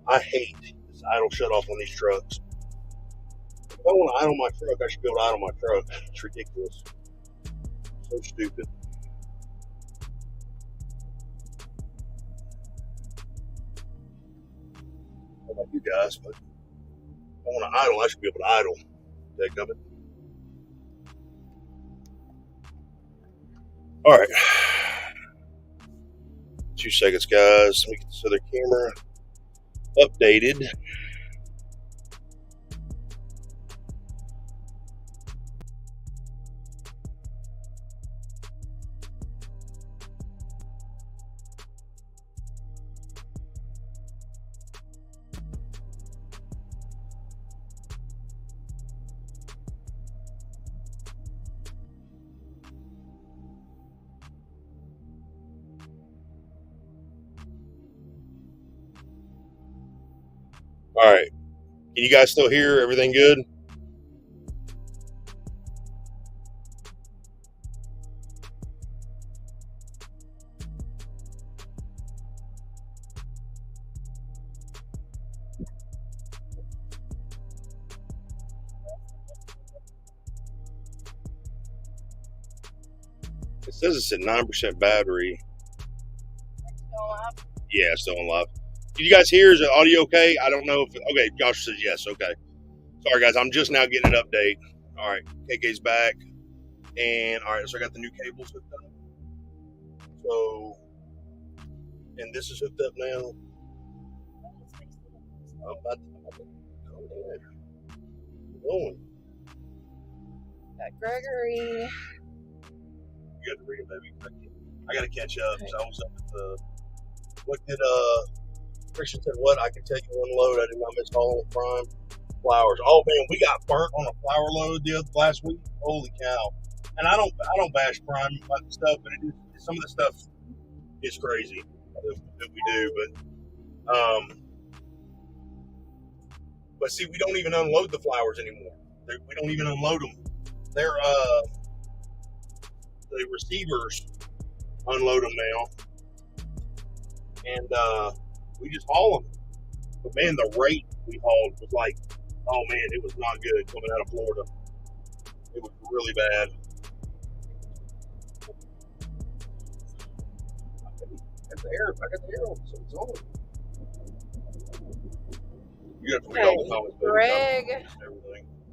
I hate this idle shut off on these trucks. If I want to idle my truck, I should be able to idle my truck. It's ridiculous. So stupid. I don't know about you guys, but if I want to idle, I should be able to idle. Take of it. All right. 2 seconds, guys. Let me get this other camera updated. All right. Can you guys still hear everything good? It says it's at 9% battery. Yeah, still on live. Can you guys hear? Is the audio okay? I don't know if... Okay, Josh says yes. Okay. Sorry, guys. I'm just now getting an update. All right. KK's back. And, all right, so I got the new cables hooked up. So, and this is hooked up now. I'm about to... Calm down. Going. Got Gregory. You got to read it, baby. I got to catch up. So I was up at the... What did, Christian said, what? I can tell you one load. I did not miss all the prime flowers. Oh, man, we got burnt on a flower load last week. Holy cow. And I don't bash prime stuff, but some of the stuff is crazy that we do. But see, we don't even unload the flowers anymore. We don't even unload them. They're, the receivers unload them now. And we just haul them. But man, the rate we hauled was like, oh man, it was not good coming out of Florida. It was really bad. I got the air on, so it's on. You got to read all the comments. Greg,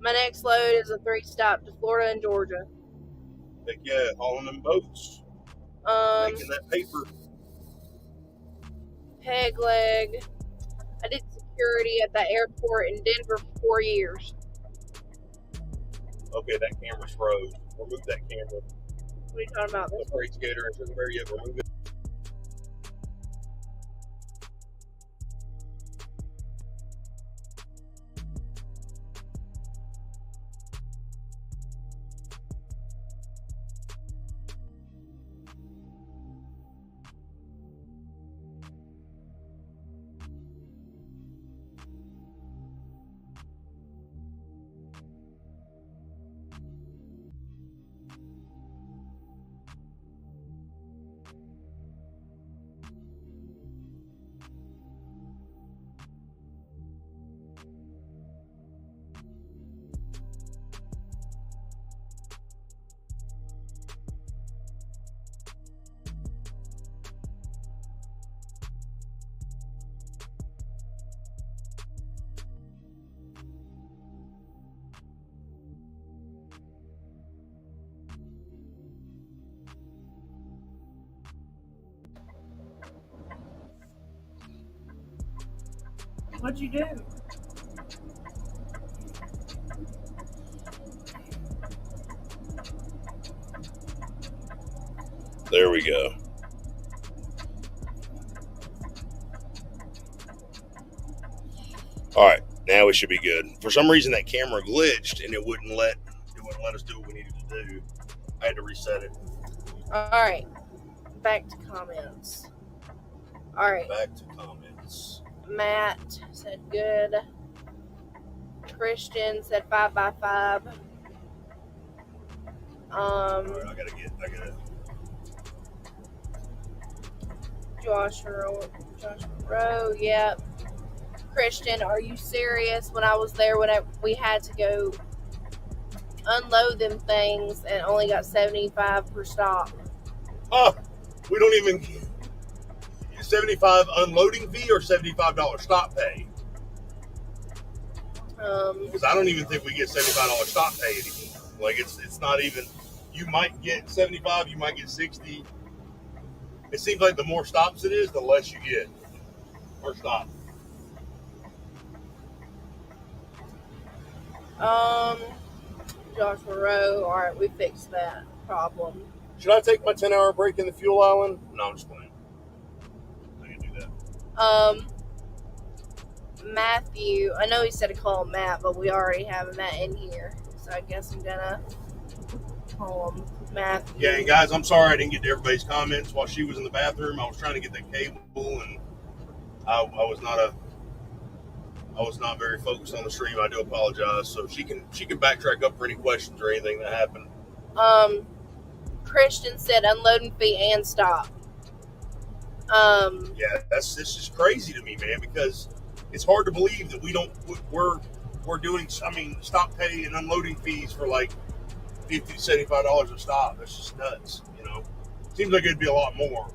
my next load is a 3-stop to Florida and Georgia. Heck yeah, hauling them boats. Making that paper. Peg leg. I did security at the airport in Denver for 4 years. Okay, that camera's froze. Remove that camera. What are you talking about? The freight skater and SugarBear, yeah, remove it. What'd you do? There we go. All right, now we should be good. For some reason, that camera glitched and it wouldn't let us do what we needed to do. I had to reset it. All right, back to comments. All right, Back to comments. Matt said good. Christian said 5 by 5. All right, I gotta. Josh Rowe, yep. Christian, are you serious? When I was there, we had to go unload them things and only got $75 per stop. Oh, we don't even. $75 unloading fee or $75 stop pay? Because I don't even think we get $75 stop pay anymore. Like it's not even. You might get 75, you might get 60. It seems like the more stops it is, the less you get per stop. Joshua Rowe, all right, we fixed that problem. Should I take my 10-hour break in the fuel island? No, I'm just playing. I can do that. Matthew, I know he said to call him Matt, but we already have Matt in here, so I guess I'm gonna call him Matthew. Yeah, and guys, I'm sorry I didn't get to everybody's comments while she was in the bathroom. I was trying to get that cable, and I was not very focused on the stream. I do apologize. So she can backtrack up for any questions or anything that happened. Christian said unloading fee and stop. Yeah, this is crazy to me, man, because it's hard to believe that we're doing. I mean, stop pay and unloading fees for like $50 to $75 a stop. That's just nuts. You know, seems like it'd be a lot more.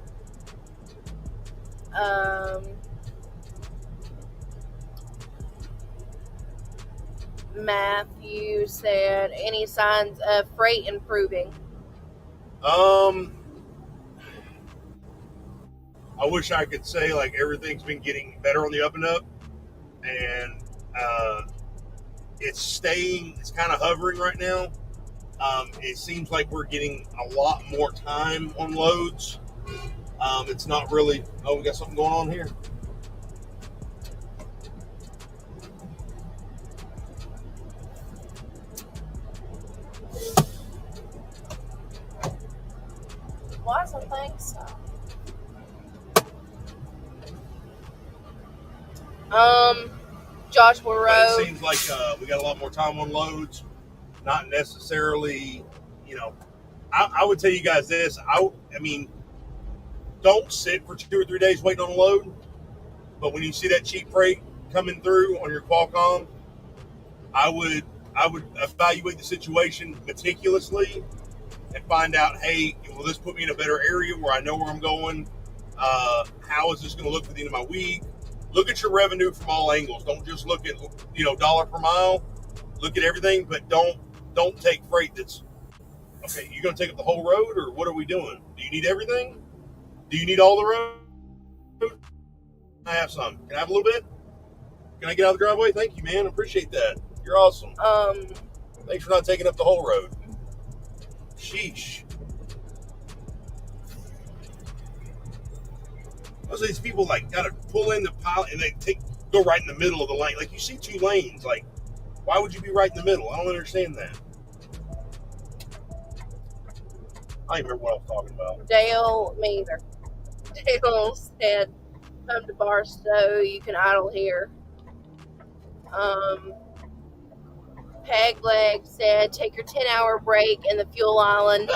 Matthew said, any signs of freight improving? I wish I could say like everything's been getting better on the up and up, and it's kind of hovering right now. It seems like we're getting a lot more time on loads. It's not really. Oh, we got something going on here. Why some things? Joshua Rowe. But it seems like we got a lot more time on loads. Not necessarily, you know. I would tell you guys this. I mean, don't sit for 2 or 3 days waiting on a load. But when you see that cheap freight coming through on your Qualcomm, I would I would evaluate the situation meticulously and find out, hey, will this put me in a better area where I know where I'm going? How is this going to look at the end of my week? Look at your revenue from all angles. Don't just look at dollar per mile. Look at everything, but don't take freight that's okay. You going to take up the whole road, or what are we doing? Do you need everything? Do you need all the road? I have some. Can I have a little bit? Can I get out of the driveway? Thank you, man. Appreciate that. You're awesome. Thanks for not taking up the whole road. Sheesh. Most of these people gotta pull in the pilot and they go right in the middle of the lane. Like, you see 2 lanes. Like, why would you be right in the middle? I don't understand that. I don't even remember what I was talking about. Dale, me either. Dale said, come to Barstow, you can idle here. Pegleg said, take your 10-hour break in the fuel island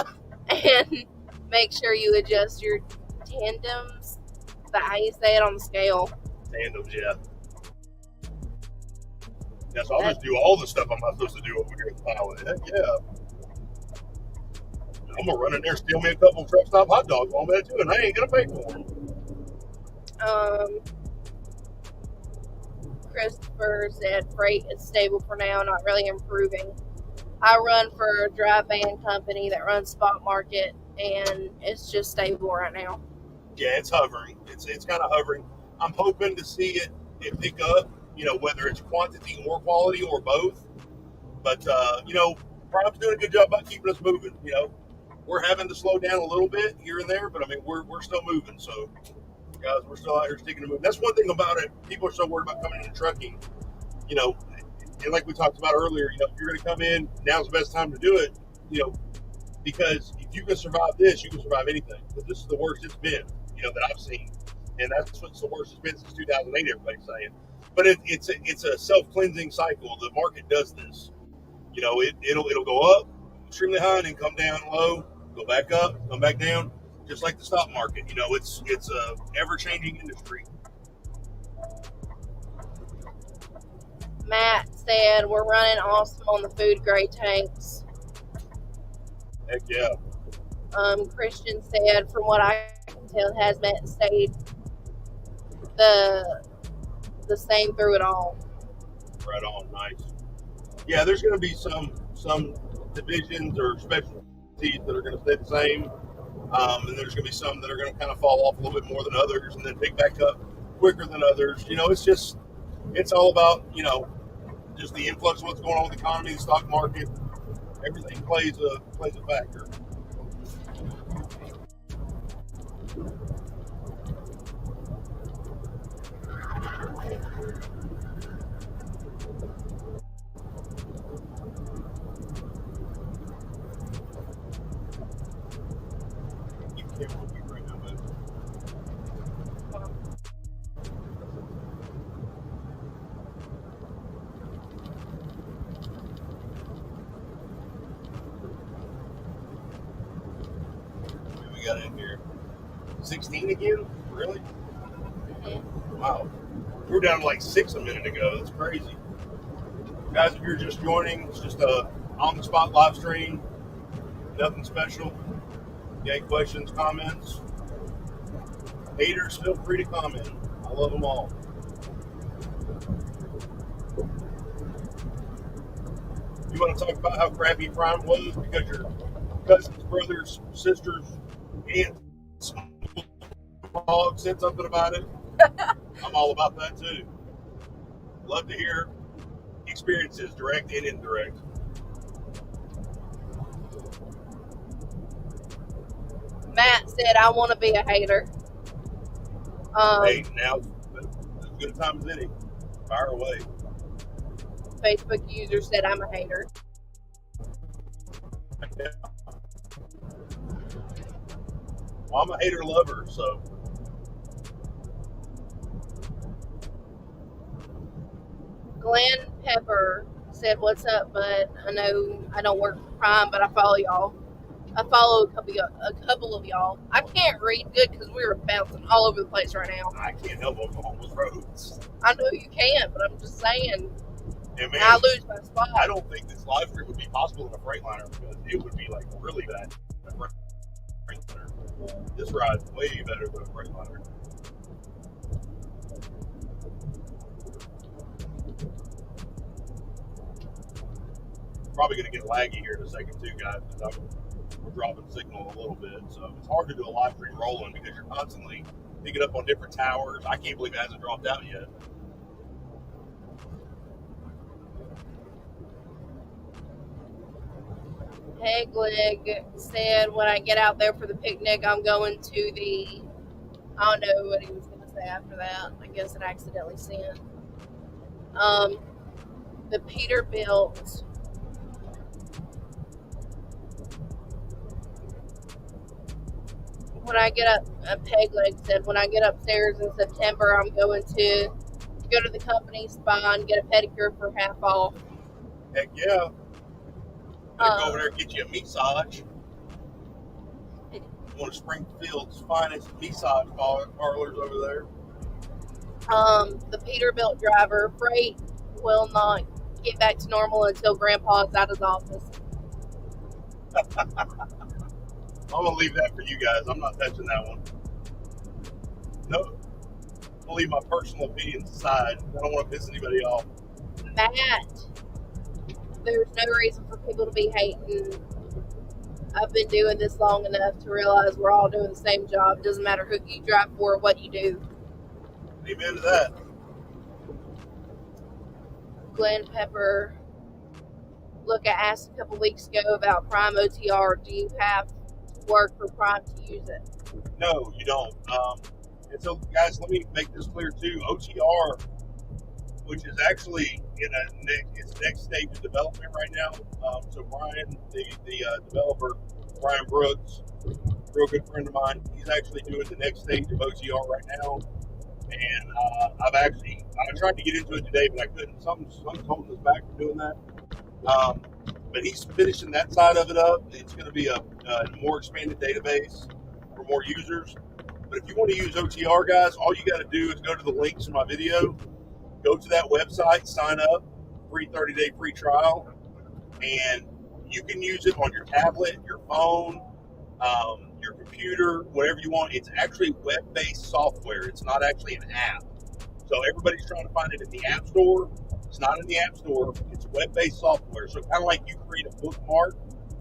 and make sure you adjust your tandems. Is that how you say it on the scale? Tandems, yeah. Yes, I'll just do all the stuff I'm not supposed to do over here at the pilot. Heck yeah. I'm gonna run in there, steal me a couple of truck stop hot dogs while I'm at it too, and I ain't gonna pay for them. Christopher said freight is stable for now, not really improving. I run for a dry van company that runs spot market, and it's just stable right now. Yeah, it's hovering. It's kind of hovering. I'm hoping to see it pick up, whether it's quantity or quality or both. But, Prom's doing a good job about keeping us moving. We're having to slow down a little bit here and there, but I mean, we're still moving. So, guys, we're still out here sticking to move. That's one thing about it. People are so worried about coming into trucking, and like we talked about earlier, if you're going to come in, now's the best time to do it, because if you can survive this, you can survive anything. But this is the worst it's been, that I've seen. And that's what's the worst it's been since 2008, everybody's saying. But it's a self-cleansing cycle. The market does this. It'll go up extremely high and then come down low, go back up, come back down, just like the stock market. It's a ever-changing industry. Matt said we're running awesome on the food grade tanks. Heck yeah. Christian said, from what I can tell, hazmat stayed the same through it all. Right on, nice. Yeah, there's going to be some divisions or specialties that are going to stay the same, and there's going to be some that are going to kind of fall off a little bit more than others, and then pick back up quicker than others. It's all about just the influx of what's going on with the economy, the stock market. Everything plays a factor. Got in here 16 again? Really? Mm-hmm. Wow. We were down to like 6 a minute ago. That's crazy. Guys, if you're just joining, it's just a on-the-spot live stream. Nothing special. If you have any questions, comments, haters, feel free to comment. I love them all. You want to talk about how crappy Prime was because your cousins, brothers, sisters, aunts, dog said something about it? I'm all about that too. Love to hear experiences, direct and indirect. Matt said, I want to be a hater. Hey, now as good a time as any. Fire away. Facebook user said, I'm a hater. Yeah. Well, I'm a hater lover, so. Glenn Pepper said, what's up, bud? I know I don't work for Prime, but I follow y'all. I follow a couple of y'all. I can't read good because we were bouncing all over the place right now. I can't help Oklahoma's roads. I know you can't, but I'm just saying. And man, I lose my spot. I don't think this live stream would be possible in a Freightliner because it would be like really bad. This ride's way better than a Freightliner. Probably going to get laggy here in a second too, guys, because we're dropping signal a little bit. So it's hard to do a live stream rolling because you're constantly picking up on different towers. I can't believe it hasn't dropped out yet. Peg Leg said when I get out there for the picnic, I'm going to the, I don't know what he was going to say after that. I guess it accidentally sent. The Peterbilt. When I get up, Peg Leg said, when I get upstairs in September, I'm going to go to the company spa and get a pedicure for half off. Heck yeah. Go over there and get you a massage. One of Springfield's finest massage parlors over there. The Peterbilt driver, freight will not get back to normal until Grandpa's out of his office. I'm going to leave that for you guys. I'm not touching that one. No. I'm going to leave my personal opinions aside. I don't want to piss anybody off. Matt, there's no reason for people to be hating. I've been doing this long enough to realize we're all doing the same job. It doesn't matter who you drive for or what you do. Amen to that. Glenn Pepper, look, I asked a couple weeks ago about Prime OTR. Do you have to work for Prime to use it? No, you don't. And so, guys, let me make this clear too. OTR, which is actually in its next stage of development right now. So Brian, the developer, Brian Brooks, real good friend of mine, he's actually doing the next stage of OTR right now. And I tried to get into it today, but I couldn't. Something's holding us back from doing that. But he's finishing that side of it up. It's going to be a more expanded database for more users. But if you want to use OTR, guys, all you got to do is go to the links in my video, go to that website, sign up, free 30-day free trial, and you can use it on your tablet, your phone, your computer, whatever you want. It's actually web-based software. It's not actually an app. So everybody's trying to find it in the App Store. It's not in the App Store. It's web-based software. So kind of like you create a bookmark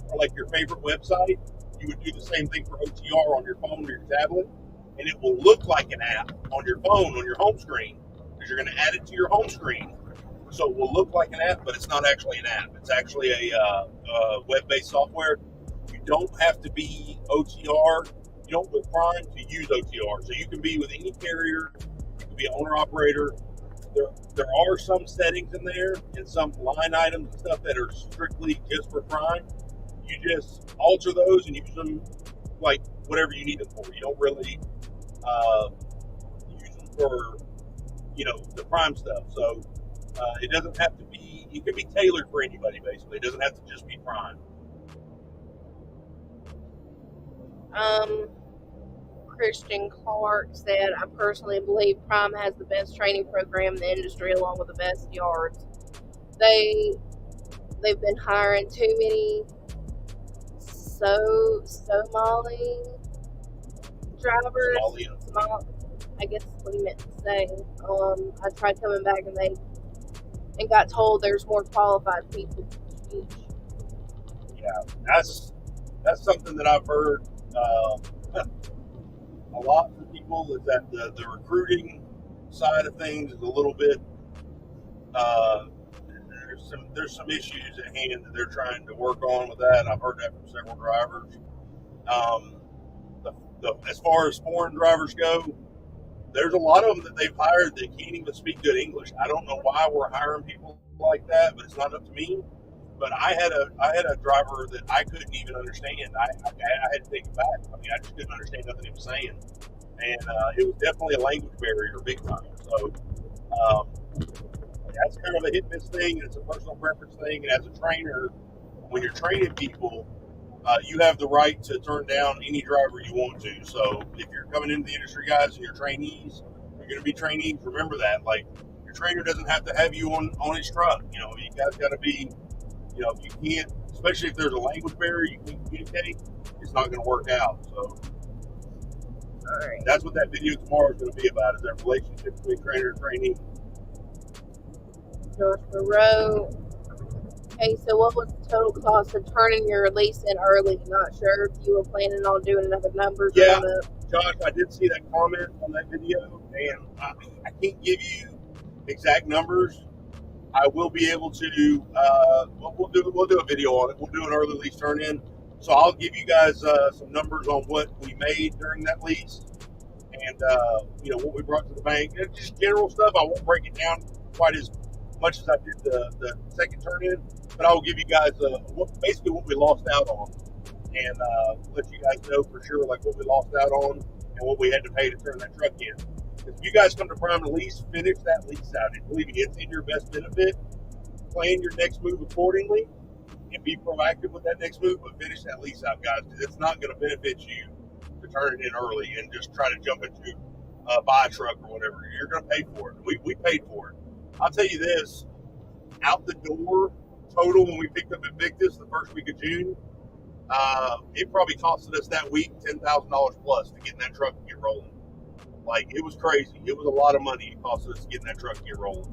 or like your favorite website, you would do the same thing for OTR on your phone or your tablet, and it will look like an app on your phone, on your home screen, because you're going to add it to your home screen. So it will look like an app, but it's not actually an app. It's actually a web-based software. You don't have to be OTR. You don't with Prime to use OTR. So you can be with any carrier. You can be an owner-operator. There are some settings in there and some line items and stuff that are strictly just for Prime. You just alter those and use them like whatever you need them for. You don't really use them for, the Prime stuff. So it doesn't have to be, it can be tailored for anybody basically. It doesn't have to just be Prime. Christian Clark said, I personally believe Prime has the best training program in the industry along with the best yards. They've been hiring too many Somali drivers. I guess that's what he meant to say. I tried coming back and got told there's more qualified people to teach. Yeah, that's something that I've heard a lot from people, is that the recruiting side of things is a little bit there's some issues at hand that they're trying to work on with that. I've heard that from several drivers. As far as foreign drivers go, there's a lot of them that they've hired that can't even speak good English. I don't know why we're hiring people like that, but it's not up to me. But I had a driver that I couldn't even understand. I had to take it back. I mean, I just couldn't understand nothing he was saying, and it was definitely a language barrier, big time. So that's kind of a hit miss thing, and it's a personal preference thing. And as a trainer, when you're training people, you have the right to turn down any driver you want to. So if you're coming into the industry, guys, and you're trainees, you're going to be trainees. Remember that. Like, Your trainer doesn't have to have you on his truck. You know, you guys got to be, you know, if you can't, especially if there's a language barrier, you can't communicate, it's not going to work out. So Alright. that's what that video tomorrow is going to be about, is that relationship between trainer and trainee. Josh Monroe. Okay, so what was the total cost of turning your lease in early? Not sure if you were planning on doing another numbers Yeah. on it. Josh, I did see that comment on that video, and I can't give you exact numbers. I will be able to. We'll do a video on it. We'll do an early lease turn in. So I'll give you guys some numbers on what we made during that lease, and you know, what we brought to the bank, and just general stuff. I won't break it down quite as much as I did the second turn in, but I will give you guys basically what we lost out on, and let you guys know for sure like what we lost out on and what we had to pay to turn that truck in. If you guys come to Prime and Lease, finish that lease out. And believe me, it's in your best benefit. Plan your next move accordingly and be proactive with that next move, but finish that lease out, guys, because it's not going to benefit you to turn it in early and just try to jump into buy a truck or whatever. You're going to pay for it. We paid for it. I'll tell you this, out the door total when we picked up Invictus the first week of June, it probably costed us that week $10,000 plus to get in that truck and get rolling. Like, it was crazy. It was a lot of money it cost us to get in that truck and get rolling.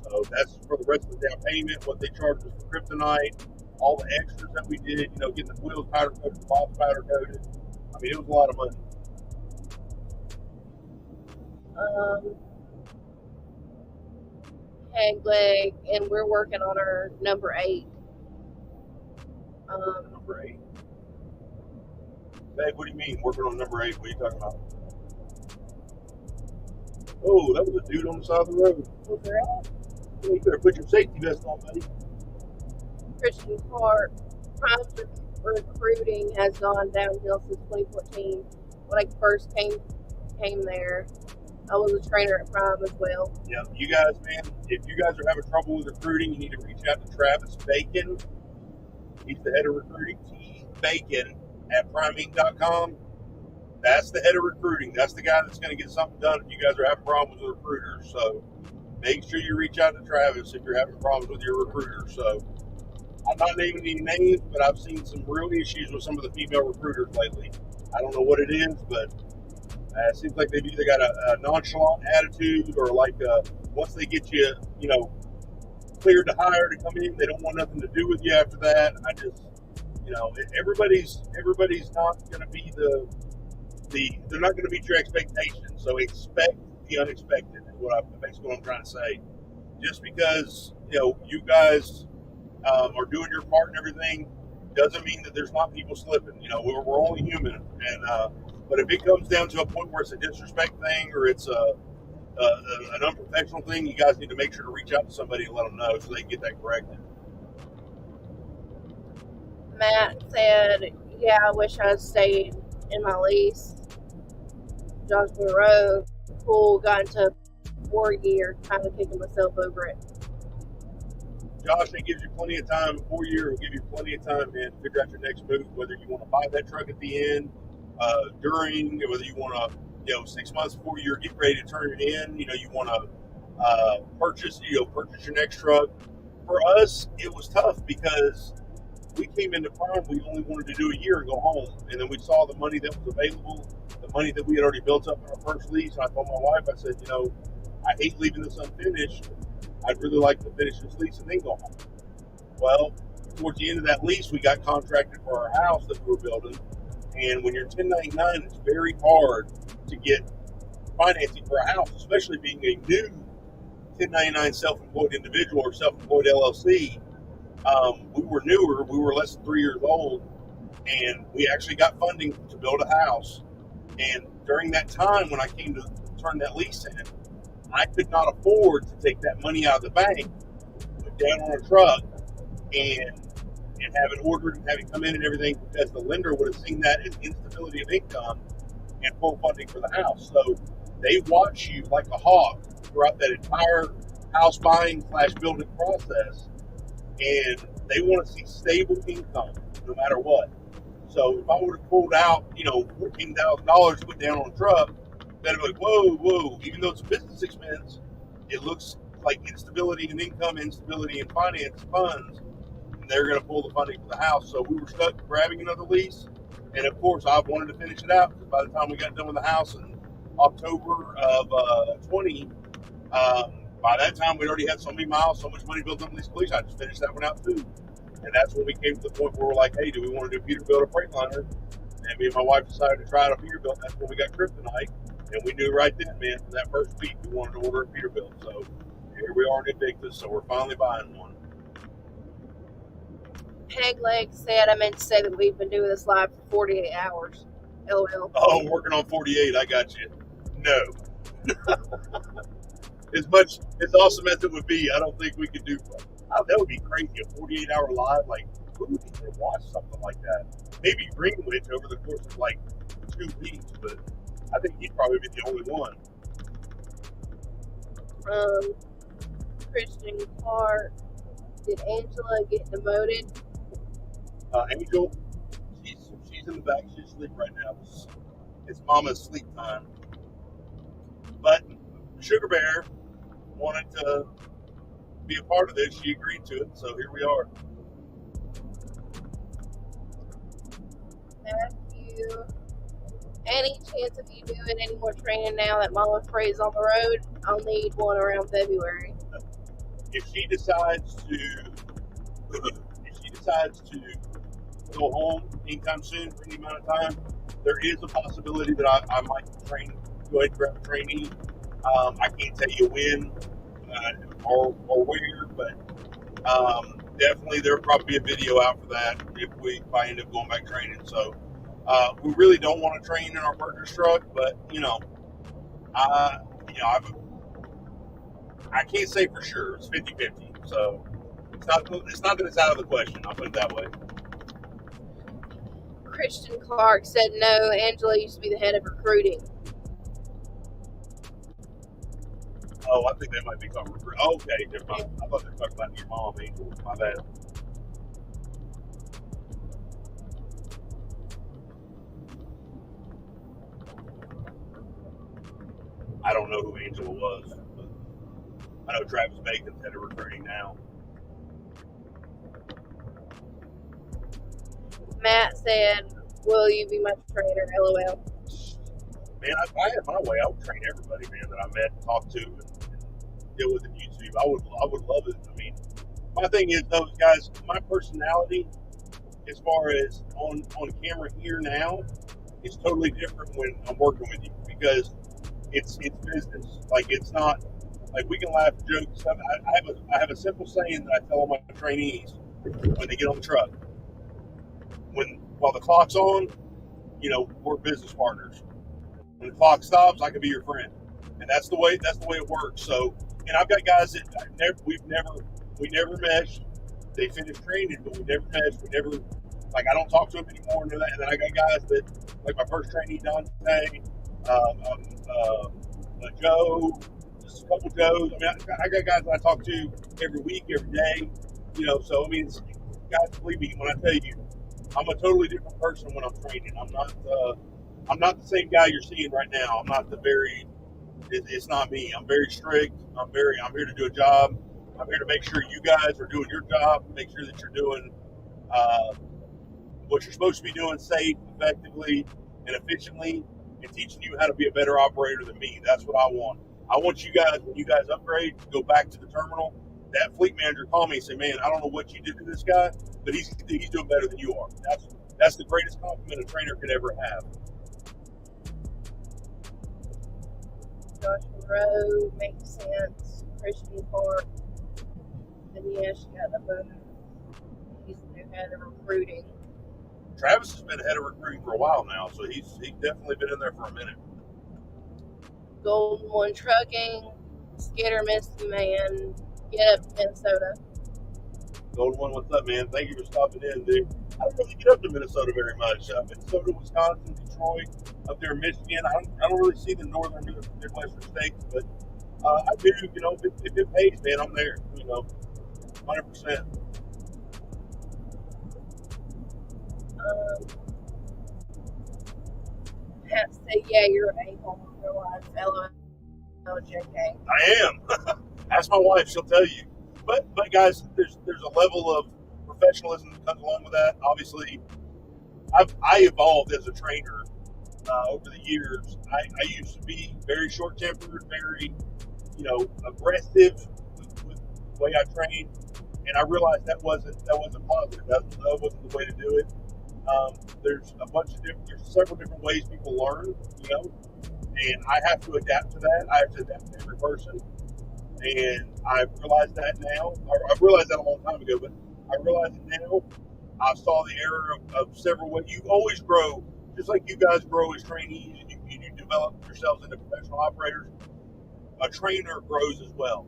So that's for the rest of the down payment, what they charged us for kryptonite, all the extras that we did, you know, getting the wheels powder coated, the bobs powder coated. I mean, it was a lot of money. Peg leg, and we're working on our number 8. Number 8. Meg, what do you mean, working on number 8? What are you talking about? Oh, that was a dude on the side of the road. Was there Yeah, you better put your safety vest on, buddy. Christian Clark. Prime's recruiting has gone downhill since 2014. When I first came there, I was a trainer at Prime as well. Yeah, you guys, man, if you guys are having trouble with recruiting, you need to reach out to Travis Bacon. He's the head of recruiting. T. Bacon at primeinc.com. That's the head of recruiting. That's the guy that's going to get something done if you guys are having problems with recruiters. So make sure you reach out to Travis if you're having problems with your recruiters. So I'm not naming any names, but I've seen some real issues with some of the female recruiters lately. I don't know what it is, but it seems like they've either got a nonchalant attitude or like once they get you, you know, cleared to hire to come in, they don't want nothing to do with you after that. I just, you know, everybody's not going to be they're not going to meet your expectations. So expect the unexpected is basically what I'm trying to say. Just because, you know, you guys are doing your part and everything doesn't mean that there's not people slipping. You know, we're only human. And but if it comes down to a point where it's a disrespect thing or it's an unprofessional thing, you guys need to make sure to reach out to somebody and let them know so they can get that corrected. Matt said, yeah, I wish I had stayed in my lease. Josh Monroe, pool, got into 4 years, kind of kicking myself over it. Josh, it gives you plenty of time. 4 years will give you plenty of time, man, to figure out your next move, whether you want to buy that truck at the end, during, whether you want to, you know, 6 months before you're getting ready to turn it in, you know, you want to purchase your next truck. For us, it was tough because we came into Prime, we only wanted to do a year and go home. And then we saw the money that was available, the money that we had already built up in our first lease. And I told my wife, I said, you know, I hate leaving this unfinished. I'd really like to finish this lease and then go home. Well, towards the end of that lease, we got contracted for our house that we were building. And when you're 1099, it's very hard to get financing for a house, especially being a new 1099 self-employed individual or self-employed LLC. We were newer. We were less than 3 years old. And we actually got funding to build a house. And during that time, when I came to turn that lease in, I could not afford to take that money out of the bank, put down on a truck, and have it ordered and have it come in and everything, because the lender would have seen that as instability of income and full funding for the house. So they watch you like a hawk throughout that entire house buying / building process, and they want to see stable income no matter what. So if I would have pulled out, you know, $14,000 to put down on a truck, they'd be like, whoa, even though it's a business expense, it looks like instability in income, instability in finance funds, and they're going to pull the funding for the house. So we were stuck grabbing another lease. And of course, I wanted to finish it out because by the time we got done with the house in October of 20, by that time we'd already had so many miles, so much money built up in these leases. I just finished that one out too. And that's when we came to the point where we're like, hey, do we want to do Peterbilt or Freightliner? And me and my wife decided to try out a Peterbilt. That's when we got kryptonite. And we knew right then, man, for that first week, we wanted to order a Peterbilt. So here we are in Invictus. So we're finally buying one. Peg Leg said, I meant to say that we've been doing this live for 48 hours. LOL. Oh, working on 48. I got you. No. As awesome as it would be, I don't think we could do. Oh, that would be crazy. A 48-hour live, like, who would even watch something like that? Maybe Greenwich over the course of like 2 weeks, but I think he'd probably be the only one. Christian Clark. Did Angela get demoted? Angel, she's in the back. She's asleep right now. It's Mama's sleep time. But SugarBear wanted to be a part of this. She agreed to it, so here we are. Matthew, any chance of you doing any more training now that Mama Frey's on the road? I'll need one around February. If she decides to go home anytime soon for any amount of time, there is a possibility that I might go ahead and grab a trainee. I can't tell you when or where, but definitely there'll probably be a video out for that if I end up going back training. So we really don't want to train in our partner's truck, but I can't say for sure. It's 50-50. So it's not that it's out of the question. I'll put it that way. Christian Clark said no. Angela used to be the head of recruiting. Oh, I think they might be talking recruiting. Okay, never mind. I thought they were talking about your mom, Angel. My bad. I don't know who Angela was, but I know Travis Bacon's head of recruiting now. Matt said, will you be my trainer? LOL. Man, if I had my way, I would train everybody, man, that I met and talked to and deal with in YouTube. I would love it. I mean, my thing is, those guys, my personality, as far as on camera here now, is totally different when I'm working with you because it's business. Like, it's not like we can laugh and joke and stuff. I have a simple saying that I tell all my trainees when they get on the truck. While the clock's on, we're business partners. When the clock stops, I can be your friend, and that's the way it works. So, and I've got guys that we never meshed. They finished training, but we never meshed. We never, like, I don't talk to them anymore. And then I got guys that, like my first trainee, Dante, Joe, just a couple Joes. I mean, I got guys that I talk to every week, every day. So I mean, guys, believe me when I tell you, I'm a totally different person when I'm training. I'm not the same guy you're seeing right now. It's not me. I'm very strict. I'm here to do a job. I'm here to make sure you guys are doing your job, make sure that you're doing what you're supposed to be doing safe, effectively, and efficiently, and teaching you how to be a better operator than me. That's what I want. I want you guys, when you guys upgrade, to go back to the terminal. That fleet manager call me and say, man, I don't know what you did to this guy, but he's doing better than you are. That's the greatest compliment a trainer could ever have. Joshua Rowe makes sense. Christian Clark. And yeah, she got the boom. He's the new head of recruiting. Travis has been head of recruiting for a while now, so he's definitely been in there for a minute. Golden One Trucking. Skitter Misty Man. Get up, Minnesota. Golden One, what's up, man? Thank you for stopping in, dude. I don't really get up to Minnesota very much. Minnesota, Wisconsin, Detroit, up there in Michigan. I don't really see the northern Midwestern states, but I do. If it pays, man, I'm there. 100%. Pat said, yeah, you're an a-hole in real life, LOL. JK. I am. Ask my wife; she'll tell you. But guys, there's a level of professionalism that comes along with that. Obviously, I evolved as a trainer over the years. I used to be very short-tempered, very aggressive with the way I trained, and I realized that wasn't positive. That wasn't the way to do it. There's several different ways people learn, and I have to adapt to that. I have to adapt to every person, and I've realized that now. I've realized that a long time ago, but I realize it now. I saw the error of several ways. You always grow, just like you guys grow as trainees, and you develop yourselves into professional operators. A trainer grows as well.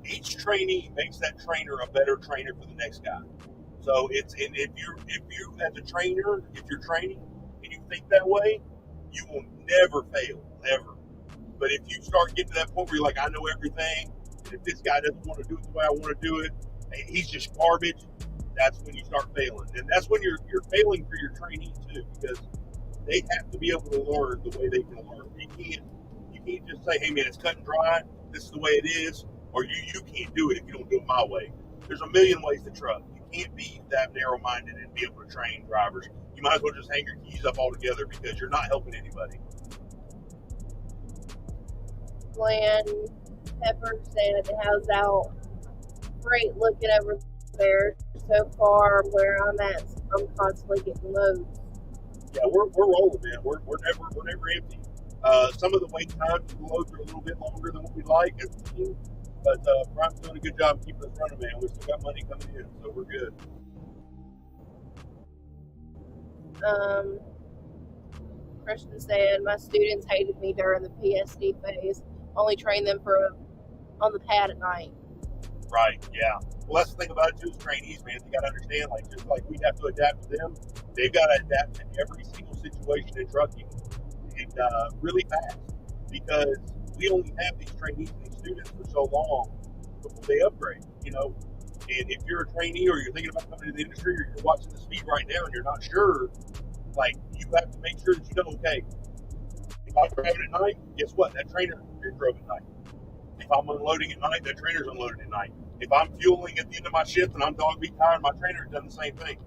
Each trainee makes that trainer a better trainer for the next guy. So if you as a trainer, if you're training and you think that way, you will never fail, ever. But if you start getting to that point where you're like, I know everything, and if this guy doesn't want to do it the way I want to do it, and he's just garbage, that's when you start failing. And that's when you're failing for your trainee too, because they have to be able to learn the way they can learn. You can't just say, hey man, it's cut and dry, this is the way it is, or you can't do it if you don't do it my way. There's a million ways to truck. You can't be that narrow-minded and be able to train drivers. You might as well just hang your keys up altogether because you're not helping anybody. Glenn Pepper said, how's out? Great looking over there. So far where I'm at, I'm constantly getting loads. Yeah, we're rolling, man. We're never empty. Some of the wait times for the loads are a little bit longer than what we like as a team, but Brian's doing a good job keeping us running, man. We still got money coming in, so we're good. Christian said, my students hated me during the PSD phase. Only trained them on the pad at night. Right, yeah. Well, that's the thing about it too, is trainees, man. They got to understand, like, just like we have to adapt to them, they've got to adapt to every single situation in trucking, and really fast, because we only have these trainees and these students for so long before they upgrade, And if you're a trainee or you're thinking about coming into the industry or you're watching this feed right now and you're not sure, like, you have to make sure that you know, okay, if I'm driving at night, guess what? That trainer drove at night. If I'm unloading at night, that trainer's unloading at night. If I'm fueling at the end of my shift and I'm dog beat tired, my trainer's done the same thing.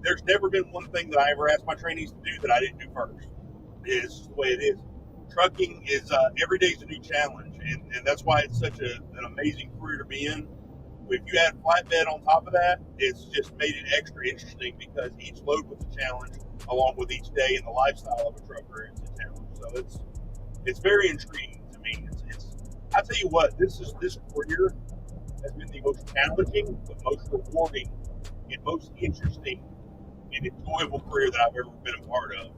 There's never been one thing that I ever asked my trainees to do that I didn't do first. It's just the way it is. Trucking is every day is a new challenge, and that's why it's such an amazing career to be in. If you add flatbed on top of that, it's just made it extra interesting because each load was a challenge, along with each day and the lifestyle of a trucker is a challenge. So it's very intriguing to me. I tell you what, this career has been the most challenging, but most rewarding, and most interesting and enjoyable career that I've ever been a part of.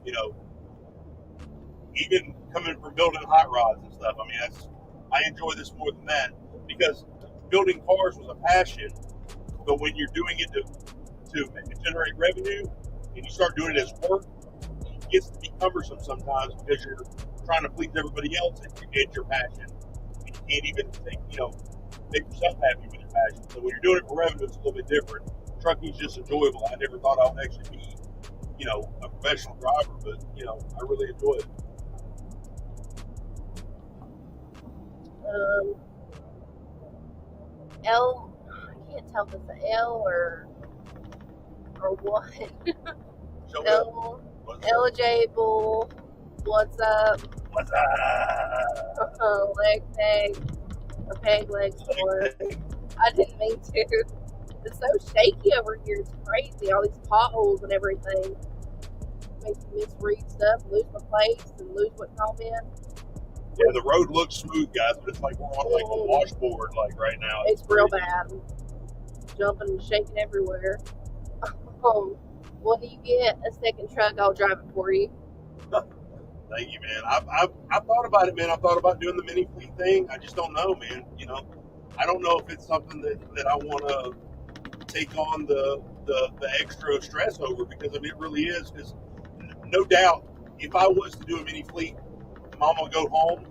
Even coming from building hot rods and stuff. I mean, I enjoy this more than that because building cars was a passion, but when you're doing it to generate revenue and you start doing it as work, it gets to be cumbersome sometimes because you're trying to please everybody else and forget your passion. And you can't even make yourself happy with your passion. So when you're doing it for revenue, it's a little bit different. Trucking's just enjoyable. I never thought I would actually be, a professional driver, but I really enjoy it. I can't tell if it's an L or what. LJ Bull, what's up? What's up? Leg peg, a peg leg sport. I didn't mean to. It's so shaky over here. It's crazy. All these potholes and everything. Makes me misread stuff, lose my place, and lose what comment. Yeah, the road looks smooth, guys, but it's like we're on like a washboard, like right now. It's real bad. Jumping and shaking everywhere. When you get a second truck, I'll drive it for you. Thank you, man. I've thought about it, man. I've thought about doing the mini fleet thing. I just don't know, man. I don't know if it's something that I want to take on the extra stress over, because it really is. Because no doubt, if I was to do a mini fleet, Mom will go home,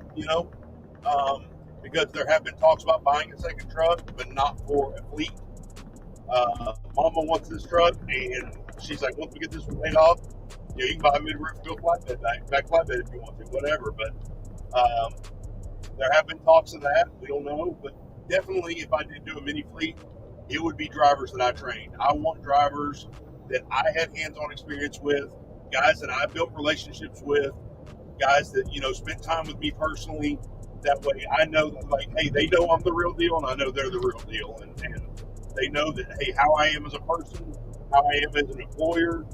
because there have been talks about buying a second truck, but not for a fleet. Mama wants this truck, and she's like, once we get this one paid off, you can buy a mid-roof, go flatbed, back flatbed if you want to, whatever. But There have been talks of that. We don't know, but definitely, if I did do a mini fleet, it would be drivers that I trained. I want drivers that I had hands-on experience with, guys that I built relationships with, guys that spent time with me personally. That way, I know that, like, hey, they know I'm the real deal, and I know they're the real deal, and they know that, hey, how I am as a person, how I am as an employer.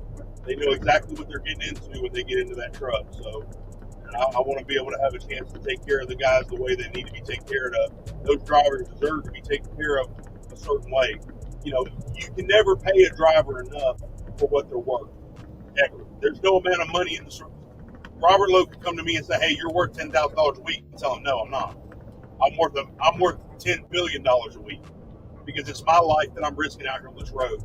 They know exactly what they're getting into when they get into that truck. So I want to be able to have a chance to take care of the guys the way they need to be taken care of. Those drivers deserve to be taken care of a certain way. You can never pay a driver enough for what they're worth. Ever. There's no amount of money in the service. Robert Lowe could come to me and say, "Hey, you're worth $10,000 a week." And tell him, "No, I'm not. I'm worth $10 billion a week because it's my life that I'm risking out here on this road."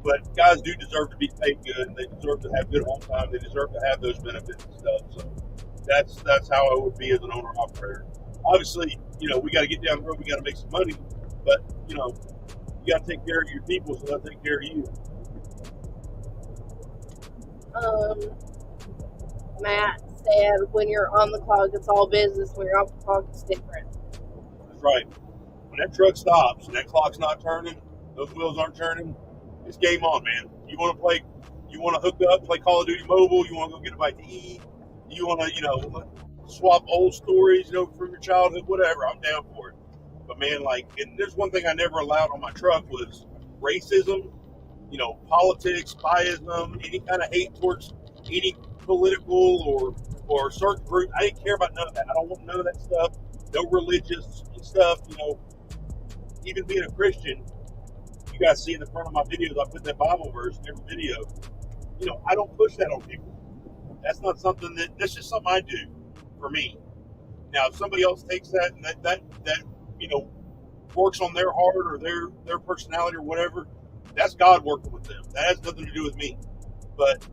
But guys do deserve to be paid good, and they deserve to have good home time. They deserve to have those benefits and stuff. So that's how I would be as an owner operator. Obviously, we got to get down the road. We got to make some money, but you got to take care of your people, so they'll take care of you. Matt said, when you're on the clock, it's all business. When you're off the clock, it's different. That's right. When that truck stops and that clock's not turning, those wheels aren't turning, it's game on, man. You want to play, you want to hook up, play Call of Duty Mobile, you want to go get a bite to eat, you want to, swap old stories, from your childhood, whatever, I'm down for it. But man, and there's one thing I never allowed on my truck was racism, politics, biasm, any kind of hate towards any political or certain group. I didn't care about none of that. I don't want none of that stuff. No religious stuff, even being a Christian. You guys see in the front of my videos, I put that Bible verse in every video. I don't push that on people. That's not something that's just something I do for me. Now, if somebody else takes that and that works on their heart or their personality or whatever, that's God working with them. That has nothing to do with me. But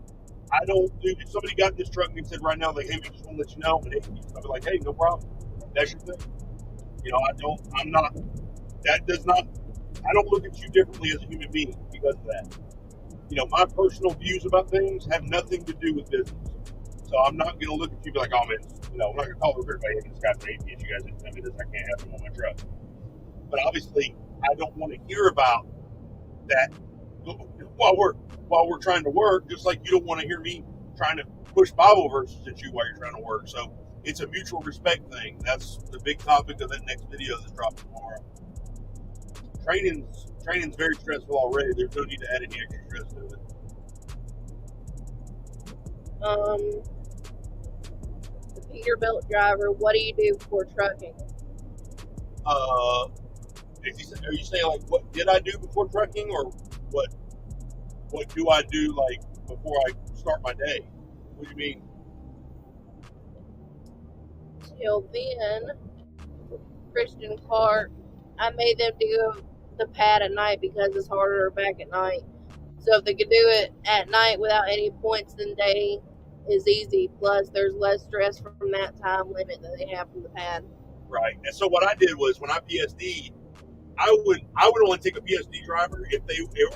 I don't do. If somebody got in this truck and said right now, like, "Hey, we just want to let you know," and I'll be like, "Hey, no problem. That's your thing." I'm not. That does not. I don't look at you differently as a human being because of that. My personal views about things have nothing to do with business. So I'm not going to look at you and be like, "Oh man, I'm not going to call everybody, hey, this guy's an atheist. You guys didn't tell me this. I can't have him on my truck." But obviously, I don't want to hear about that while we're trying to work. Just like you don't want to hear me trying to push Bible verses at you while you're trying to work. So it's a mutual respect thing. That's the big topic of that next video that's dropping tomorrow. Training's very stressful already. There's no need to add any extra stress to it. The Peterbilt driver, what do you do before trucking? Are you saying like what did I do before trucking, or what do I do like before I start my day? What do you mean? Till then, Christian Clark, I made them do the pad at night because it's harder back at night. So if they could do it at night without any points, then day is easy. Plus, there's less stress from that time limit that they have from the pad. Right. And so what I did was when I PSD'd, I would only take a PSD driver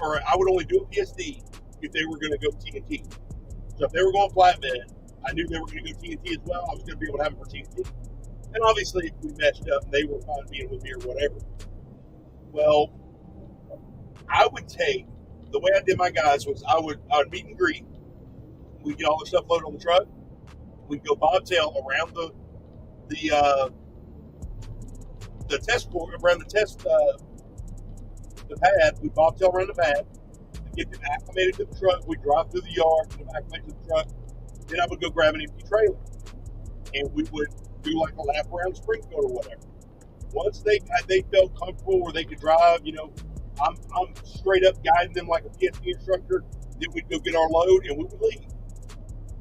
or I would only do a PSD if they were going to go TNT. So if they were going flatbed, I knew they were going to go TNT as well. I was going to be able to have them for TNT. And obviously, if we matched up and they were fine being with me or whatever. Well, I would take, the way I did my guys was I would meet and greet. We'd get all the stuff loaded on the truck. We'd go bobtail around the test court, around the pad. We'd bobtail around the pad and get them acclimated to the truck. We'd drive through the yard, get them acclimated to the truck. Then I would go grab an empty trailer. And we would do like a lap around Springfield or whatever. Once they felt comfortable where they could drive, I'm straight up guiding them like a PSD instructor. Then we'd go get our load and we would leave.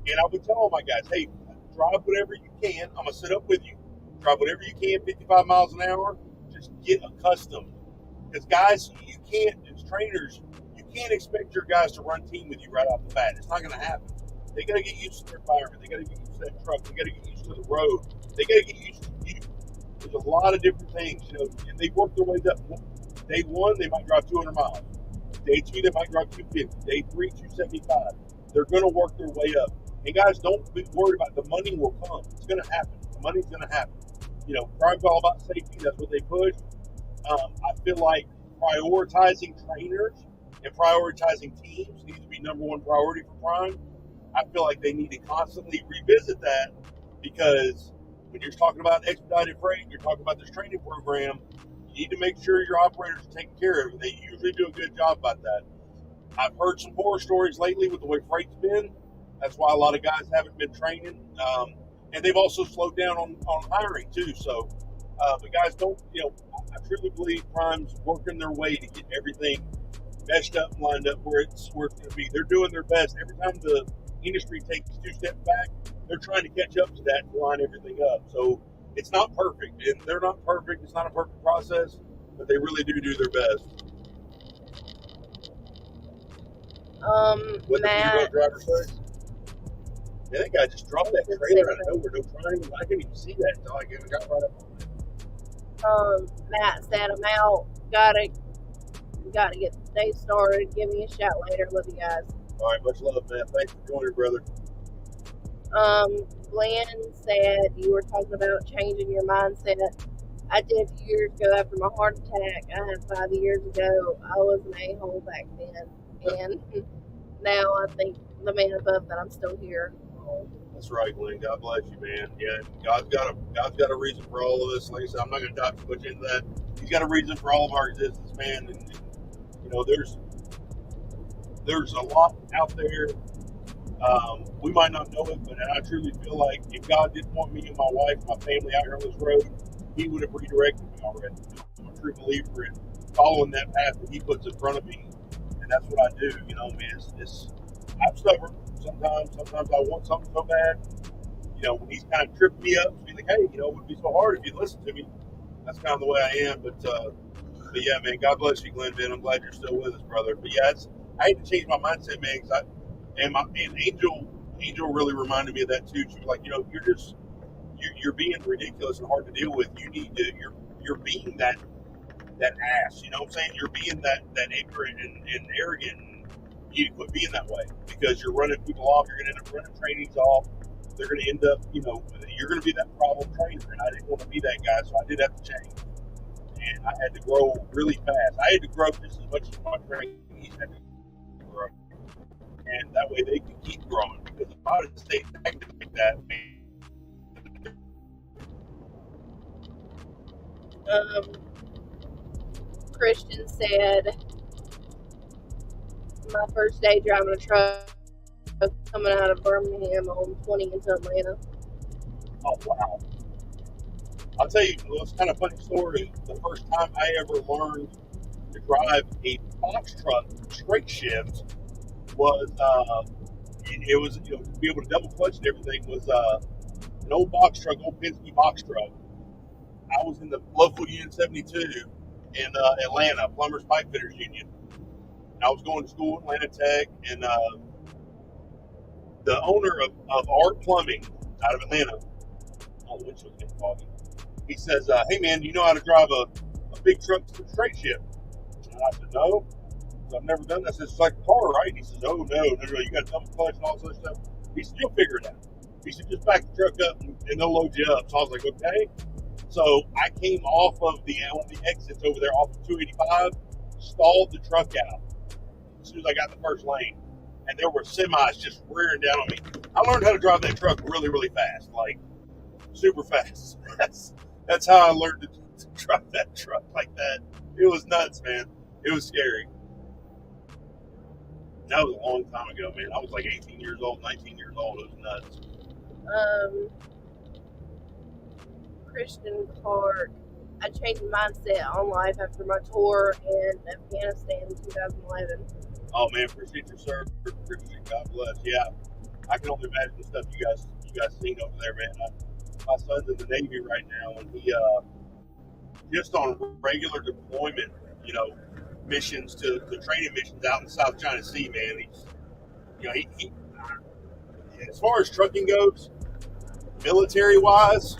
And I would tell all my guys, hey, drive whatever you can. I'm going to sit up with you. Drive whatever you can, 55 miles an hour. Just get accustomed. Because guys, you can't, as trainers, you can't expect your guys to run team with you right off the bat. It's not going to happen. They got to get used to their environment. They got to get used to that truck. They got to get used to the road. They got to get used to you. There's a lot of different things, and they work their way up. Day one, they might drive 200 miles. Day two, they might drive 250. Day three, 275. They're going to work their way up. And guys, don't be worried about it. The money will come. It's going to happen. The money's going to happen. Prime's all about safety. That's what they push. I feel like prioritizing trainers and prioritizing teams needs to be number one priority for Prime. I feel like they need to constantly revisit that because when you're talking about expedited freight, you're talking about this training program, you need to make sure your operators are taken care of. They usually do a good job about that. I've heard some horror stories lately with the way freight's been. That's why a lot of guys haven't been training. And they've also slowed down on hiring too. So, but guys don't, I truly believe Prime's working their way to get everything meshed up and lined up where it's going to be. They're doing their best. Every time the industry takes 2 steps back, they're trying to catch up to that and line everything up. So it's not perfect, and they're not perfect. It's not a perfect process, but they really do their best. What Matt. the driver say? Yeah, that guy just dropped that trailer out of nowhere. No trying. I didn't even see that until I got right up on it. Matt said I'm out. Gotta get the day started. Give me a shout later. Love you guys. All right, much love, man. Thanks for joining, brother. Glenn said you were talking about changing your mindset. I did a few years ago after my heart attack. I had 5 years ago. I was an a-hole back then, and now I think the man above that I'm still here. That's right, Glenn. God bless you, man. Yeah, God's got a reason for all of this. Like I said, I'm not going to dive too much into that. He's got a reason for all of our existence, man. And there's a lot out there. We might not know it, but I truly feel like if God didn't want me and my wife, and my family out here on this road, He would have redirected me already. I'm a true believer in following that path that He puts in front of me, and that's what I do. Man, I'm stubborn. Sometimes I want something so bad. When He's kind of tripped me up, to be like, hey, it would be so hard if you listened to me. That's kind of the way I am. But yeah, man, God bless you, Glenn. Man, I'm glad you're still with us, brother. But yeah, I had to change my mindset, man. And Angel really reminded me of that too. She was like, you're being ridiculous and hard to deal with. You're being that ass. You know what I'm saying? You're being that ignorant and arrogant. And you need to quit being that way because you're running people off. You're going to end up running trainings off. They're going to end up, you're going to be that problem trainer. And I didn't want to be that guy, so I did have to change. And I had to grow really fast. I had to grow just as much as my trainees had to grow. And that way they can keep growing. Because if I would stay stagnant like that, Christian said, my first day driving a truck coming out of Birmingham on 20 into Atlanta. Oh, wow. I'll tell you, it's kind of a funny story. The first time I ever learned to drive a box truck straight shift was, it was, to be able to double clutch and everything was an old box truck, old Penske box truck. I was in the local Union 72 in Atlanta, Plumbers Pipe Fitters Union. And I was going to school at Atlanta Tech, and the owner of Art Plumbing out of Atlanta, oh, the windshield's getting foggy. He says, hey man, do you know how to drive a big truck straight shift? And I said, no. I've never done that. I said, it's like a car, right? And he says, oh, no, you got to double clutch and all this other stuff. He said, you'll figure it out. He said, just back the truck up and they'll load you up. So I was like, okay. So I came off of one of the exits over there off of 285, stalled the truck out as soon as I got in the first lane. And there were semis just rearing down on me. I learned how to drive that truck really, really fast, like super fast. That's how I learned to drive that truck like that. It was nuts, man. It was scary. That was a long time ago, man. I was like 18 years old, 19 years old. It was nuts. Christian Clark, I changed my mindset on life after my tour in Afghanistan in 2011. Oh man, appreciate your service. Appreciate, God bless. Yeah, I can only imagine the stuff you guys seen over there, man. My son's in the Navy right now, and he just on regular deployment, missions to training missions out in the South China Sea, man. He as far as trucking goes, military wise,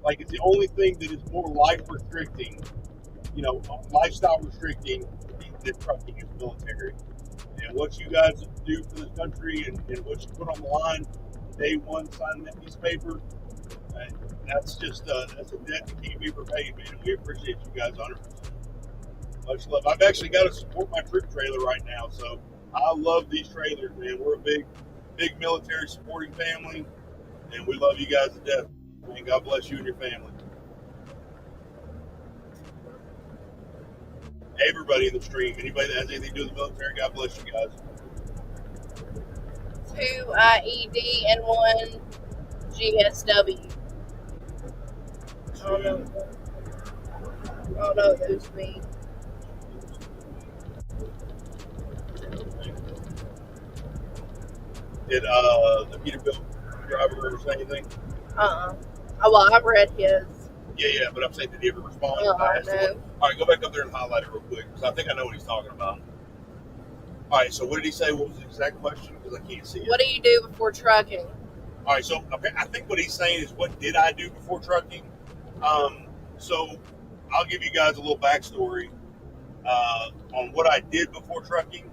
like it's the only thing that is more life restricting, lifestyle restricting than trucking is military. And what you guys do for this country and what you put on the line, day one signing that piece of paper, That's just that's a debt that can't be repaid, man. We appreciate you guys 100%. Much love. I've actually got to support my troop trailer right now, so I love these trailers, man. We're a big military supporting family, and we love you guys to death. Man, God bless you and your family. Everybody in the stream, anybody that has anything to do with the military, God bless you guys. 2 IED and 1 GSW. I don't know what those mean. Did the Peterbilt driver ever say anything? Oh, well, I've read his. Yeah, but I'm saying, did he ever respond? No. All right, go back up there and highlight it real quick, because I think I know what he's talking about. All right, so what did he say? What was the exact question? Because I can't see it. What do you do before trucking? All right, so okay, I think what he's saying is, what did I do before trucking? So I'll give you guys a little backstory on what I did before trucking.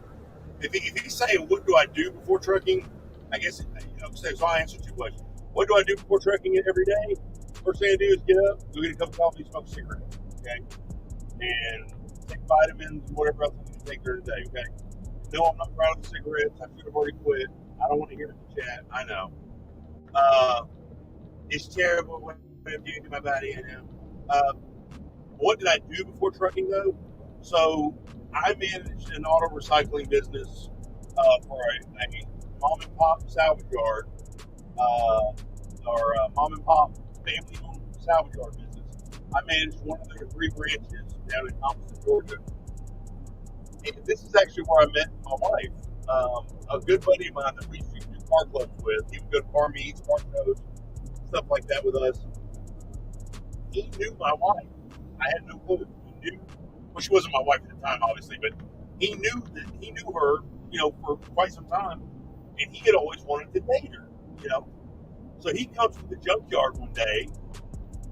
If he's saying, what do I do before trucking? I guess, so I answer 2 questions. What do I do before trucking every day? First thing I do is get up, go get a cup of coffee, smoke a cigarette, okay? And take vitamins and whatever else I need to take during the day, okay? No, I'm not proud of the cigarettes. I should have already quit. I don't want to hear the chat. I know. It's terrible what I'm doing to my body. I know. What did I do before trucking, though? So I managed an auto recycling business for a mom and pop salvage yard, or a mom and pop family owned salvage yard business. I managed one of their 3 branches down in Thompson, Georgia. And this is actually where I met my wife. A good buddy of mine that we used to do car clubs with. He would go to car meets, car shows, stuff like that with us. He knew my wife. I had no clue. He knew. Well, she wasn't my wife at the time, obviously, but he knew her, for quite some time, and he had always wanted to date her, So he comes to the junkyard one day,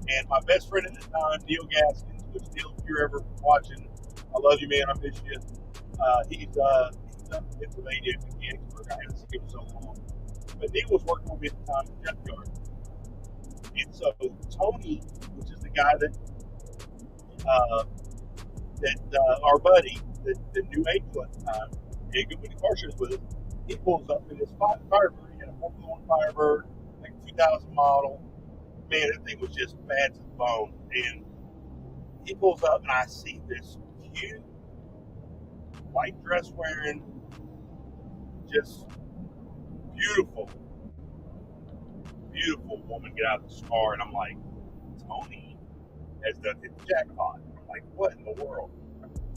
and my best friend at the time, Neil Gaskins, which Neil, if you're ever watching, I love you, man. I miss you. He's up in Pennsylvania, in Mechanicsburg. I haven't seen him so long. But Neil was working with me at the time in the junkyard. And so Tony, which is the guy that our buddy, that knew Angel at the time, and go to car shows with him, he pulls up in his Firebird. He had a Formula 1 Firebird, like a 2000 model. Man, that thing was just bad to the bone. And he pulls up, and I see this cute, white dress wearing, just beautiful woman get out of the car, and I'm like, Tony has done hit the jackpot. I'm like, what in the world?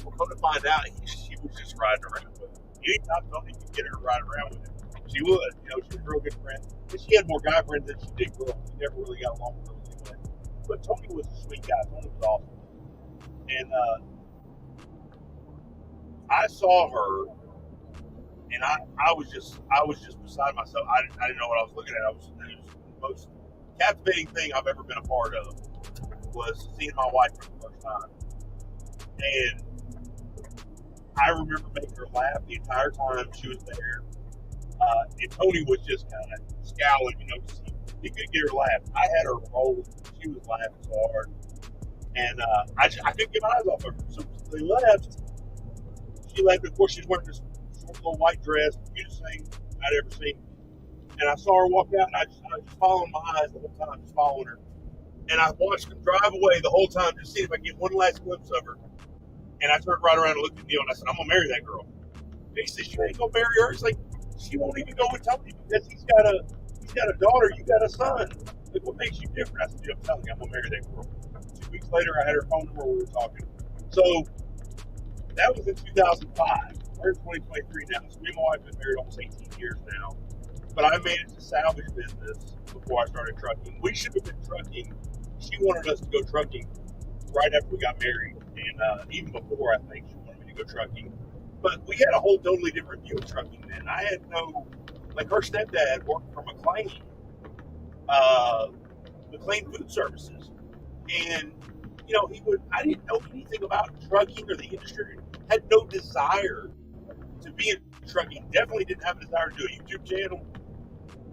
We're going to find out she was just riding around with him. Anytime Tony could get her to ride around with him, she would. She was a real good friend. And she had more guy friends than she did girls. We never really got along with her anyway. But Tony was a sweet guy. Tony was awesome. And I saw her, and I was just beside myself. I didn't know what I was looking at. It was the most captivating thing I've ever been a part of, was seeing my wife for the first time. And I remember making her laugh the entire time she was there. And Tony was just kind of scowling, he couldn't get her to laugh. I had her rolling. She was laughing so hard. And I couldn't get my eyes off her. So they left. She left. Of course, she's wearing this short little white dress, the cutest thing I'd ever seen. And I saw her walk out, and I was just following my eyes the whole time, just following her. And I watched her drive away the whole time, just seeing if I could get one last glimpse of her. And I turned right around and looked at Neil, and I said, I'm going to marry that girl. And he said, you ain't going to marry her? He's like, she won't even go with Tony because he's got a daughter, you got a son. Like, what makes you different? I said, I'm telling you, I'm going to marry that girl. 2 weeks later, I had her phone number, we were talking. So that was in 2005. We're in 2023 now. So me and my wife have been married almost 18 years now. But I managed a salvage business before I started trucking. We should have been trucking. She wanted us to go trucking right after we got married. And even before, I think, she wanted me to go trucking. But we had a whole totally different view of trucking then. I had her stepdad worked for McLean Food Services. And, I didn't know anything about trucking or the industry. Had no desire to be in trucking. Definitely didn't have a desire to do a YouTube channel.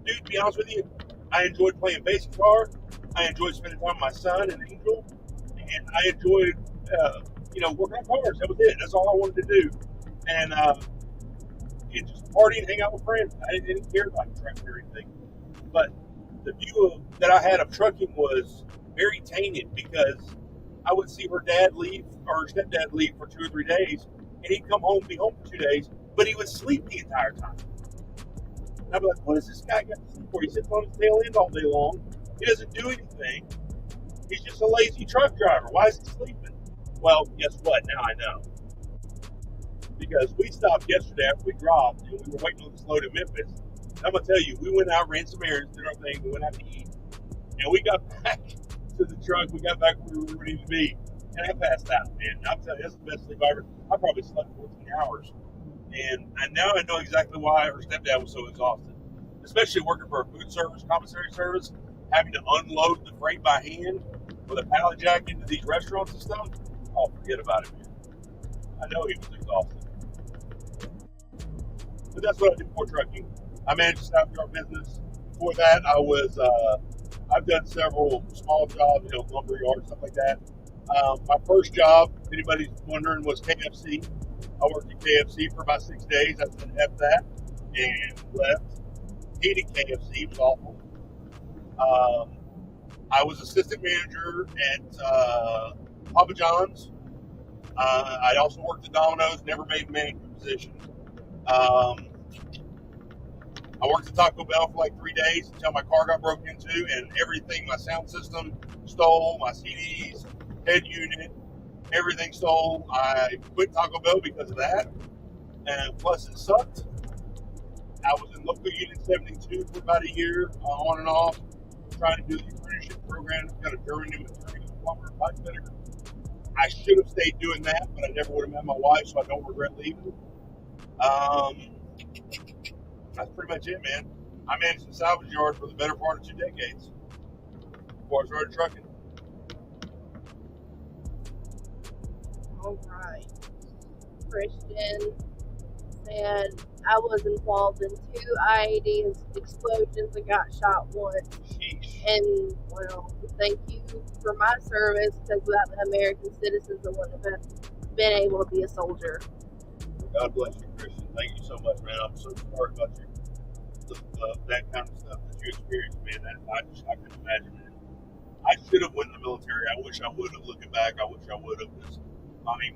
Dude, to be honest with you, I enjoyed playing bass guitar, I enjoyed spending time with my son and Angel, and I enjoyed, working on cars. That was it. That's all I wanted to do. And just party and hang out with friends. I didn't care about trucking or anything. But the view that I had of trucking was very tainted because I would see her dad leave or her stepdad leave for 2 or 3 days, and he'd come home, be home for 2 days, but he would sleep the entire time. And I'd be like, what is this guy got to sleep for? He sits on his tail end all day long. He doesn't do anything. He's just a lazy truck driver. Why is he sleeping? Well, guess what? Now I know. Because we stopped yesterday after we dropped, and we were waiting on this load in Memphis. And I'm going to tell you, we went out, ran some errands, did our thing, we went out to eat, and we got back to the truck. We got back where we needed to be, and I passed out, man. I'm telling you, that's the best sleep I ever. I probably slept 14 hours. And now I know exactly why her stepdad was so exhausted, especially working for a food service, commissary service, having to unload the freight by hand with a pallet jack into these restaurants and stuff. Oh, forget about it, man. I know he was exhausted. But that's what I do before trucking. I managed a staff yard business. Before that, I've done several small jobs, lumber yard, stuff like that. My first job, if anybody's wondering, was KFC. I worked at KFC for about 6 days. I said F that and left. Hated KFC. It was awful. I was assistant manager at Papa John's. I also worked at Domino's, never made management position. I worked at Taco Bell for like 3 days until my car got broken into, and everything, my sound system stole, my CDs, head unit, everything stole. I quit Taco Bell because of that, and plus it sucked. I was in local unit 72 for about a year, on and off, trying to do the apprenticeship program. Got a journeyman attorney, plumber, pipe fitter. I should have stayed doing that, but I never would have met my wife, so I don't regret leaving. That's pretty much it, man. I managed the salvage yard for the better part of 2 decades before I started trucking. All right. Christian said, I was involved in 2 IED explosions and got shot once. Sheesh. And, well, thank you for my service, because without the American citizens, I wouldn't have been able to be a soldier. God bless you, Christian. Thank you so much, man. I'm so sorry about that kind of stuff that you experienced, man. I couldn't imagine, man. I should have went in the military. I wish I would have. Looking back, I wish I would have. Because,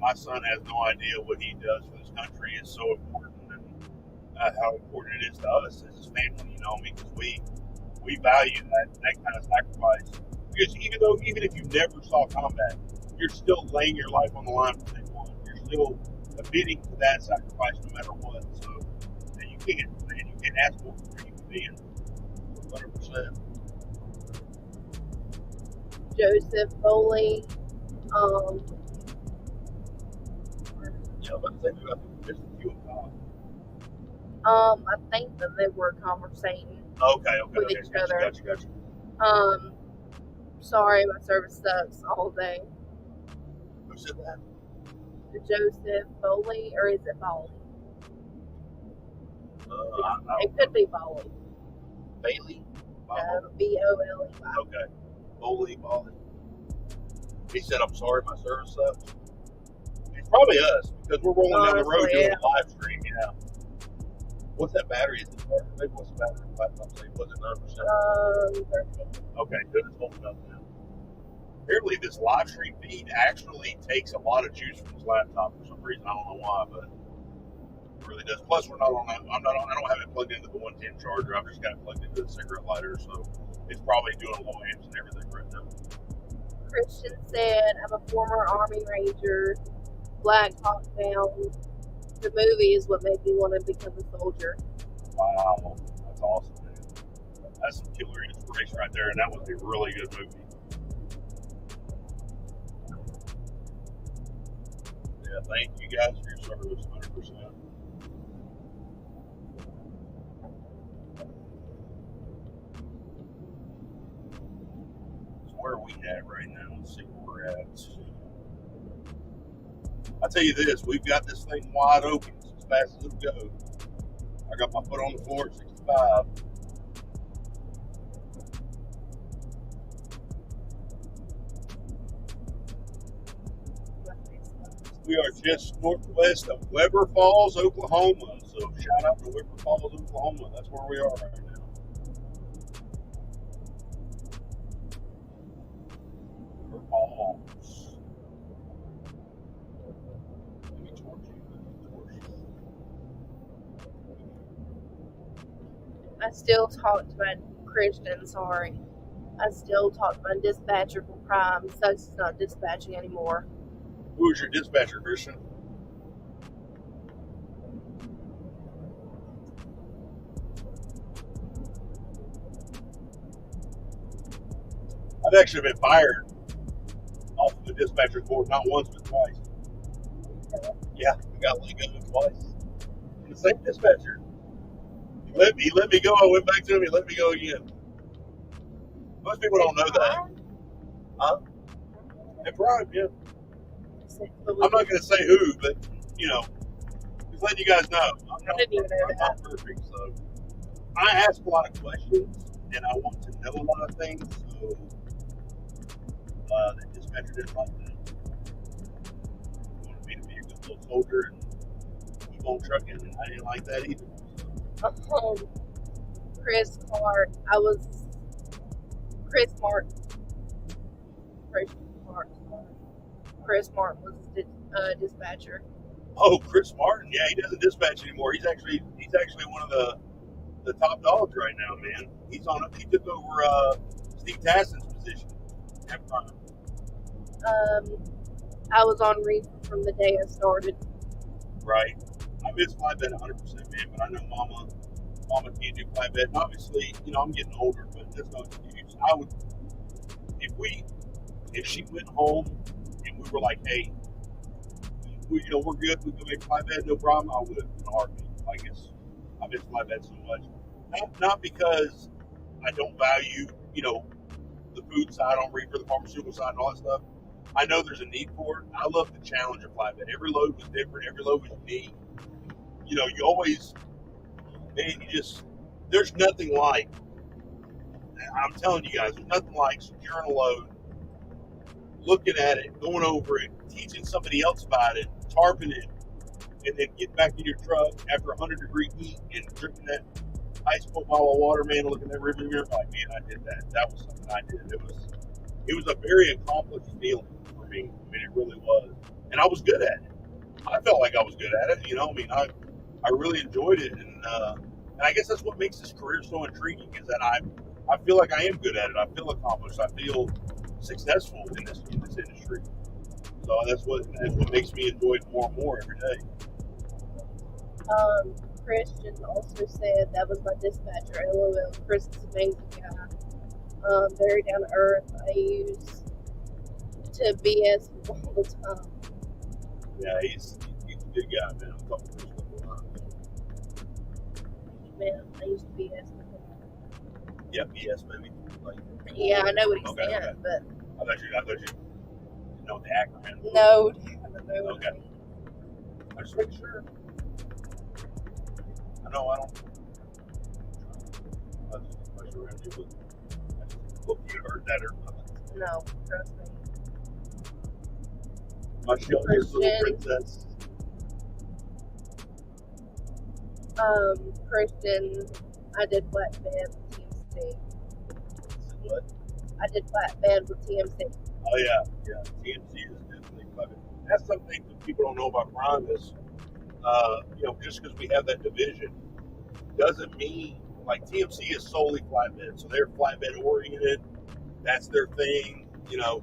my son has no idea what he does for this country is so important, and how important it is to us as his family. Because we value that kind of sacrifice. Because even if you never saw combat, you're still laying your life on the line for day one. You're still admitting to that sacrifice no matter what. So, and you can't ask for it from a human being. 100%. Joseph Foley, Yeah, let's say we got just a few of them. I think that they were conversating Okay. with each other. Gotcha. Sorry, my service sucks all day. Who said that? Joseph Foley, or is it Foley? It could be Foley. Bailey? B-O-L-E-Y. Okay. Bowley. He said, I'm sorry, my service sucks. It's probably us, because we're rolling down the road doing a live stream, yeah. What's that battery? Is it charged? Maybe what's the battery? Laptop say, was it 9%? 13. Okay, good. It's holding up now. Apparently, this live stream feed actually takes a lot of juice from this laptop for some reason. I don't know why, but it really does. Plus, we're not on. I don't have it plugged into the 110 charger. I've just got it plugged into the cigarette lighter, so it's probably doing low amps and everything right now. Christian said, I'm a former Army Ranger, Black Hawk Down. The movie is what made me want to become a soldier. Wow, that's awesome, man. That's some killer inspiration right there, and that was a really good movie. Yeah, thank you guys for your service, 100%. So where are we at right now? Let's see where we're at. I'll tell you this, we've got this thing wide open as fast as it'll go. I got my foot on the floor at 65. We are just northwest of Weber Falls, Oklahoma. So shout out to Weber Falls, Oklahoma. That's where we are right now. Weber Falls. Let me torch you. I still talk to my Christian, sorry. I still talk to my dispatcher from Prime, so it's not dispatching anymore. Who is your dispatcher, Christian? I've actually been fired off of the dispatcher board not once but twice. Yeah, I got let go twice. The same dispatcher. He let me go. I went back to him. He let me go again. Most people don't know that. Huh? And Prime, yeah. I'm not going to say who, but, you know, just letting you guys know. I didn't even know I'm not perfect, so. I ask a lot of questions, and I want to know a lot of things, so the dispatcher didn't like that. He wanted me to be a good little soldier and keep on trucking, and I didn't like that either. Chris Clark, Chris Martin. Chris Martin was dispatcher. Oh, Chris Martin, yeah, he doesn't dispatch anymore. He's actually one of the top dogs right now, man. He took over Steve Tassin's position at Prime. I was on reefer from the day I started. Right. I miss flatbed 100%, man, but I know Mama can't do flatbed. And obviously, you know, I'm getting older, but there's no excuse. I would, if she went home and we were like, hey, we're good, we can make flatbed, no problem, I would in a heartbeat. I guess I miss flatbed so much. Not because I don't value, you know, the food side on reefer, the pharmaceutical side, and all that stuff. I know there's a need for it. I love the challenge of flatbed. Every load was different. Every load was unique. You know, you always, man, there's nothing like, I'm telling you guys, there's nothing like securing a load, looking at it, going over it, teaching somebody else about it, tarping it, and then get back in your truck after 100-degree heat and drinking that ice cold bottle of water, man, looking at that rearview mirror, like, man, I did that. That was something I did. It was a very accomplished feeling for me. I mean, it really was. And I was good at it. I felt like I was good at it. You know, I mean, I really enjoyed it. And I guess that's what makes this career so intriguing is that I feel like I am good at it. I feel accomplished. I feel successful in this industry. So that's what makes me enjoy it more and more every day. Christian also said that was my dispatcher. LOL. Chris is an amazing guy. Very down to earth. I used to BS all the time. Yeah, he's a good guy, man. I'm talking to him a lot. Man, I used to BS with him. Yeah, BS maybe. Like, yeah, I know what he's saying, okay. but I thought you know the acronym. no, I don't know. Okay. I just make sure. I know I don't. I just make sure I do it. Hope you heard that or not. No, trust me. My shelter's little princess. Christian, I did flatbed with TMC. What? I did flatbed with TMC. Oh yeah. TMC is definitely flatbed. That's something that people don't know about Prime is, just because we have that division doesn't mean like TMC is solely flatbed. So they're flatbed oriented. That's their thing. You know,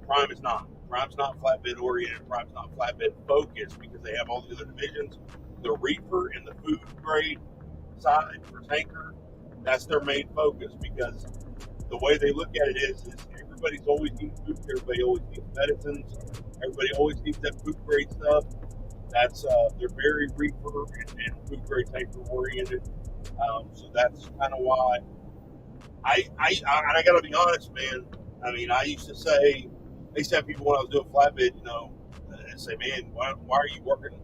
Prime is not. Prime's not flatbed oriented. Prime's not flatbed focused because they have all the other divisions. The reefer and the food grade side for tanker, that's their main focus because the way they look at it is everybody's always needs food. Everybody always needs medicines. Everybody always needs that food grade stuff. That's they're very reefer and food grade tanker oriented. So that's kind of why I got to be honest, man. I mean, I used to say. They used to have people when I was doing flatbed, and say, man, why are you working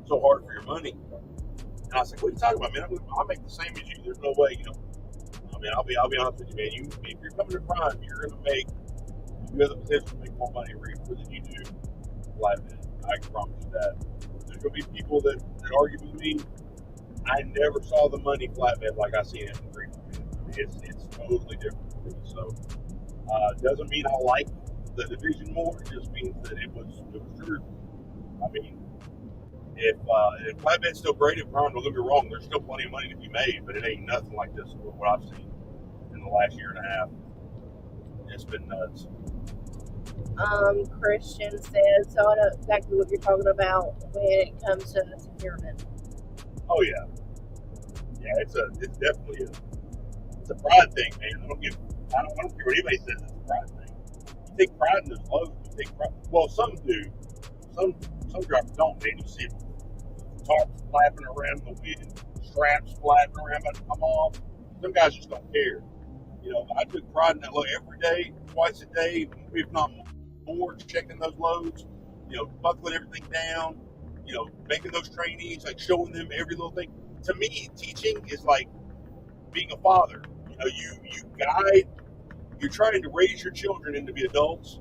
so hard for your money? And I was like, what are you talking about, man? I'll make the same as you. There's no way, I mean, I'll be honest with you, man. If you're coming to Prime, you're going to have the potential to make more money reefer than you do flatbed. I can promise you that. There's going to be people that argue with me. I never saw the money flatbed like I see it in the green. It's totally different for me. So doesn't mean I like the division more. It just means that it was true. I mean, if flatbed's still great at Prime, don't get me wrong, there's still plenty of money to be made, but it ain't nothing like this what I've seen in the last year and a half. It's been nuts. Christian says, so I know exactly what you're talking about when it comes to securement. Oh yeah, it's definitely it's a pride thing, man. I don't care what anybody says. It's a pride thing. You take pride in those loads. You take pride. Well, some do. Some drivers don't, man. You see tarps flapping around the wind, straps flapping around about to come off. Some guys just don't care. You know, I took pride in that load every day, twice a day, if not more, checking those loads, you know, buckling everything down, you know, making those trainees, like showing them every little thing. To me, teaching is like being a father. You know, you guide, you're trying to raise your children into be adults.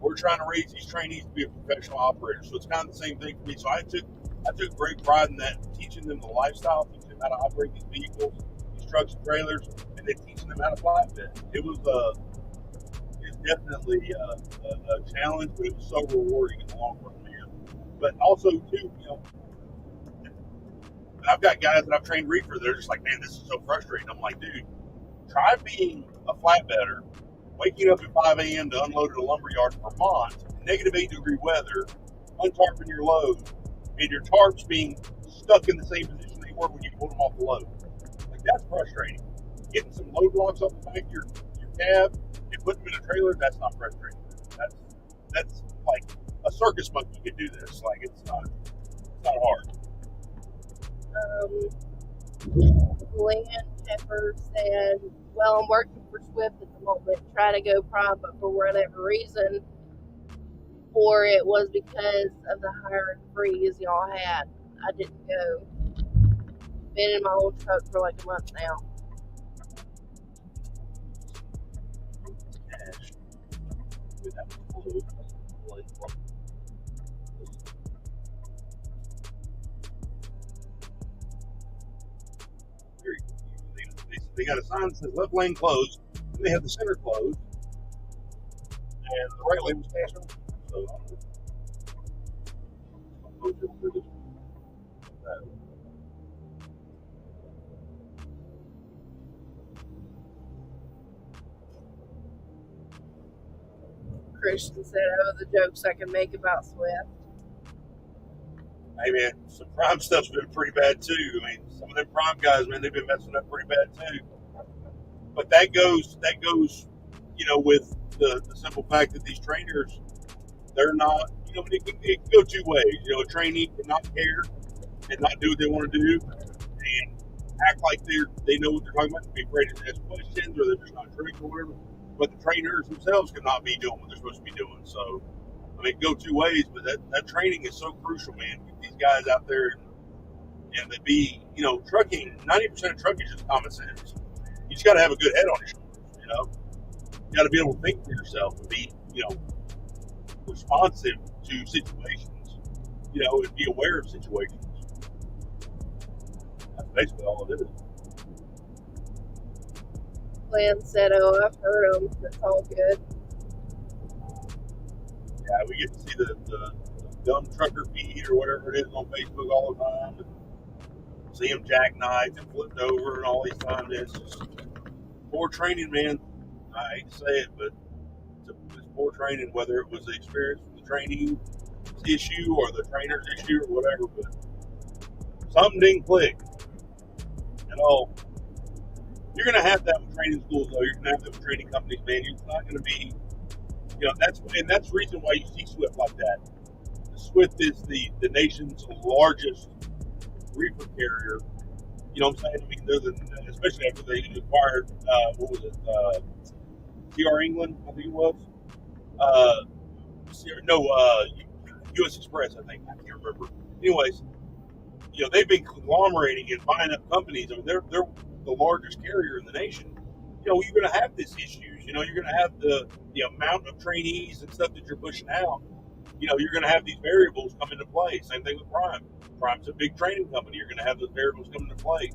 We're trying to raise these trainees to be a professional operator. So it's kind of the same thing for me. So I took great pride in that, teaching them the lifestyle, teaching them how to operate these vehicles, these trucks and trailers, and then teaching them how to flatbed. It was definitely a challenge, but it was so rewarding in the long run, man. But also, too, you know, I've got guys that I've trained reefer. They're just like, man, this is so frustrating. I'm like, dude, try being a flatbedder, waking up at 5 a.m. to unload at a lumberyard in Vermont, -8-degree weather, untarping your load, and your tarps being stuck in the same position they were when you pulled them off the load. Like, that's frustrating. Getting some load blocks off the back of your cab and putting them in a trailer, that's not frustrating. That's like a circus monkey could do this. Like, it's not hard. Glenn Pepper said, well, I'm working for Swift at the moment, trying to go Prime, but for whatever reason, or it was because of the hiring freeze y'all had, I didn't go. Been in my own truck for like a month now. They got a sign that says left lane closed, and they have the center closed, and the right lane was passed over. So Christian said, oh, the jokes I can make about Swift. hey man, some Prime stuff's been pretty bad too. I mean, some of them Prime guys, man, they've been messing up pretty bad too. But that goes, you know, with the simple fact that these trainers, they're not, you know, it can go two ways. You know, a trainee can not care and not do what they want to do and act like they know what they're talking about, and be afraid to ask questions, or they're just not trained or whatever. But the trainers themselves could not be doing what they're supposed to be doing. So, I mean, go two ways, but that training is so crucial, man. Get these guys out there and they be, you know, trucking, 90% of trucking is just common sense. You just got to have a good head on your shoulders, you know. You got to be able to think for yourself and be, you know, responsive to situations, you know, and be aware of situations. That's basically all it is. Glenn said, oh, I've heard them. That's all good. Yeah, we get to see the dumb trucker feed or whatever it is on Facebook all the time. And see them jackknifed and flipped over and all these times. It's just poor training, man. I hate to say it, but it's poor training, whether it was the experience with the training issue or the trainer's issue or whatever, but something didn't click. You know, you're going to have that with training schools, though. You're going to have that with training companies, man. It's not going to be, you know, that's the reason why you see Swift like that. Swift is the nation's largest reefer carrier. You know what I'm saying? I mean, they're especially after they acquired, what was it, TR England, I think it was. US Express, I think. I can't remember. Anyways, you know, they've been conglomerating and buying up companies. I mean, they're the largest carrier in the nation. You know, you're going to have these issues. You know, you're going to have the amount of trainees and stuff that you're pushing out. you're going to have these variables come into play. Same thing with Prime. Prime's a big training company. You're going to have those variables come into play.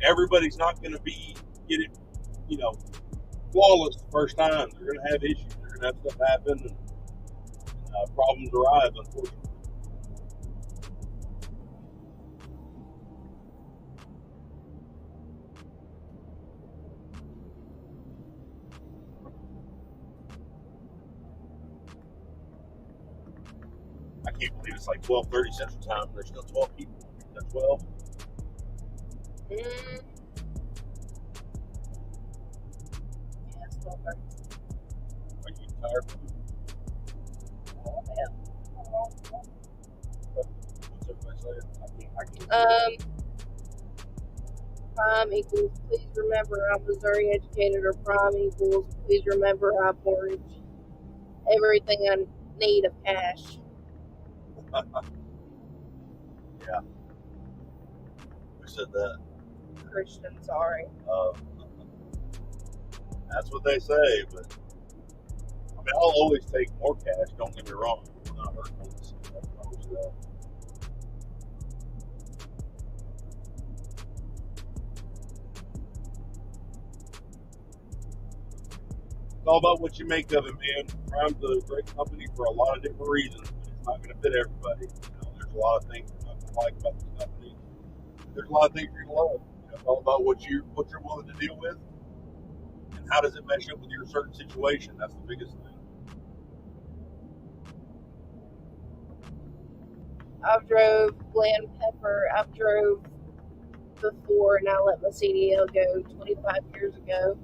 Everybody's not going to get it, flawless the first time. They're going to have issues. They're going to have stuff happen, and problems arise, unfortunately. I can't believe it's like 12:30 Central Time. There's still 12 people. That's 12. Yeah, it's 12:30. Are you tired? Oh, hell. What's everybody saying? I can't. Prime equals, please remember I'm Missouri educated, or prime equals, please remember I mortgage everything I need of cash. Yeah. Who said that? Christian, sorry. That's what they say, but I mean, I'll always take more cash. Don't get me wrong. I'm not hurting on this. I promise you that. It's all about what you make of it, man. Prime's a great company for a lot of different reasons, but it's not going to fit everybody. There's a lot of things you're not going to like about this company. There's a lot of things you're going to love. It's all about what you're willing to deal with, and how does it mesh up with your certain situation. That's the biggest thing. I've drove Glen Pepper. I've drove before, and I let my CDL go 25 years ago.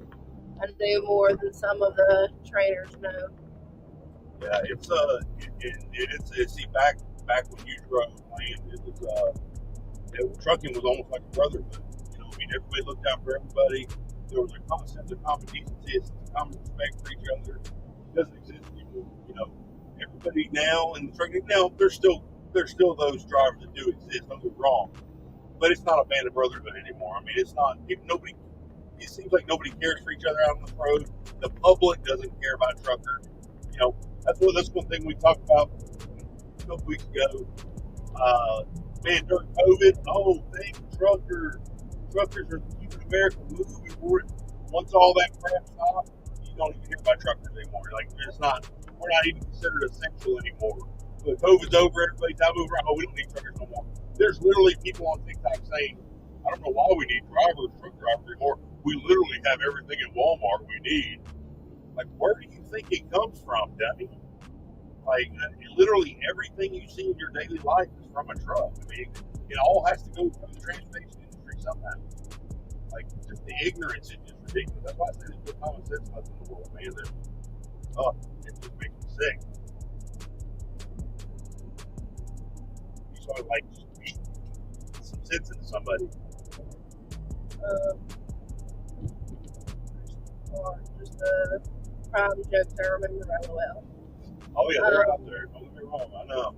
I knew more than some of the trainers know. Yeah, it's see back when you drove land, trucking was almost like a brotherhood. Everybody looked out for everybody. There was a concept of common decency, a common respect for each other. It doesn't exist anymore. Everybody now in the trucking there's still those drivers that do exist. Don't get me wrong, but it's not a band of brotherhood anymore. I mean, it's not. Nobody. It seems like nobody cares for each other out on the road. The public doesn't care about truckers. That's one thing we talked about a couple weeks ago. Man, during COVID, thank truckers. Truckers are keeping America moving forward. Once all that crap stops, you don't even hear about truckers anymore. We're not even considered essential anymore. But COVID's over, everybody's out moving around. We don't need truckers no more. There's literally people on TikTok saying, I don't know why we need truck drivers anymore. We literally have everything in Walmart we need. Like, where do you think it comes from, dummy? Like, literally everything you see in your daily life is from a truck. I mean, it all has to go through the transportation industry somehow. Like, just the ignorance is just ridiculous. That's why I say there's no common sense left in the world, man. It just makes me sick. You sort of like just beat some sense into somebody. Or just the prime jokes I remember really well. Oh, yeah, they're out there. Don't get me wrong. I know.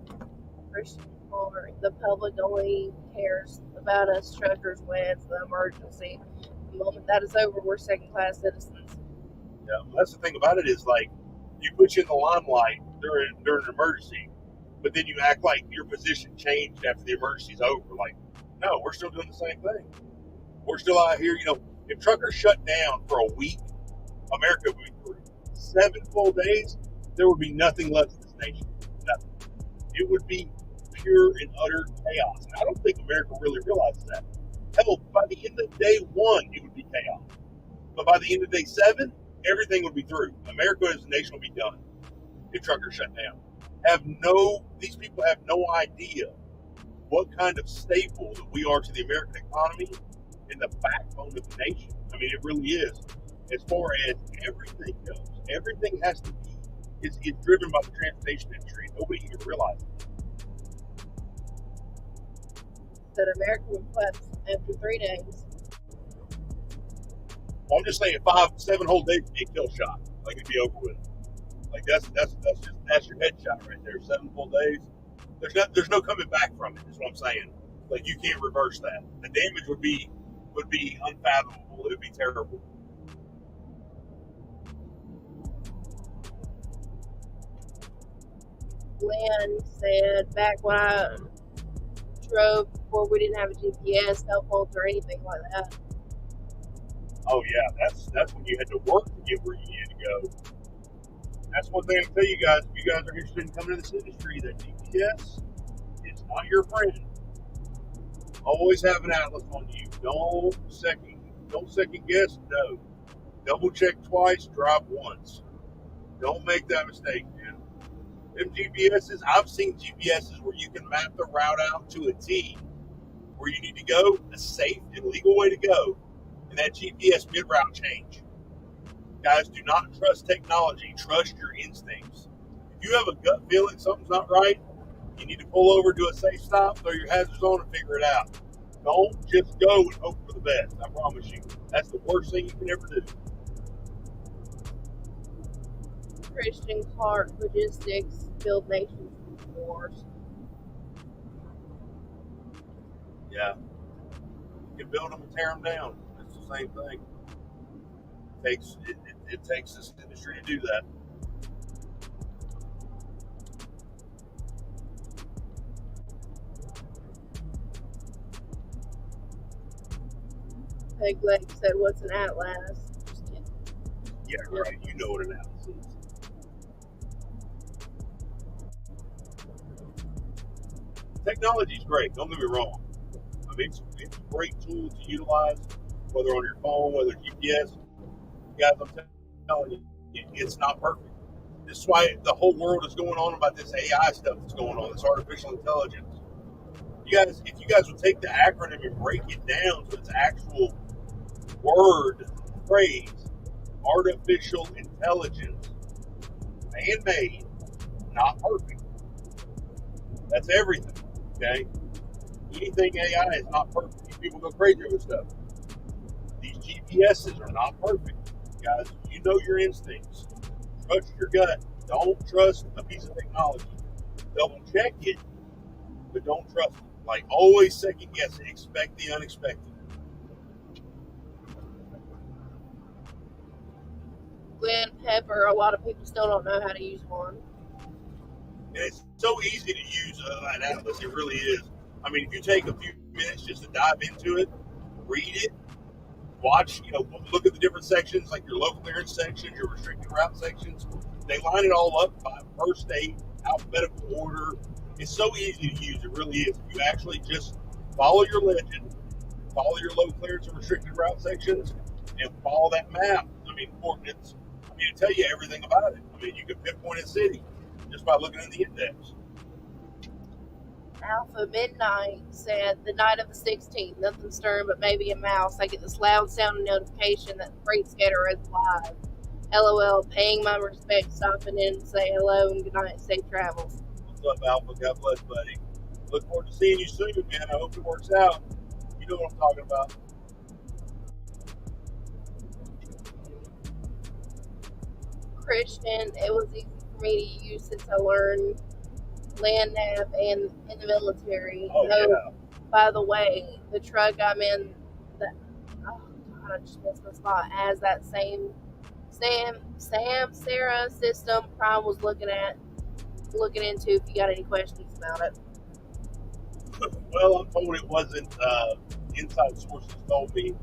Christian Palmer, the public only cares about us truckers when it's the emergency. The moment that is over, we're second-class citizens. Yeah, well, that's the thing about it is, like, you put you in the limelight during an emergency, but then you act like your position changed after the emergency's over. Like, no, we're still doing the same thing. We're still out here. If truckers shut down for a week, America would be through. 7 full days, there would be nothing left in this nation. Nothing. It would be pure and utter chaos. And I don't think America really realizes that. Hell, by the end of day 1, it would be chaos. But by the end of day 7, everything would be through. America as a nation would be done if truckers shut down. These people have no idea what kind of staple that we are to the American economy and the backbone of the nation. I mean, it really is. As far as everything goes, everything has to be, it's driven by the transportation industry. Nobody even realizes it. That America would collapse after 3 days. Well, I'm just saying 7 whole days would be a kill shot. Like, it'd be over with. Like, that's your headshot right there. 7 full days. There's no coming back from it, is what I'm saying. Like, you can't reverse that. The damage would be unfathomable. It would be terrible. Glenn said back when I drove before we didn't have a GPS, cell phones, or anything like that. Oh yeah, that's when you had to work to get where you needed to go. That's one thing I can tell you guys. If you guys are interested in coming to this industry, that GPS is not your friend. Always have an atlas on you. Don't second guess. No. Double check twice. Drive once. Don't make that mistake, man. Them GPSs, I've seen GPSs where you can map the route out to a T, where you need to go, a safe and legal way to go, and that GPS mid-route change. Guys, do not trust technology. Trust your instincts. If you have a gut feeling something's not right, you need to pull over, do a safe stop, throw your hazards on, and figure it out. Don't just go and hope for the best. I promise you. That's the worst thing you can ever do. Christian Clark Logistics build nations wars. Yeah. You can build them and tear them down. It's the same thing. It takes this industry to do that. Peg Leg said, "What's an atlas?" Just kidding. Yeah, right. You know what an atlas is. Technology's great. Don't get me wrong. I mean, it's a great tool to utilize, whether on your phone, whether GPS. Guys, I'm telling you, it's not perfect. This is why the whole world is going on about this AI stuff that's going on, this artificial intelligence. If you guys would take the acronym and break it down to its actual word, phrase, artificial intelligence, man-made, not perfect. That's everything, okay? Anything AI is not perfect. These people go crazy over stuff. These GPSs are not perfect. Guys, you know your instincts. Trust your gut. Don't trust a piece of technology. Double check it, but don't trust it. Like, always second guess it. Expect the unexpected. Glenn Pepper, a lot of people still don't know how to use one. And it's so easy to use an atlas. It really is. I mean, if you take a few minutes just to dive into it, read it, watch, look at the different sections, like your low clearance sections, your restricted route sections. They line it all up by per state, alphabetical order. It's so easy to use. It really is. If you actually just follow your legend, follow your low clearance and restricted route sections, and follow that map. I mean, coordinates. I mean, to tell you everything about it. I mean, you can pinpoint a city just by looking at the index. Alpha Midnight said, "The night of the 16th, nothing stirring but maybe a mouse. I get this loud sounding notification that the freight scatter is live. LOL, paying my respects, stopping in to say hello and good night, safe travels." What's up, Alpha? God bless, buddy. Look forward to seeing you soon, man. I hope it works out. You know what I'm talking about. Christian, it was easy for me to use since I learned land nav and in the military. Oh, yeah. By the way, the truck I'm in, I just missed my spot, has that same Sarah system Prime was looking into if you got any questions about it. Well, I'm told it wasn't. Inside sources told me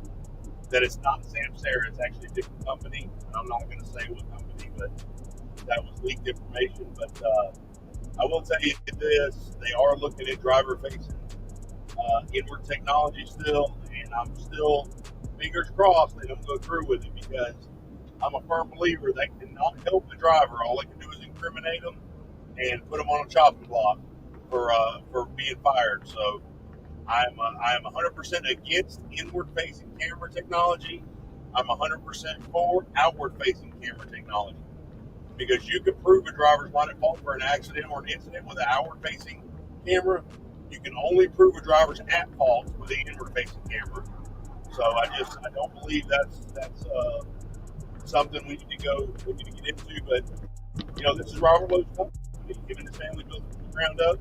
that it's not Samsara. It's actually a different company. I'm not going to say what company, but that was leaked information. But I will tell you this: they are looking at driver-facing inward technology still, and I'm still fingers crossed they don't go through with it, because I'm a firm believer they cannot help the driver. All they can do is incriminate them and put them on a chopping block for being fired. So I am 100% against inward-facing camera technology. I'm 100% for outward-facing camera technology, because you can prove a driver's not at fault for an accident or an incident with an outward-facing camera. You can only prove a driver's at fault with an inward-facing camera. So I don't believe that's something we need to get into. But this is Robert Lowe's company. Him and his family built it from the ground up.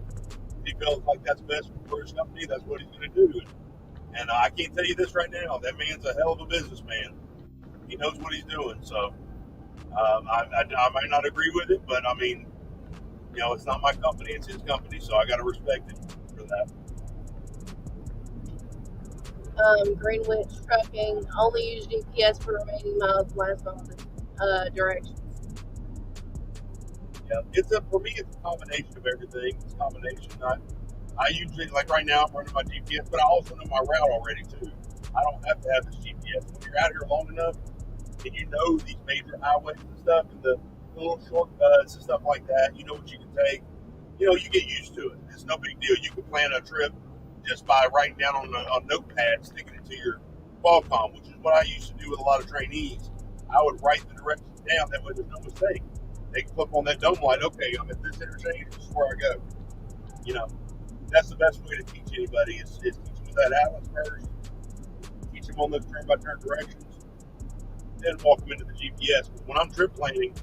He feels like that's best for his company. That's what he's going to do. And I can't tell you this right now. That man's a hell of a businessman. He knows what he's doing. So I might not agree with it, but I mean, You know, it's not my company; it's his company, so I got to respect him for that. Greenwich Trucking, only use GPS for remaining miles last on the directions. Yeah, for me, it's a combination of everything. It's a combination. I usually, like right now, I'm running my GPS, but I also know my route already too. I don't have to have this GPS. When you're out here long enough, and you know these major highways and stuff, and the little shortcuts and stuff like that, you know what you can take. You know, you get used to it. It's no big deal. You can plan a trip just by writing down on a notepad, sticking it to your Qualcomm, which is what I used to do with a lot of trainees. I would write the directions down. That way there's no mistake. They can flip on that dome light. Okay, I'm at this interchange. This is where I go. You know, that's the best way to teach anybody is teach them with that atlas first. Teach them on the turn-by-turn directions. Then walk them into the GPS. But when I'm trip planning,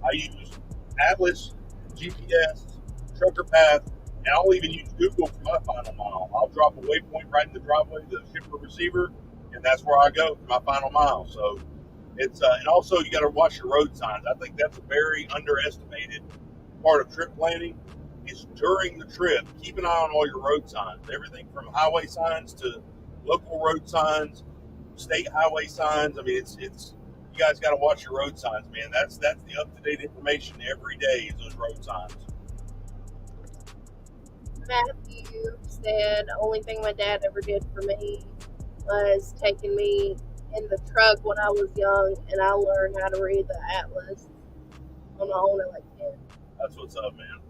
I use Atlas, GPS, Trucker Path, and I'll even use Google for my final mile. I'll drop a waypoint right in the driveway, the shipper receiver, and that's where I go for my final mile. So it's and also you got to watch your road signs. I think that's a very underestimated part of trip planning. Is during the trip, keep an eye on all your road signs. Everything from highway signs to local road signs, state highway signs. I mean, it's you guys got to watch your road signs, man. That's the up to date information every day is those road signs. Matthew said, the only thing my dad ever did for me was taking me in the truck when I was young, and I learned how to read the atlas on my own at like 10. That's what's up, man.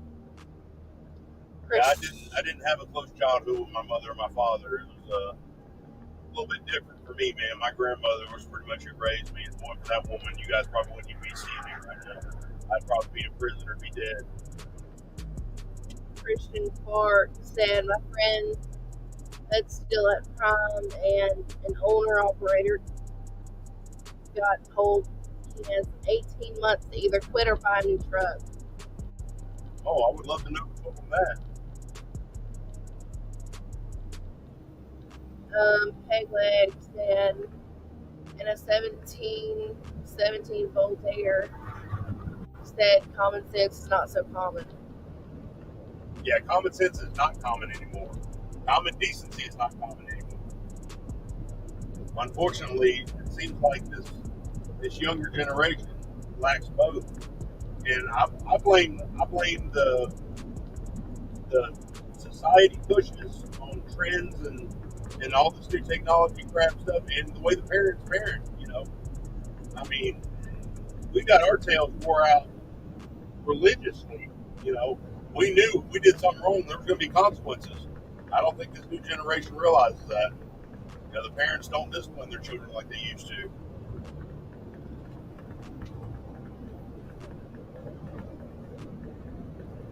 Chris, Yeah, I didn't have a close childhood with my mother and my father. It was a little bit different for me, man. My grandmother was pretty much who raised me. And boy, for that woman, you guys probably wouldn't even be seeing me right now. I'd probably be in prison or be dead. Christian Clark said, my friend that's still at Prime and an owner operator got told he has 18 months to either quit or buy a new truck. Oh, I would love to know from that. Pegleg said, in a 17 Voltaire, said common sense is not so common. Yeah, common sense is not common anymore. Common decency is not common anymore. Unfortunately, it seems like this younger generation lacks both. And I blame the society pushes on trends and all this new technology crap stuff and the way the parents parent, you know. I mean, we got our tails wore out religiously, you know. We knew if we did something wrong, there was going to be consequences. I don't think this new generation realizes that. You know, the parents don't discipline their children like they used to.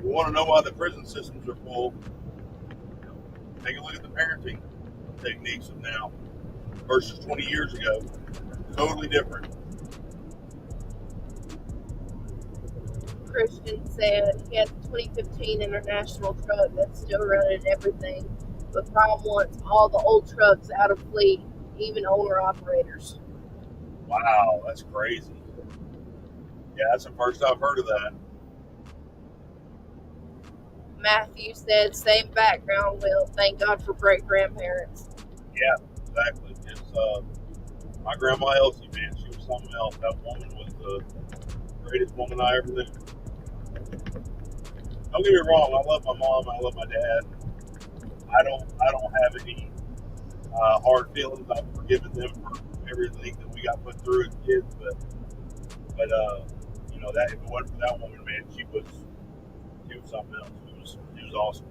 You want to know why the prison systems are full? Take a look at the parenting techniques of now versus 20 years ago. Totally different. Christian said he has a 2015 International truck that's still running everything, but Prime wants all the old trucks out of fleet, even owner operators. Wow, that's crazy. Yeah, that's the first I've heard of that. Matthew said, same background, Will. Thank God for great grandparents. Yeah, exactly. It's my grandma Elsie, man. She was something else. That woman was the greatest woman I ever knew. Don't get me wrong. I love my mom. I love my dad. I don't have any hard feelings. I've forgiven them for everything that we got put through as kids. But you know, that if it wasn't for that woman, man, she was something else. She was awesome.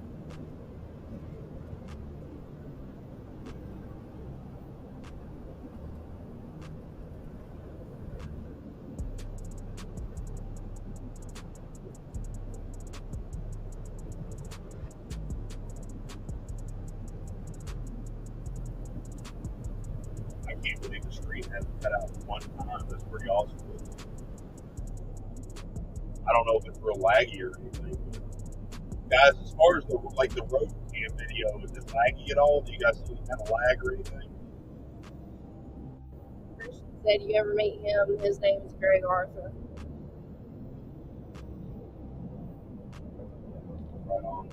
I can't believe the screen hasn't cut out one time. That's pretty awesome. I don't know if it's real laggy or anything. But guys, as far as the road cam video, is it laggy at all? Do you guys see any kind of lag or anything? Christian said, you ever meet him? His name is Greg Arthur. right on.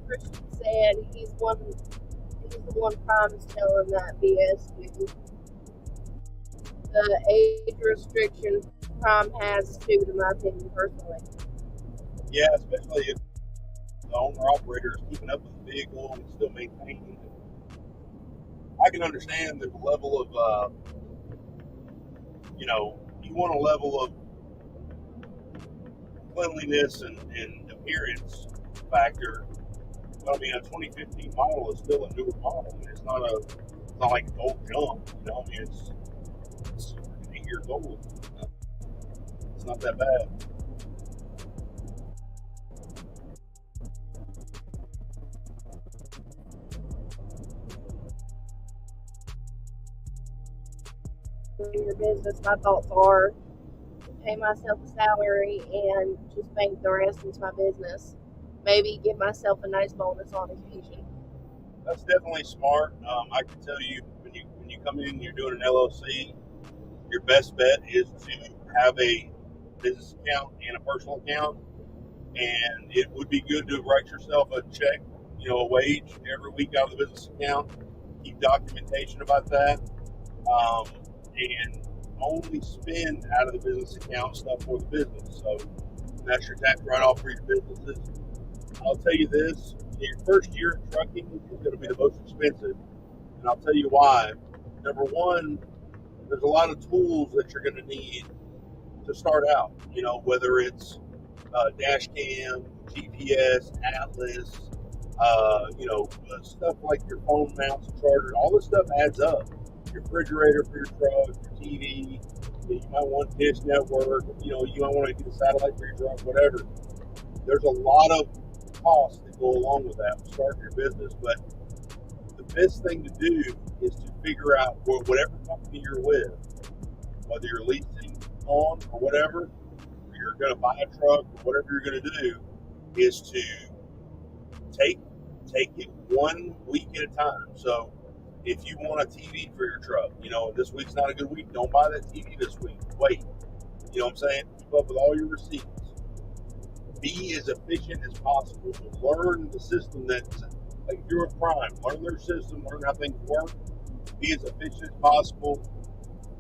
Christian said he's the one Prime's telling that BS to. The age restriction Prime has is stupid in my opinion personally. Yeah, especially if the owner operator is keeping up with the vehicle and still maintaining it. I can understand the level of, you want a level of cleanliness and appearance factor. But I mean, a 2015 model is still a newer model. I mean, it's not like an old junk. I mean, it's 8 years old. It's not that bad. In your business, my thoughts are pay myself a salary and just bank the rest into my business. Maybe give myself a nice bonus on occasion. That's definitely smart. I can tell you when you come in, and you're doing an LLC. Your best bet is to have a business account and a personal account, and it would be good to write yourself a check, a wage every week out of the business account. Keep documentation about that, and only spend out of the business account stuff for the business. So that's your tax write-off for your businesses. I'll tell you this: your first year in trucking is going to be the most expensive, and I'll tell you why. Number one, there's a lot of tools that you're going to need to start out. Whether it's dash cam, GPS, Atlas, stuff like your phone mounts and chargers. All this stuff adds up. Your refrigerator for your truck, your TV. You might want Dish Network. You might want to get a satellite for your truck, whatever. There's a lot of costs that go along with that when starting your business. But the best thing to do is to figure out whatever company you're with, whether you're leasing on or whatever, or you're going to buy a truck or whatever you're going to do, is to take it 1 week at a time. So if you want a TV for your truck, this week's not a good week, don't buy that TV this week. Wait. You know what I'm saying? Keep up with all your receipts. Be as efficient as possible. So learn the system that's, like if you're a Prime, learn their system, learn how things work. Be as efficient as possible.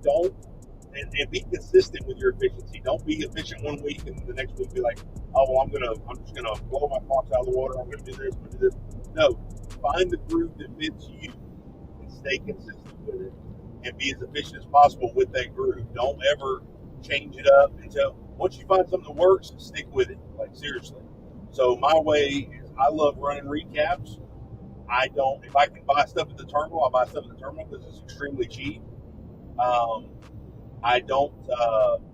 Don't and be consistent with your efficiency. Don't be efficient 1 week and the next week be like, oh well, I'm just gonna blow my clocks out of the water. I'm gonna do this. I'm gonna do this. No, find the groove that fits you and stay consistent with it, and be as efficient as possible with that groove. Don't ever change it up until once you find something that works, stick with it. Like seriously. So my way is I love running recaps. If I can buy stuff at the terminal, I buy stuff at the terminal because it's extremely cheap. I don't,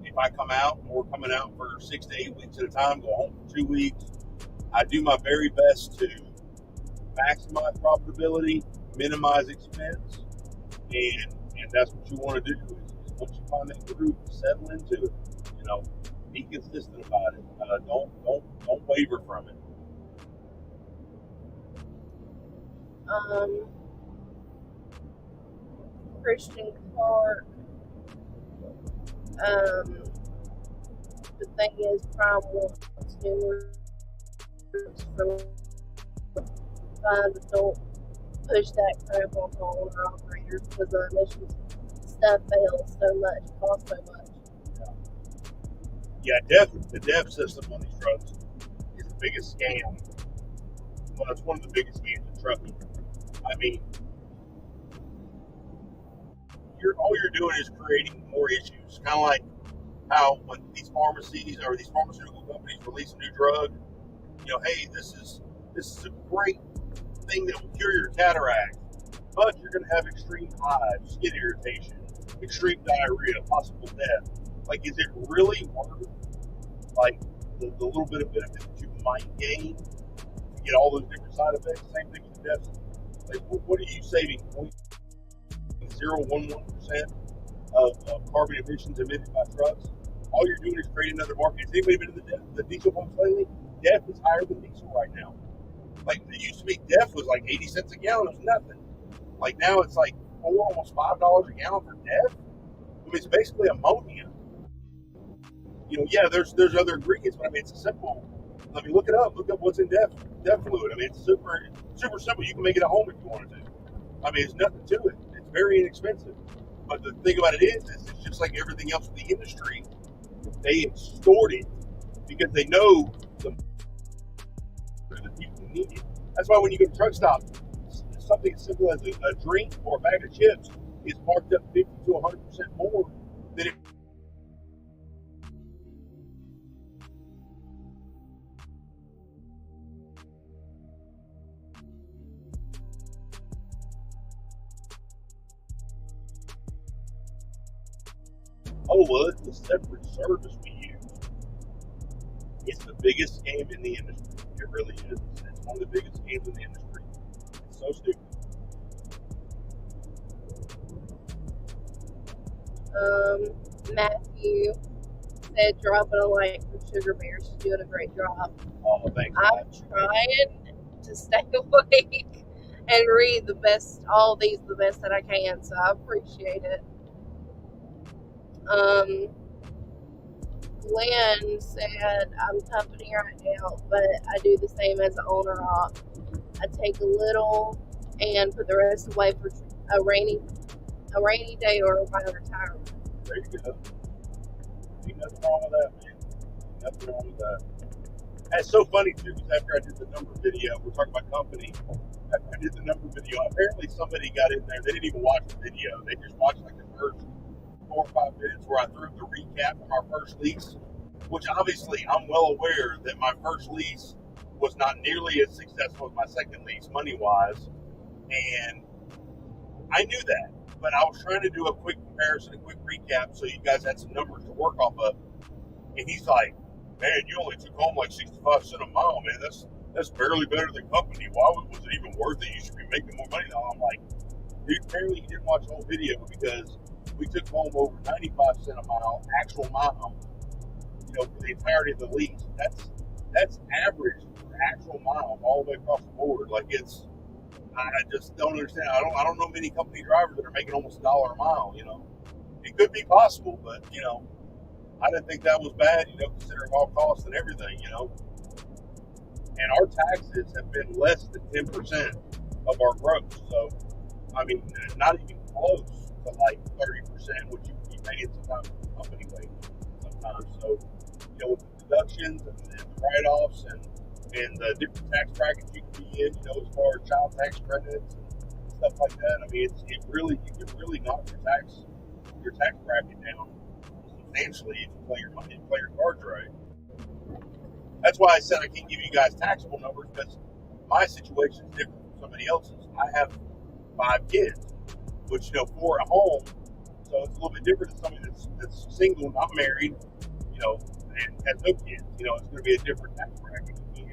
if I come out, we're coming out for 6 to 8 weeks at a time, go home for 2 weeks. I do my very best to maximize profitability, minimize expense, and that's what you want to do. Is once you find that groove, settle into it. Be consistent about it. Don't waver from it. Christian Clark. The thing is, Prime wants new from but don't push that crap on the owner operators because the emissions stuff fails so much, costs so much. Yeah, the dev system on these trucks is the biggest scam. Well, it's one of the biggest scams in trucking. I mean, all you're doing is creating more issues. Kind of like how when these pharmacies or these pharmaceutical companies release a new drug, hey, this is a great thing that will cure your cataract, but you're going to have extreme hives, skin irritation, extreme diarrhea, possible death. Like, is it really worth like the little bit of benefit that you might gain to get all those different side effects? Same thing with deaths. Like, what are you saving? 0.011% of carbon emissions emitted by trucks? All you're doing is creating another market. Has anybody been to the diesel pumps lately? DEF is higher than diesel right now. Like, it used to be DEF was like 80 cents a gallon. It was nothing. Like, now it's like almost $5 a gallon for DEF. I mean, it's basically ammonia. Yeah, there's other ingredients, but I mean, it's a simple. I mean, look it up. Look up what's in DEF fluid. I mean, it's super simple. You can make it at home if you wanted to. I mean, it's nothing to it. It's very inexpensive. But the thing about it is it's just like everything else in the industry. They extort it because they know the people need it. That's why when you go to truck stop, something as simple as a drink or a bag of chips is marked up 50 to 100% more than it. Oh, well, it's a separate service we use. It's the biggest scam in the industry. It really is. It's one of the biggest scams in the industry. It's so stupid. Matthew said dropping a like for SugarBear. She's doing a great job. Oh, thanks. I'm trying to stay awake and read the best that I can, so I appreciate it. Glenn said, I'm company right now, but I do the same as an owner op. I take a little and put the rest away for a rainy day or my retirement. There you go. Ain't nothing wrong with that, man. Nothing wrong with that. And it's so funny too, because after I did the number video, we're talking about company. After I did the number video, apparently somebody got in there. They didn't even watch the video. They just watched like the first 4 or 5 minutes where I threw the recap from our first lease, which obviously I'm well aware that my first lease was not nearly as successful as my second lease money-wise, and I knew that, but I was trying to do a quick comparison, a quick recap, so you guys had some numbers to work off of, and he's like, man, you only took home like 65 cents a mile, man, that's barely better than company. Why was it even worth it? You should be making more money now. I'm like, dude, apparently you didn't watch the whole video, because we took home over 95 cents a mile, actual mile, for the entirety of the lease. That's average for actual mile all the way across the board. Like, I just don't understand. I don't know many company drivers that are making almost $1 a mile. It could be possible, but I didn't think that was bad. Considering all costs and everything. And our taxes have been less than 10% of our gross. So, I mean, not even close to like 30%, which you can be paying sometimes for company wage sometimes. So, with the deductions and the write-offs and the different tax brackets you can be in, as far as child tax credits and stuff like that. I mean, you can really knock your tax bracket down substantially if you play your money and play your cards right. That's why I said I can't give you guys taxable numbers, because my situation is different from somebody else's. I have 5 kids, which, 4 at home, so it's a little bit different than somebody that's single, not married, and has no kids. It's going to be a different tax bracket. You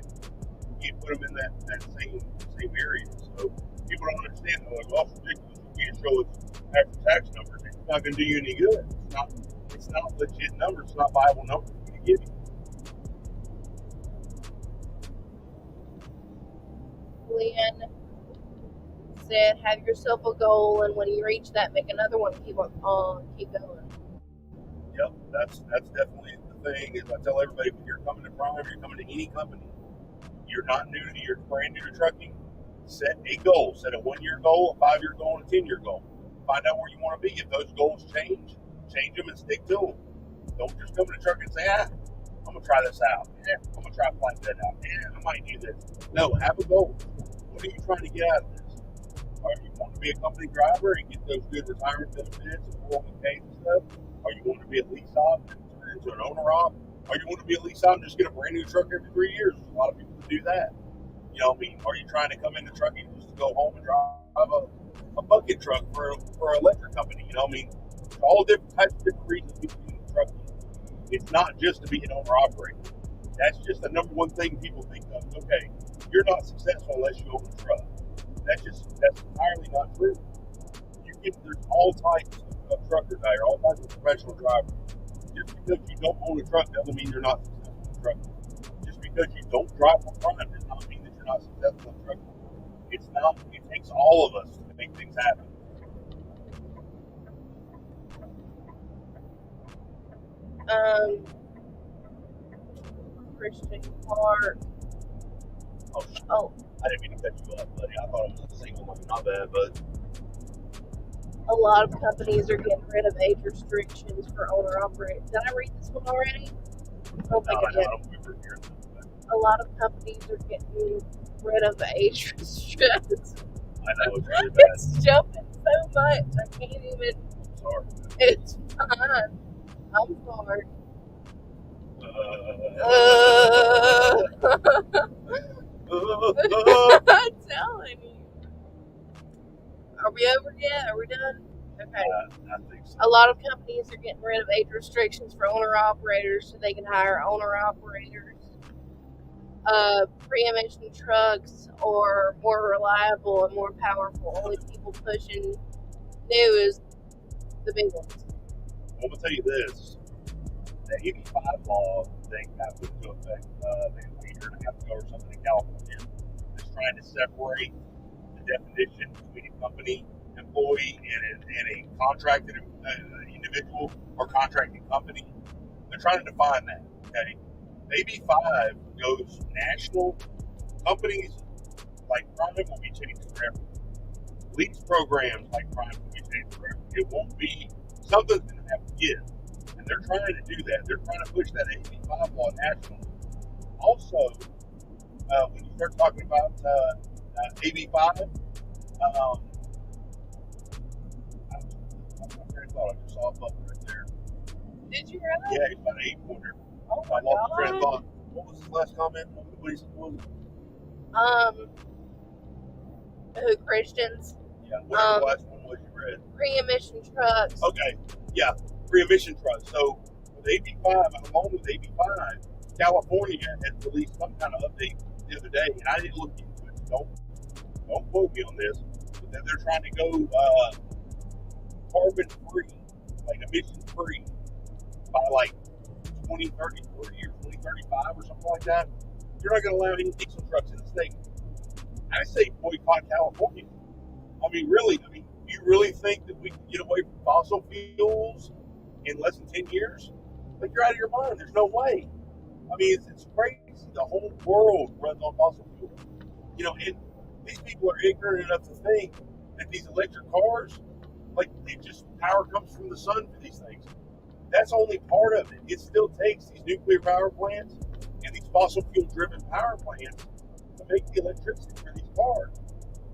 can't put them in that same area. So people don't understand. They're like, well, it's ridiculous. You can't show us after tax numbers. It's not going to do you any good. It's not legit numbers. It's not viable numbers for me to give you. Glenn said, have yourself a goal, and when you reach that, make another one. Keep going. Yep, that's definitely the thing. Is I tell everybody, when you're coming to Prime, you're coming to any company, you're not new to, you're brand new to trucking. Set a goal. Set a 1-year goal, a 5-year goal, and a 10-year goal. Find out where you want to be. If those goals change them and stick to them. Don't just come to truck and say, I'm gonna try this out. I'm gonna try to plan that out. I might do this. No, have a goal. What are you trying to get out of this? Are you want to be a company driver and get those good retirement benefits and 401ks and stuff? Or you want to be a lease op and turn owner op, or you want to be a lease out and just get a brand new truck every 3 years. There's a lot of people that do that. You know, I mean, are you trying to come into trucking just to go home and drive a bucket truck for an electric company? You know, I mean, all different types of different reasons people get into trucking. It's not just to be an owner operator. That's just the number one thing people think of. Okay, you're not successful unless you own a truck. That's entirely not true. There's all types of truckers out here, all types of professional drivers. Just because you don't own a truck doesn't mean you're not successful in trucking. Just because you don't drive for fun does not mean that you're not successful in trucking. It's not. It takes all of us to make things happen. Christian Park. Oh. I didn't mean to cut you off, buddy. I thought it was a single one. Not bad, but A lot of companies are getting rid of age restrictions for owner operators. Did I read this one already? I don't think I did. I don't remember hearing that. A lot of companies are getting rid of age restrictions. I know, it's really bad. It's jumping so much. I can't even. Sorry. It's fine. I'm sorry. I'm telling you. Are we over yet? Are we done? Okay. I think so. A lot of companies are getting rid of age restrictions for owner-operators so they can hire owner-operators. Pre-emission trucks are more reliable and more powerful. Only people pushing new is the big ones. I'm going to tell you this. The 85 law thing that went into effect a year and a half ago or something in California is trying to separate the definition between a company employee and a contracted individual or contracting company. They're trying to define that. Okay, AB5 goes national. Companies like Prime will be changed forever. Lease programs like Prime will be changed forever. It won't be. Something's going to have to give. And they're trying to do that. They're trying to push that AB5 law national. Also, when you start talking about AB5, I just saw a button right there. Did you really? Yeah, he's about an 8-pointer. Oh I my lost the train of God. thought. What was his last comment? What was Who, Christians? Yeah, whatever the last one was you read. Pre-emission trucks. Okay, yeah, pre-emission trucks. So with AB5, along with AB5, California has released some kind of update the other day, and I didn't look into it. So don't quote me on this, but then they're trying to go carbon-free, like emission-free, by like 2033 or 2035 or something like that. You're not going to allow any diesel trucks in the state. I say boycott California. I mean, really, you really think that we can get away from fossil fuels in less than 10 years? Like, you're out of your mind. There's no way. I mean, it's crazy. The whole world runs on fossil fuel. You know, and these people are ignorant enough to think that these electric cars, like, power comes from the sun for these things. That's only part of it. It still takes these nuclear power plants and these fossil fuel driven power plants to make the electricity for these cars.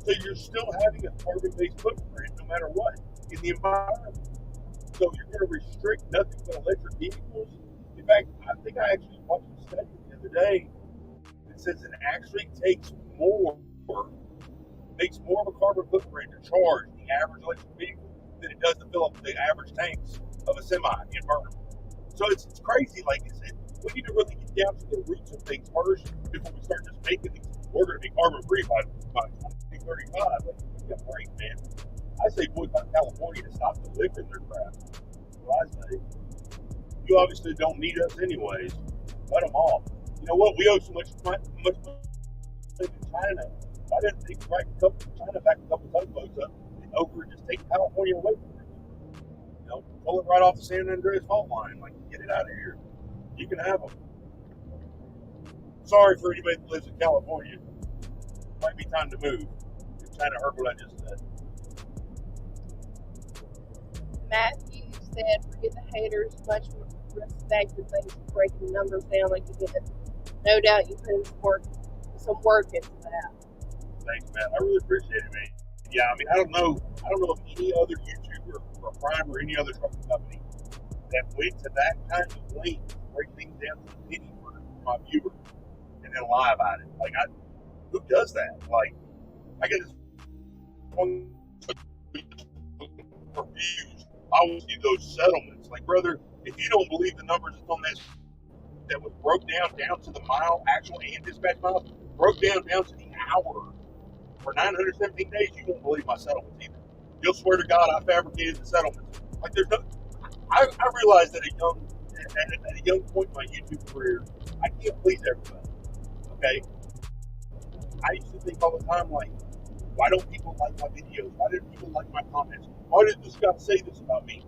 So you're still having a carbon-based footprint no matter what in the environment. So you're going to restrict nothing but electric vehicles. In fact, I think I actually watched a study the other day that says it actually makes more of a carbon footprint to charge the average electric vehicle than it does to fill up the average tanks of a semi in Vernon. So it's crazy. Like we need to really get down to the roots of things first before we start just making things. We're going to be carbon free by 2035. Like, yeah, great, man. I say boycott California to stop delivering their crap. That's what I say. You obviously don't need us anyways. Let them off. You know what? We owe so much money to China. Why didn't they China back a couple tugboats up and over and just take California away from it? You know, pull it right off the San Andreas fault line. Like, get it out of here. You can have them. Sorry for anybody that lives in California. Might be time to move. If China heard what I just said. Matthew said, forget the haters, much respect and thanks for breaking the numbers down like you did. No doubt you put in some work into that. Thanks, man. I really appreciate it, man. Yeah, I mean, I don't know of any other YouTuber or Prime or any other trucking company that went to that kind of length for my viewers and then lie about it. Like, who does that? Like, I get this one reviews. I want to see those settlements. Like, brother, if you don't believe the numbers that's on that was broke down to the mile, actual and dispatch miles, broke down to the hour for 917 days, you won't believe my settlements either. You'll swear to God I fabricated the settlements. Like, there's no. I realized at a young point in my YouTube career, I can't please everybody. Okay, I used to think all the time, like, why don't people like my videos? Why didn't people like my comments? Why did this guy say this about me?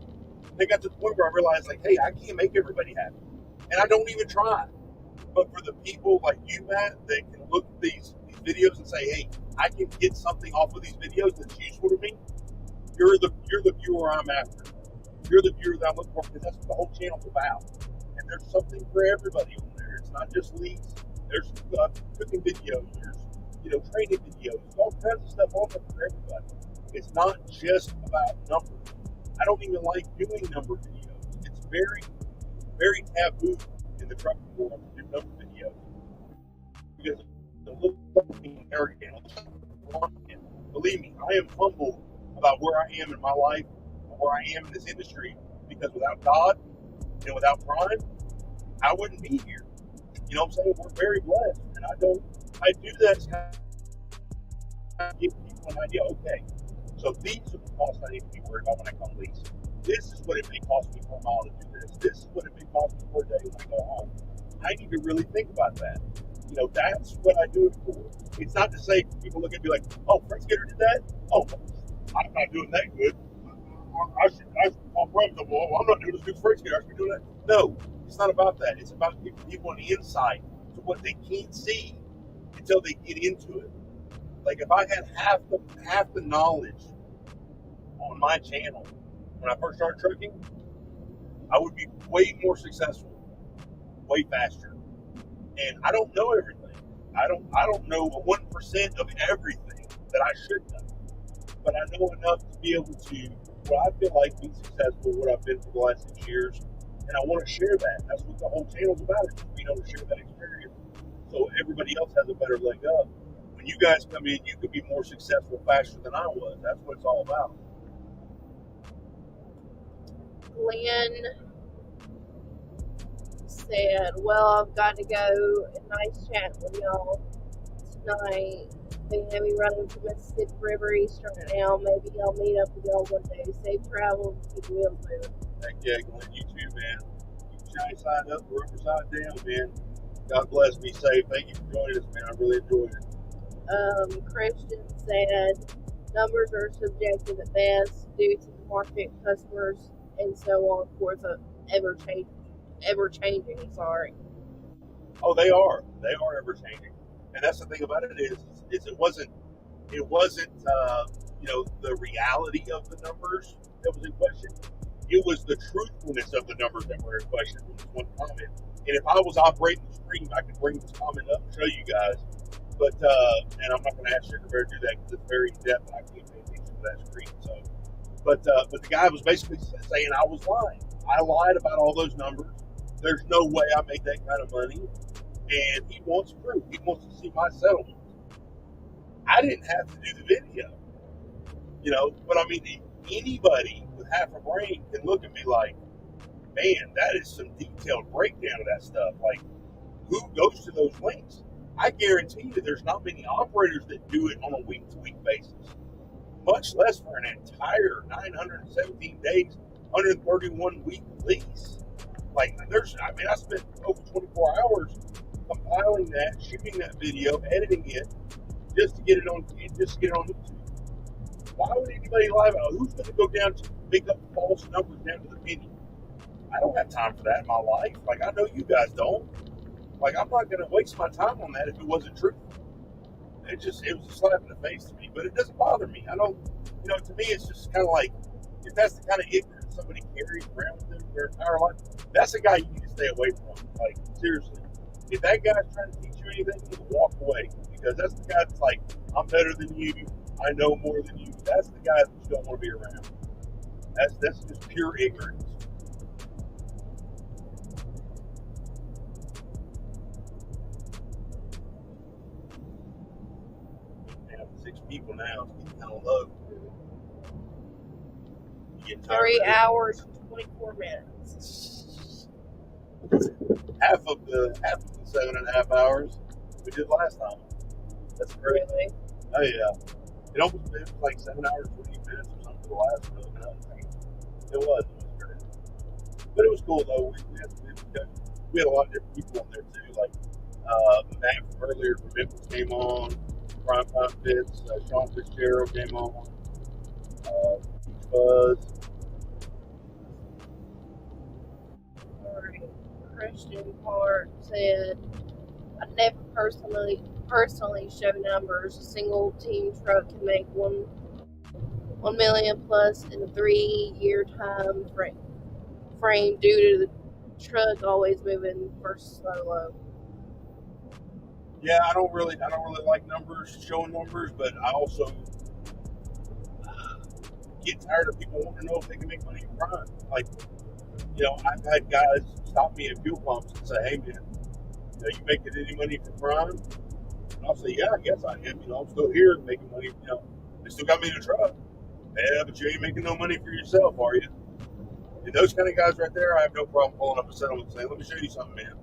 And I got to the point where I realized, like, hey, I can't make everybody happy, and I don't even try. But for the people like you, Matt, that can look at these videos and say, hey, I can get something off of these videos that's useful to me, you're the viewer I'm after. You're the viewer that I'm looking for, because that's what the whole channel's about. And there's something for everybody on there. It's not just leads. There's cooking videos. There's training videos. There's all kinds of stuff on there for everybody. It's not just about numbers. I don't even like doing number videos. It's very, very taboo in the trucking world to do number videos, because it looks like being arrogant. Believe me, I am humbled about where I am in my life and where I am in this industry, because without God and without Prime, I wouldn't be here. You know what I'm saying? We're very blessed, and I do that to kind of give people an idea. Okay, so these are the costs I need to be worried about when I come lease. This is what it may cost me per mile to do this. This is what it may cost me per day when I go home. I need to really think about that. That's what I do it for. It's not to say people look at me like, oh, Frank Skinner did that? Oh, I'm not doing that good. I'm not doing as good as Frank Skinner. I should be doing that. No, it's not about that. It's about giving people an insight to what they can't see until they get into it. Like, if I had half the knowledge on my channel when I first started trucking, I would be way more successful, way faster. And I don't know everything. I don't know 1% of everything that I should know. But I know enough to be able to, I feel like, be successful, what I've been for the last 6 years. And I want to share that. That's what the whole channel's about, is being able to share that experience so everybody else has a better leg up. When you guys come in, you could be more successful faster than I was. That's what it's all about. Glenn said, well, I've got to go. Nice chat with y'all tonight. Been heavy running to Mississippi River Eastern now. Maybe I'll meet up with y'all one day. Safe travels. Keep the wheels moving. Heck yeah, Glenn, you too, man. Keep the shiny side up, the rubber side down, man. God bless, be safe. Thank you for joining us, man. I really enjoyed it. Christian said, numbers are subjective at best due to the market, customers, and so on. Of course, ever changing. Sorry. Oh, they are ever changing, and that's the thing about it is it wasn't the reality of the numbers that was in question. It was the truthfulness of the numbers that were in question. It was one comment, and if I was operating the screen, I could bring this comment up and show you guys. But and I'm not going to ask SugarBear to do that because it's very in depth, and I can't pay attention to that screen. So, but the guy was basically saying I was lying. I lied about all those numbers. There's no way I made that kind of money, and he wants proof. He wants to see my settlement. I didn't have to do the video, but I mean, anybody with half a brain can look at me like, man, that is some detailed breakdown of that stuff. Like, who goes to those links? I guarantee you there's not many operators that do it on a week-to-week basis, much less for an entire 917 days, 131-week lease. Like, I spent over 24 hours compiling that, shooting that video, editing it, just to get it on YouTube. Why would anybody lie about it? Who's going to go down to make up false numbers down to the penny? I don't have time for that in my life. Like, I know you guys don't. Like, I'm not going to waste my time on that if it wasn't true. It was a slap in the face to me, but it doesn't bother me. I don't, to me, it's just kind of like, if that's the kind of ignorance somebody carries around with them their entire life, that's the guy you need to stay away from. Like, seriously. If that guy's trying to teach you anything, you can walk away, because that's the guy that's like, I'm better than you, I know more than you. That's the guy that you don't want to be around. That's just pure ignorance. 6 people now. It's getting kind of low. You get 3 tired. hours and 24 minutes. Half of the 7.5 hours we did last time. That's great. Really? Oh yeah. It almost been like 7 hours 20 minutes or something for the last really night. It was great. But it was cool though. We had a lot of different people on there too. Like Matt from earlier from Memphis came on. Prime Time Fits, Sean Fitzgerald came on. Buzz. Christian Park said, I never personally show numbers. A single team truck can make 1 million plus in a 3-year time frame due to the truck always moving versus solo. Yeah, I don't really like numbers, showing numbers, but I also get tired of people wanting to know if they can make money in Prime. Like, I've had guys stop me at fuel pumps and say, "Hey, man, you making any money from Prime?" And I'll say, "Yeah, I guess I am. I'm still here making money. They still got me in a truck. Yeah, but you ain't making no money for yourself, are you?" And those kind of guys right there, I have no problem pulling up a settlement and saying, "Let me show you something, man.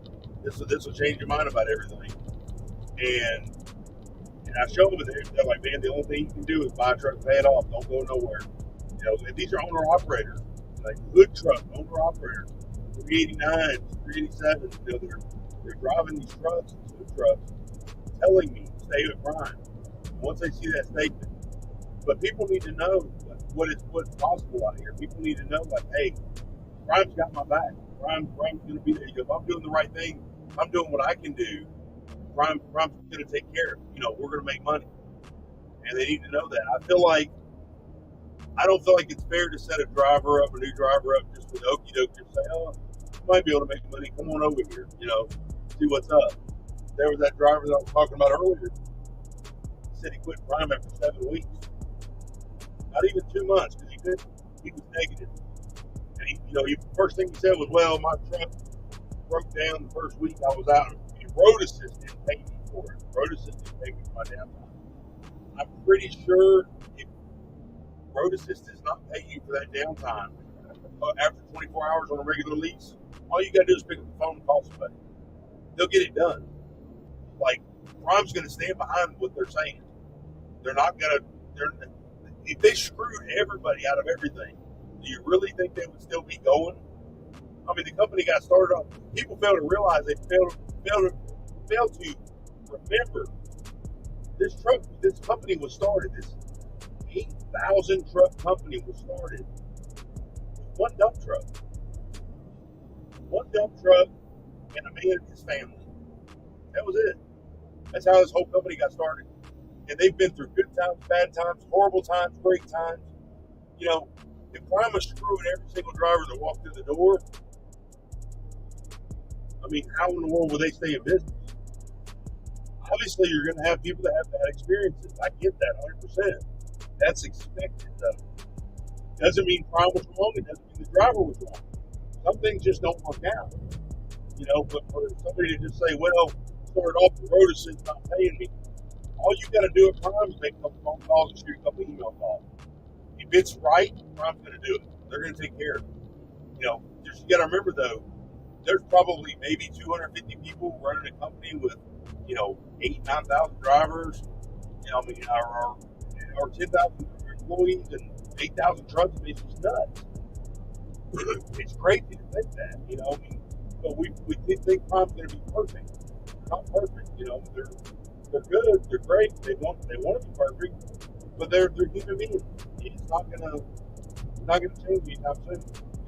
This will change your mind about everything." And I show them, and they're like, "Man, the only thing you can do is buy a truck, pay it off. Don't go nowhere." And these are owner operators, like good truck, owner operators, 389s, 387s. They're driving these trucks, good trucks, telling me stay with Prime. Once they see that statement, but people need to know what's possible out here. People need to know, like, hey, Prime's got my back. Prime's going to be there. If I'm doing the right thing, if I'm doing what I can do, Prime's going to take care of it. We're going to make money. And they need to know that. I don't feel like it's fair to set a new driver up just with okie doke and say, "Oh, you might be able to make money. Come on over here, see what's up." There was that driver that I was talking about earlier. He said he quit Prime after 7 weeks. Not even 2 months, because he was negative. And he first thing he said was, "Well, my truck broke down the first week I was out. Road Assist didn't pay me for it. Road Assist didn't pay me for my downtime." I'm pretty sure if Road Assist does not pay you for that downtime after 24 hours on a regular lease, all you got to do is pick up the phone and call somebody. They'll get it done. Like, Prime's going to stand behind what they're saying. They're not going to. If they screwed everybody out of everything, do you really think they would still be going? I mean, the company got started off. People fail to realize they fail to remember this company was started. This 8,000 truck company was started with one dump truck. One dump truck and a man and his family. That was it. That's how this whole company got started. And they've been through good times, bad times, horrible times, great times. If Prime was screwing every single driver that walked through the door, I mean, how in the world will they stay in business? Obviously, you're going to have people that have bad experiences. I get that 100%. That's expected, though. Doesn't mean Prime was wrong. It doesn't mean the driver was wrong. Some things just don't work out. But for somebody to just say, "Well, started off the Road Assist not paying me," all you got to do at Prime is make a couple phone calls and shoot a couple email calls. If it's right, Prime's going to do it. They're going to take care of it. You got to remember, though, there's probably maybe 250 people running a company with, 9,000 drivers, or 10,000 employees and 8,000 trucks. It's just nuts. It's crazy to think that, but we think Prime's going to be perfect. They're not perfect, they're good, they're great, they want to be perfect, but they're human beings. It's not gonna change anytime soon. You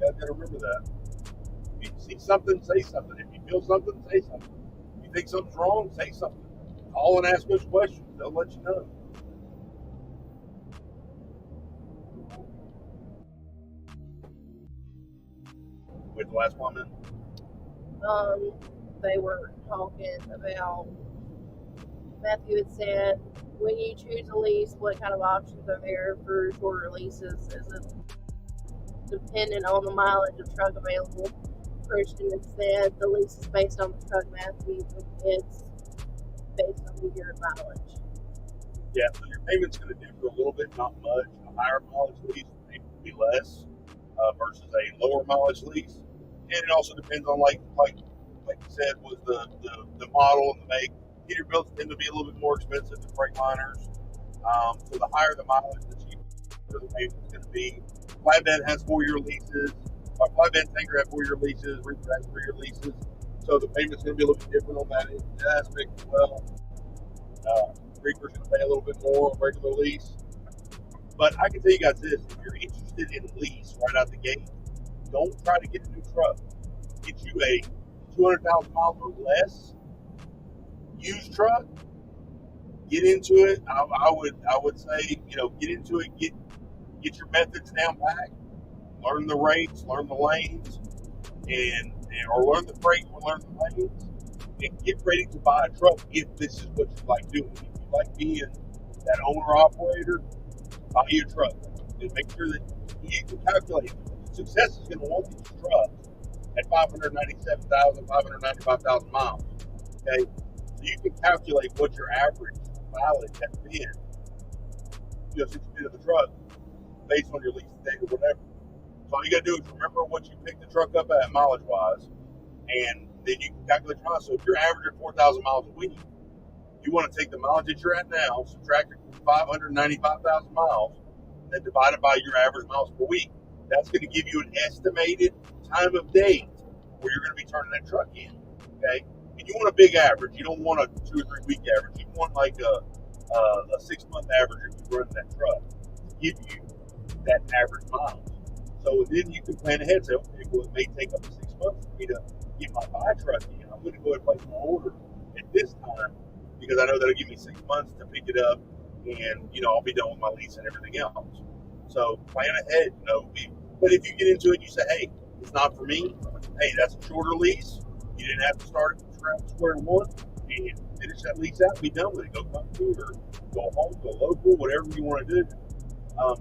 guys gotta remember that. If you see something, say something. If you feel something, say something. If you think something's wrong, say something. Call and ask us questions. They'll let you know. With the last comment? They were talking about, Matthew had said, when you choose a lease, what kind of options are there for shorter leases? Is it dependent on the mileage of truck available? Christian had said the lease is based on the truck, Matthew. It's based on your mileage. Yeah, so your payment's going to differ a little bit, not much. A higher mileage lease may be less versus a lower mileage lease, and it also depends on like you said, was the model and the make. Peterbilts tend to be a little bit more expensive than Freightliners, so the higher the mileage, the cheaper the payment's going to be. Flatbed has 4-year leases. Flatbed tanker has 4-year leases. Reefer has 3-year leases, so the payment's going to be a little bit different on that aspect as well. Reefer's going to pay a little bit more on regular lease. But I can tell you guys this, if you're interested in lease right out the gate, don't try to get a new truck. Get you a 200,000 miles or less used truck. Get into it. I would say, get into it, get your methods down pat, learn the rates, learn the lanes, or learn the freight or learn the lanes, and get ready to buy a truck if this is what you like doing. If you like being that owner operator, buy you a truck. And make sure that you can calculate. Success is going to want these trucks at 597,000, 595,000 miles. Okay, so you can calculate what your average mileage has been, since you did the truck, based on your lease date or whatever. So all you got to do is remember what you picked the truck up at mileage wise, and then you can calculate your miles. So if you're averaging 4,000 miles a week, you want to take the mileage that you're at now, subtract it from 595,000 miles, and then divide it by your average miles per week. That's going to give you an estimated time of day where you're going to be turning that truck in. Okay, and you want a big average. You don't want a 2 or 3 week average. You want like a 6-month average if you run that truck to give you that average miles. So then you can plan ahead and say, okay, well, it may take up to 6 months for me to get my buy truck in. I'm going to go ahead and place my order at this time because I know that'll give me 6 months to pick it up, and I'll be done with my lease and everything else. So plan ahead, But if you get into it and you say, hey, it's not for me, hey, that's a shorter lease. You didn't have to start at square one and finish that lease out and be done with it. Go country or go home, go local, whatever you want to do.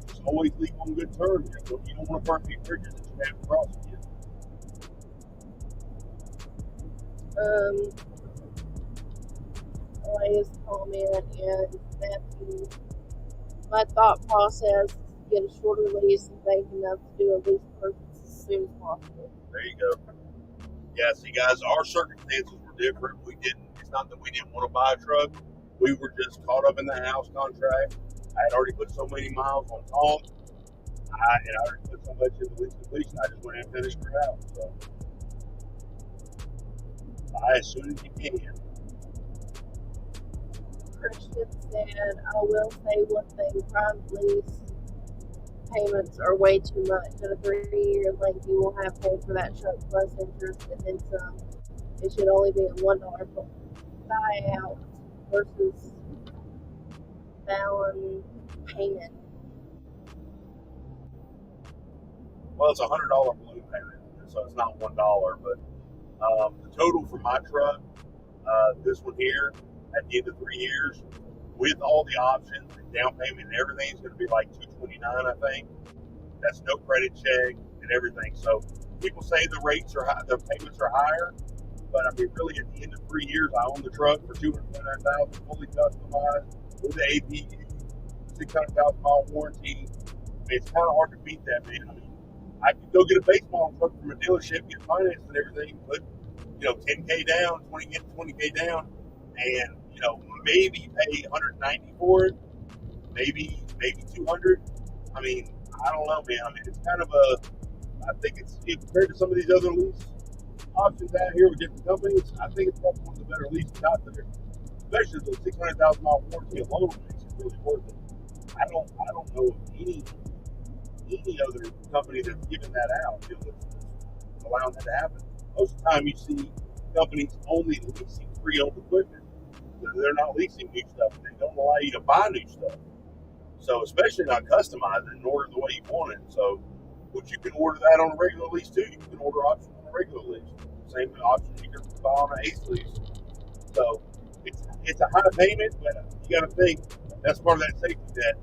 Just always leave on good terms. You don't want to burn these bridges that you have to cross again. Latest comment and Matthew. My thought process is to get a shorter lease and bank enough to do a lease purchase as soon as possible. There you go. Yeah, see, guys, our circumstances were different. It's not that we didn't want to buy a truck. We were just caught up in the house contract. I had already put so many miles on Tom. I already put so much in the lease completion. I just went ahead and finished it out. So buy as soon as you can. Christian said, I will say one thing, prime lease payments are way too much. In a 3-year length, you will have paid for that truck plus interest and then some. It should only be a $1 buyout versus balance payment. Well, it's a $100 balloon payment, so it's not $1. But the total for my truck, this one here, at the end of 3 years, with all the options, and down payment and everything, is going to be like $229, I think. That's no credit check and everything. So people say the rates are high, the payments are higher, but I mean, really, at the end of 3 years, I own the truck for $229,000, fully customized with the APU, 600,000 mile warranty. I mean, it's kind of hard to beat that, man. I mean, I could go get a base model truck from a dealership, get financed and everything, put $10K down, 20K down, and maybe pay $190 for it, maybe $200. I mean, I don't know, man. I mean, it's kind of I think it's compared to some of these other lease options out here with different companies. I think it's probably one of the better leases out there, especially the 600,000 mile warranty alone makes it really worth it. I don't know of any other company that's giving that out, that's allowing that to happen. Most of the time, you see companies only leasing pre-owned equipment. They're not leasing new stuff. They don't allow you to buy new stuff. So especially not customizing and order the way you want it. So, which you can order that on a regular lease too. You can order options on a regular lease. Same options you can buy on an ACE lease. So it's a high payment, but you got to think that's part of that safety net.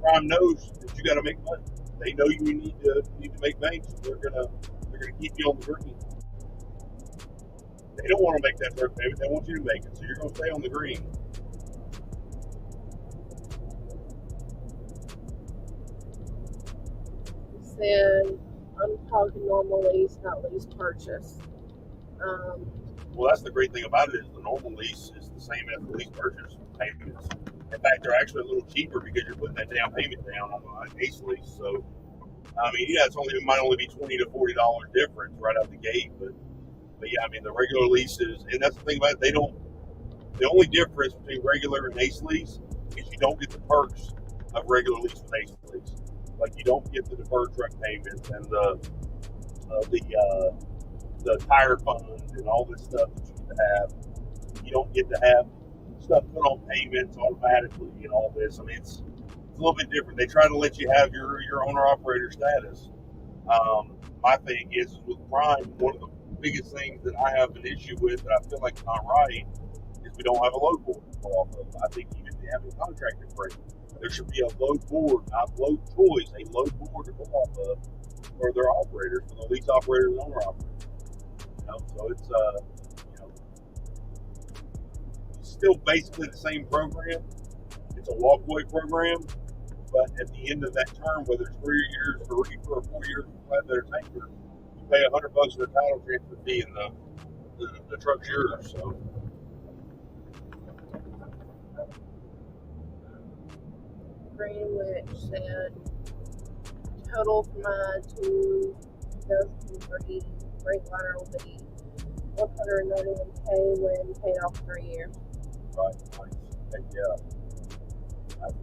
Prime knows that you got to make money. They know you need to make bank, so they're gonna keep you on the green. They don't want to make that truck payment. They want you to make it, so you're going to stay on the green. then I'm talking normal lease, not lease purchase. Well, that's the great thing about it is the normal lease is the same as the lease purchase payments. In fact, they're actually a little cheaper because you're putting that down payment down on an ACE lease. So, I mean, yeah, it might only be $20 to $40 difference right out the gate, but yeah, I mean, the regular leases, and that's the thing about it, the only difference between regular and ACE lease is you don't get the perks of regular lease with ACE lease. Like, you don't get the deferred truck payments and the tire fund and all this stuff that you get to have. You don't get to have stuff put on payments automatically and all this. I mean, it's a little bit different. They try to let you have your owner-operator status. My thing is with Prime, one of the biggest things that I have an issue with that I feel like is not right is we don't have a load board to pull off of. I think even if they have a contractor freight, there should be a load board, not load choice, a load board to pull off of for their operators, for the lease operators and owner operators. So it's still basically the same program. It's a walkaway program, but at the end of that term, whether it's 3 years for reefer or 4 years for flatbed or tanker, you pay $100 for the title transfer fee, and the truck's yours. So. Greenwich said total for my 2003 Freightliner will be $191K when paid off 3 years. Right, nice. Heck yeah. That's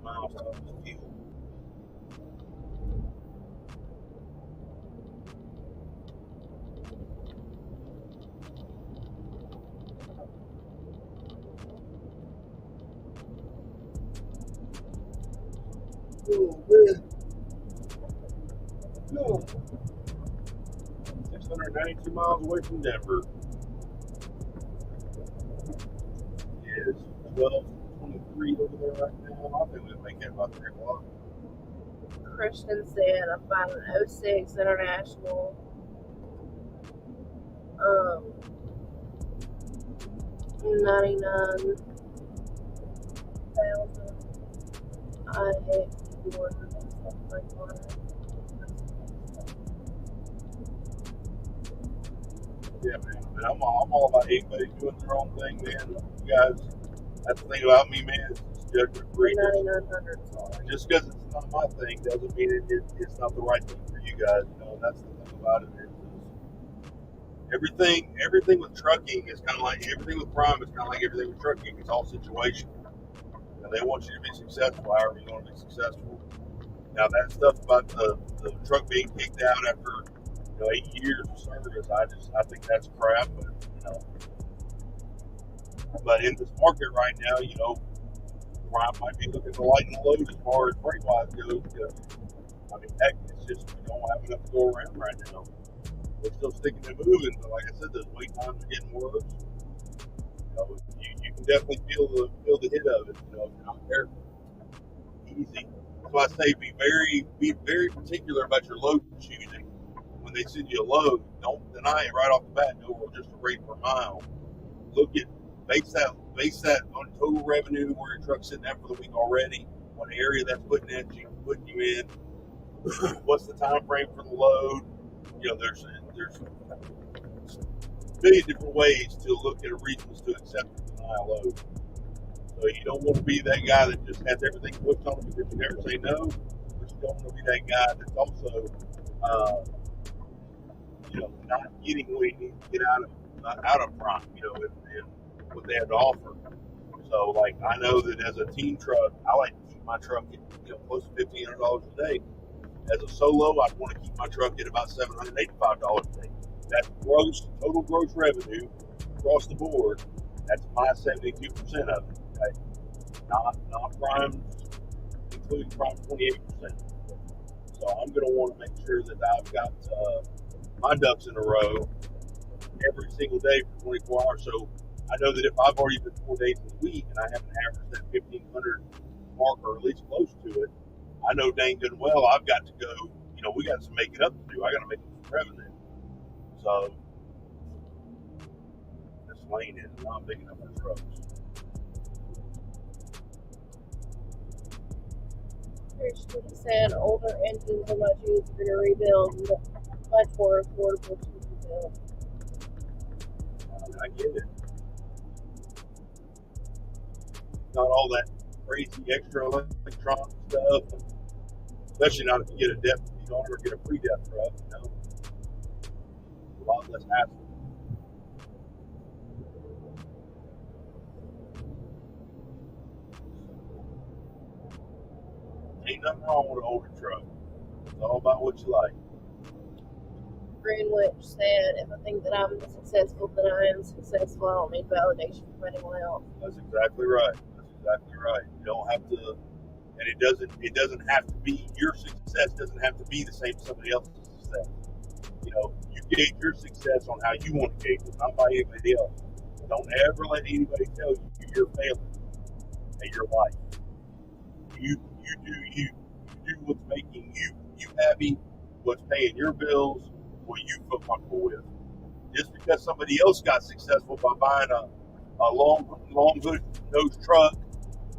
miles out of the field. Oh man. No. 692 miles away from Denver. It is 12:23 over there right now. I think we'll make it about 3 o'clock. Christian said I'm buying an 06 International 99,000 IFTA something like that. Yeah, man. I'm all about everybody doing their own thing, man. You guys, that's the thing about me, man. It's judgment free. 9,900. Just because it's not my thing doesn't mean it's not the right thing for you guys. That's the thing about it. Everything with trucking is kind of like everything with Prime is kind of like everything with trucking. It's all situational. They want you to be successful however you want to be successful. Now that stuff about the truck being kicked out after 8 years of service, I think that's crap. But in this market right now, Prime might be looking to lighten the load as far as freight wise goes. I mean, heck, it's just we don't have enough to go around right now. We're still sticking and moving, but like I said, those wait times are getting worse. You can definitely feel the hit of it. If you're not careful, easy. That's why I say be very particular about your load choosing. When they send you a load, don't deny it right off the bat. No, just a rate per mile. Base that on total revenue where your truck's sitting there for the week already. What area that's putting you in. What's the time frame for the load? There's a million different ways to look at reasons to accept or deny a load. So you don't want to be that guy that just has everything pushed on him because you never say no, but you don't want to be that guy that's also, not getting what he needs to get out of Prime, and what they have to offer. So, like, I know that as a team truck, I like to keep my truck at close to $1,500 a day. As a solo, I'd want to keep my truck at about $785 a day. That's total gross revenue across the board. That's my 72% of it. Okay? Not Prime, including Prime 28%. So I'm going to want to make sure that I've got my ducks in a row every single day for 24 hours. So I know that if I've already been 4 days in the week and I haven't averaged that 1,500 mark or at least close to it, I know dang good and well I've got to go. You know, we got some making up to do. I got to make some revenue. So this lane is not big enough for trucks. Christian said older engines are much easier to rebuild, and much more affordable to rebuild. I get it. Not all that crazy extra electronic stuff, especially not if you get a depth, you don't ever get a pre-depth truck, you know. A lot less hassle. Ain't nothing wrong with an older truck. It's all about what you like. Greenwich said, if I think that I'm successful, then I am successful. I don't need validation from anyone else. That's exactly right. That's exactly right. You don't have to, and it doesn't have to be, your success doesn't have to be the same as somebody else's success. You know, you gauge your success on how you want to gauge it, not by anybody else. Don't ever let anybody tell you you're failing in your life. You do you. You do what's making you happy, what's paying your bills, what you feel comfortable with. Just because somebody else got successful by buying a long hood nose truck,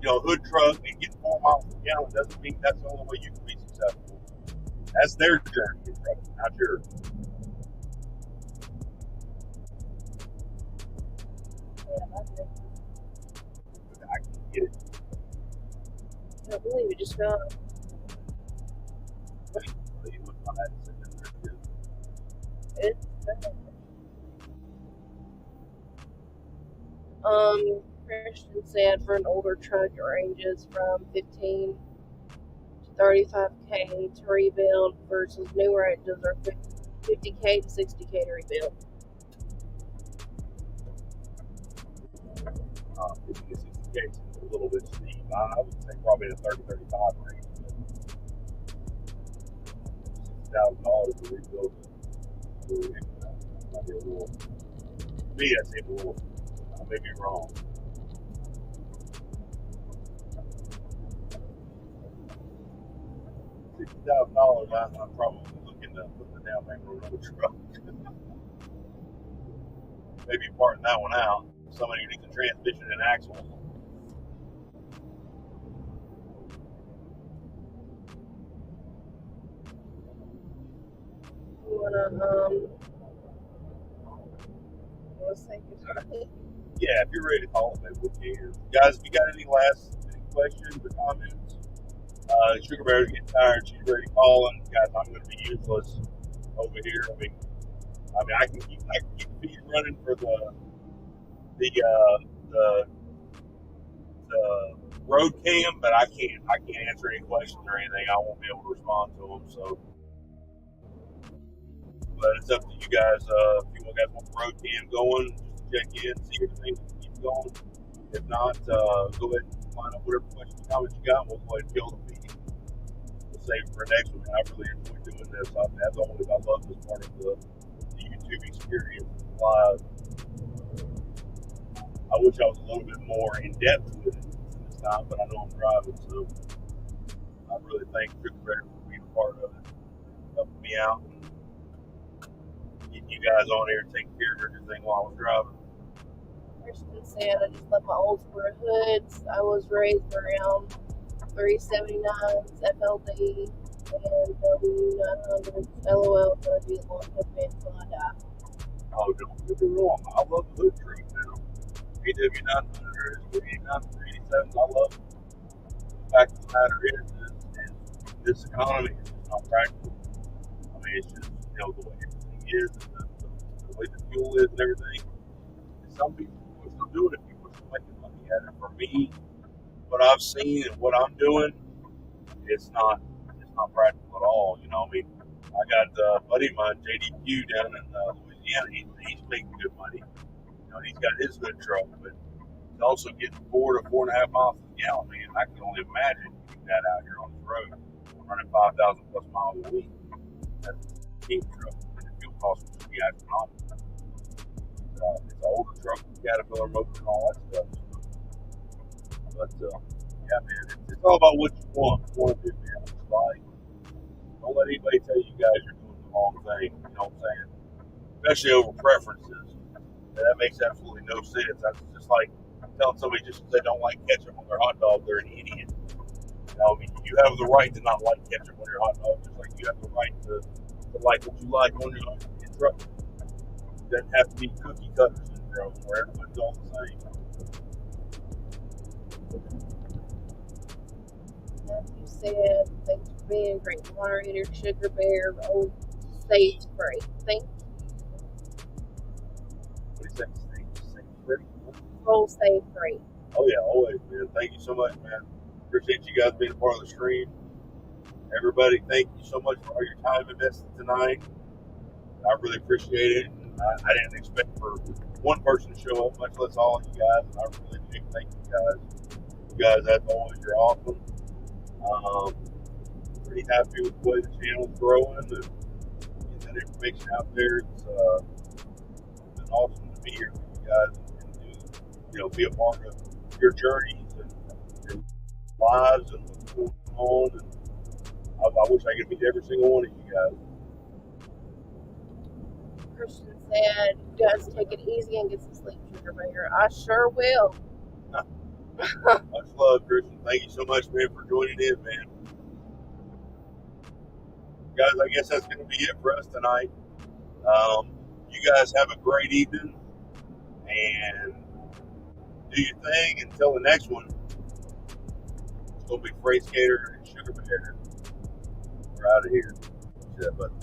you know, hood truck and getting 4 miles per gallon doesn't mean that's the only way you can be successful. That's their journey in trucking, not yours. Yeah, I think. I can get it. I can't believe it just gone. It's Christian said for an older truck it ranges from 15 to 35K to rebuild versus new ranges are 50K to 60K to rebuild. 50 to 60 K is a little bit steep. I would say probably the 30-35 range. $60,000 to rebuild it. Might be a little, to me, that seems a little, I may be wrong. $60,000, I'm probably looking to put the down payment on another truck. Maybe parting that one out. Somebody who needs a transmission and axle. You wanna say goodbye? Yeah, if you're ready to call it, maybe we'll get here. Guys, if you got any questions or comments, SugarBear's getting tired. She's ready to call, and guys, I'm going to be useless over here. I mean, I can keep the feed running for the road cam, but I can't answer any questions or anything. I won't be able to respond to them. So, but it's up to you guys. If you guys want the road cam going, just check in, see everything keeps going. If not, go ahead and line up whatever questions, comments you got. We'll go ahead and kill the feed. We'll save it for next week. I really enjoy doing this. As always, I love this part of the YouTube experience live. I wish I was a little bit more in depth with it this time, but I know I'm driving, so I really thank SugarBear for being a part of it, helping me out, and getting you guys on here, taking care of everything while I was driving. Christian said, I just love my old square hoods. I was raised around 379s, FLD, and W900s. LOL, gonna be a long man until I die. Oh, don't get me wrong. I love the hood truck now. AW900s, AW987s, I love them. The fact of the matter is this economy is just not practical. I mean, it's just, the way everything is, and the way the fuel is and everything. And some people are still doing it. People are still making money at it. For me, what I've seen and what I'm doing, it's not practical at all. I got a buddy of mine, JDQ, down in Louisiana. He's making good money. He's got his hood truck, but he's also getting 4 to 4.5 miles per gallon. Man, I can only imagine getting that out here on the road, running 5,000 plus miles a week. That's a cheap truck, and the fuel cost would be astronomical. It's the older truck with Caterpillar motor and all that stuff. But yeah, man, it's all about what you want to do, man. It's like, don't let anybody tell you guys you're doing the wrong thing. You know what I'm saying? Especially over preferences. And that makes absolutely no sense. That's just like telling somebody just because they don't like ketchup on their hot dog, they're an idiot. You know, I mean, you have the right to not like ketchup on your hot dog, just like you have the right to like what you like on your truck. It doesn't have to be cookie cutter syndrome where everybody's all the same. Matthew said, thanks for being a great moderator, SugarBear, old stage break. Thank What do you think? Stay ready? roll save break. Oh yeah, always, man. Thank you so much, man. Appreciate you guys being a part of the stream. Everybody, thank you so much for all your time invested tonight. I really appreciate it. I didn't expect for one person to show up, much less all of you guys. And I really do thank you guys. You guys, as always, you're awesome. Pretty happy with the way the channel's growing and getting that information out there. It's been awesome to be here with you guys and to, be a part of your journeys and your lives and what's going on. And I wish I could meet every single one of you guys. Christian said, you guys take it easy and get some sleep, SugarBear. I sure will. Much love, Christian. Thank you so much, man, for joining in, man. Guys, I guess that's going to be it for us tonight. You guys have a great evening and do your thing. Until the next one, it's going to be Freight Skater and SugarBear. We're out of here. See that, bud.